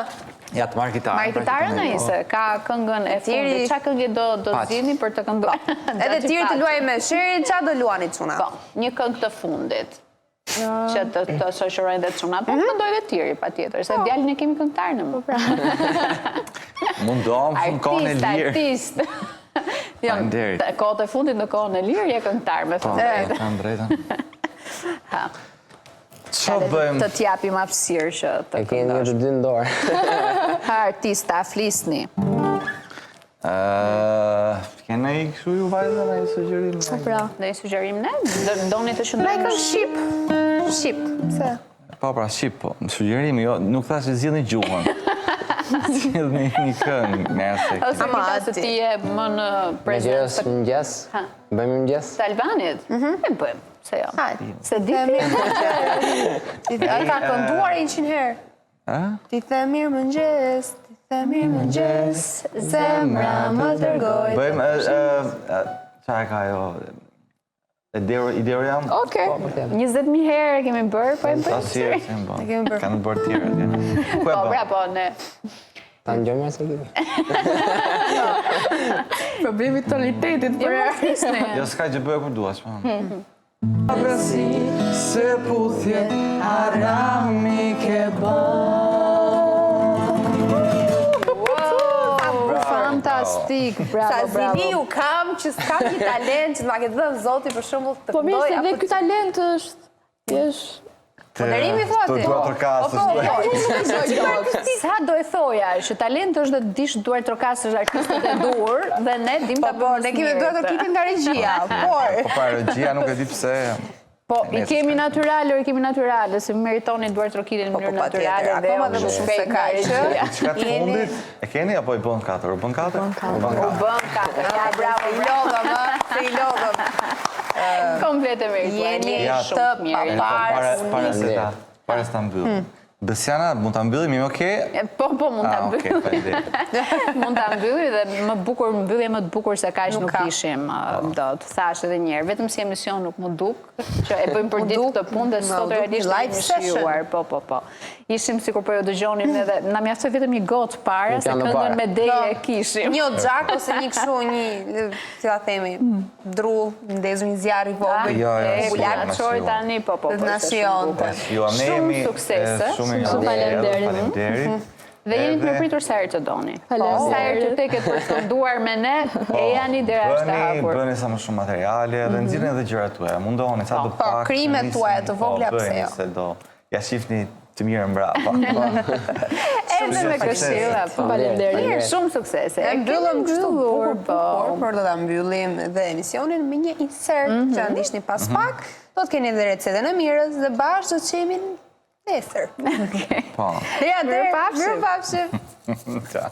Ja, të marrë gitarë. Marrë gitarën ai se ka këngën e fundit. Çfarë këngë do zgjidhni për të kënduar? Edhe tjerë të luaj me Sherin, qa do luani çuna? Po, një këngë të fundit. Që të shoqërojnë dhe çuna, po këndoj dhe Tiri patjetër, se djalin e kemi këngëtar në më. Mundohem shumë kohën e lirë. Artist. Faleminderit. Kohët e fundit në kohën e lirë je këngëtar me Po, thënë. kam drejtën. Ha. Ço bëjmë? Të t'japim hapësirë që të E keni një të dy në dorë. Ha artista, flisni. Kena i këshu ju vajzë në i sugjerim? Pra. Në i sugjerim ne? Doni të Na i shëndrojmë kanë Shqip. Shqip. Se. Po, pra, Shqip, po. Sugjerimi, jo, nuk thash e zgjidhni gjuhën. Zgjidhni një këngë, nëse. Ose kita se ti je më në prezencë të Mëngjes? Bëjmë mëngjes? Albanit? E bëjmë, se jo. Hajde. Se di ti? A ka kënduar 100 herë. Ti the mirë mëngjes, ti the mirë mëngjes, zemra më dërgoj. Bëjmë, qa e ka jo, ideo jam? Okej. 20.000 herë kemi bërë, po e bëjmë. Asirë, që më kemi bërë. Kanë bërë tjere. Ku e Po, bërë? bra, po, ne. Ta në gjëmë e se gjëmë. Problemi tonalitetit për Jo, s'ka që bëjë kur duash, po. Se puthjet arami ke Fantastik, bravo, Sa bravo. zili ju kam që s'kam një talent që t'ma ke dhënë Zoti për shembull të Po mirë këndoj se dhe apo ky talent është... Jesh... Derimi thoti. Të duat trokasës. Sa do e thoja që talenti është dhe dish duar trokasësh artistët e dur dhe ne dim ta Po, bëjmë. ne kemi duar të klipin nga regjia, por... Po pa regjia nuk e di pse. Po, i kemi naturale, se meritoni duar trokitin në mënyrë po, patjetër, naturale dhe akoma dhe më shumë se ka që. Qka të fundit, e keni apo i bën 4? U bën 4? U bën U 4. bën katër. Ja, bravo, I lodhëm, se i lodhëm. komplet e merituar. Jeni Mirë, të shumë mirë. Para se ta mbyll. Besiana, mund ta mbyllim, jemi okay? Po, mund ta Okej, mbyllim. faleminderit. Mund ta mbylli dhe më bukur, mbyllje më të bukur se kaq nuk ishim, do të thash edhe një herë, vetëm si emision nuk më duk, që e bëjmë për ditë të punë dhe sot realisht live jemi shijuar. Po. Ishim sikur po jo dëgjonim edhe na mjaftoi vetëm një gotë para se këngën me deje kishim. Një xhak ose një kështu, një, si ta themi, dru, ndezu një zjarr i vogël. Ulat çoj tani, po. Na shijonte. Shumë suksese. Shumë faleminderit. Dhe jeni të përpritur sa herë të doni. Sa herë që te këtë përfunduar me ne, e janë dera është e hapur. Bëni sa më shumë materiale dhe nxirrni edhe gjërat tuaja. Mundoheni sa të pak. Krimet tuaja të vogla pse jo. Se do ja shihni të mirë mbrapa. Edhe me këshilla, po. Faleminderit. Shumë suksese. E mbyllëm kështu bukur, po. por do ta mbyllim dhe emisionin me një insert që ndihni pas pak. Do të keni edhe recetën e mirës dhe bashkë do të qemi nesër. Okej. Po. Mirë, pafshim. Ciao.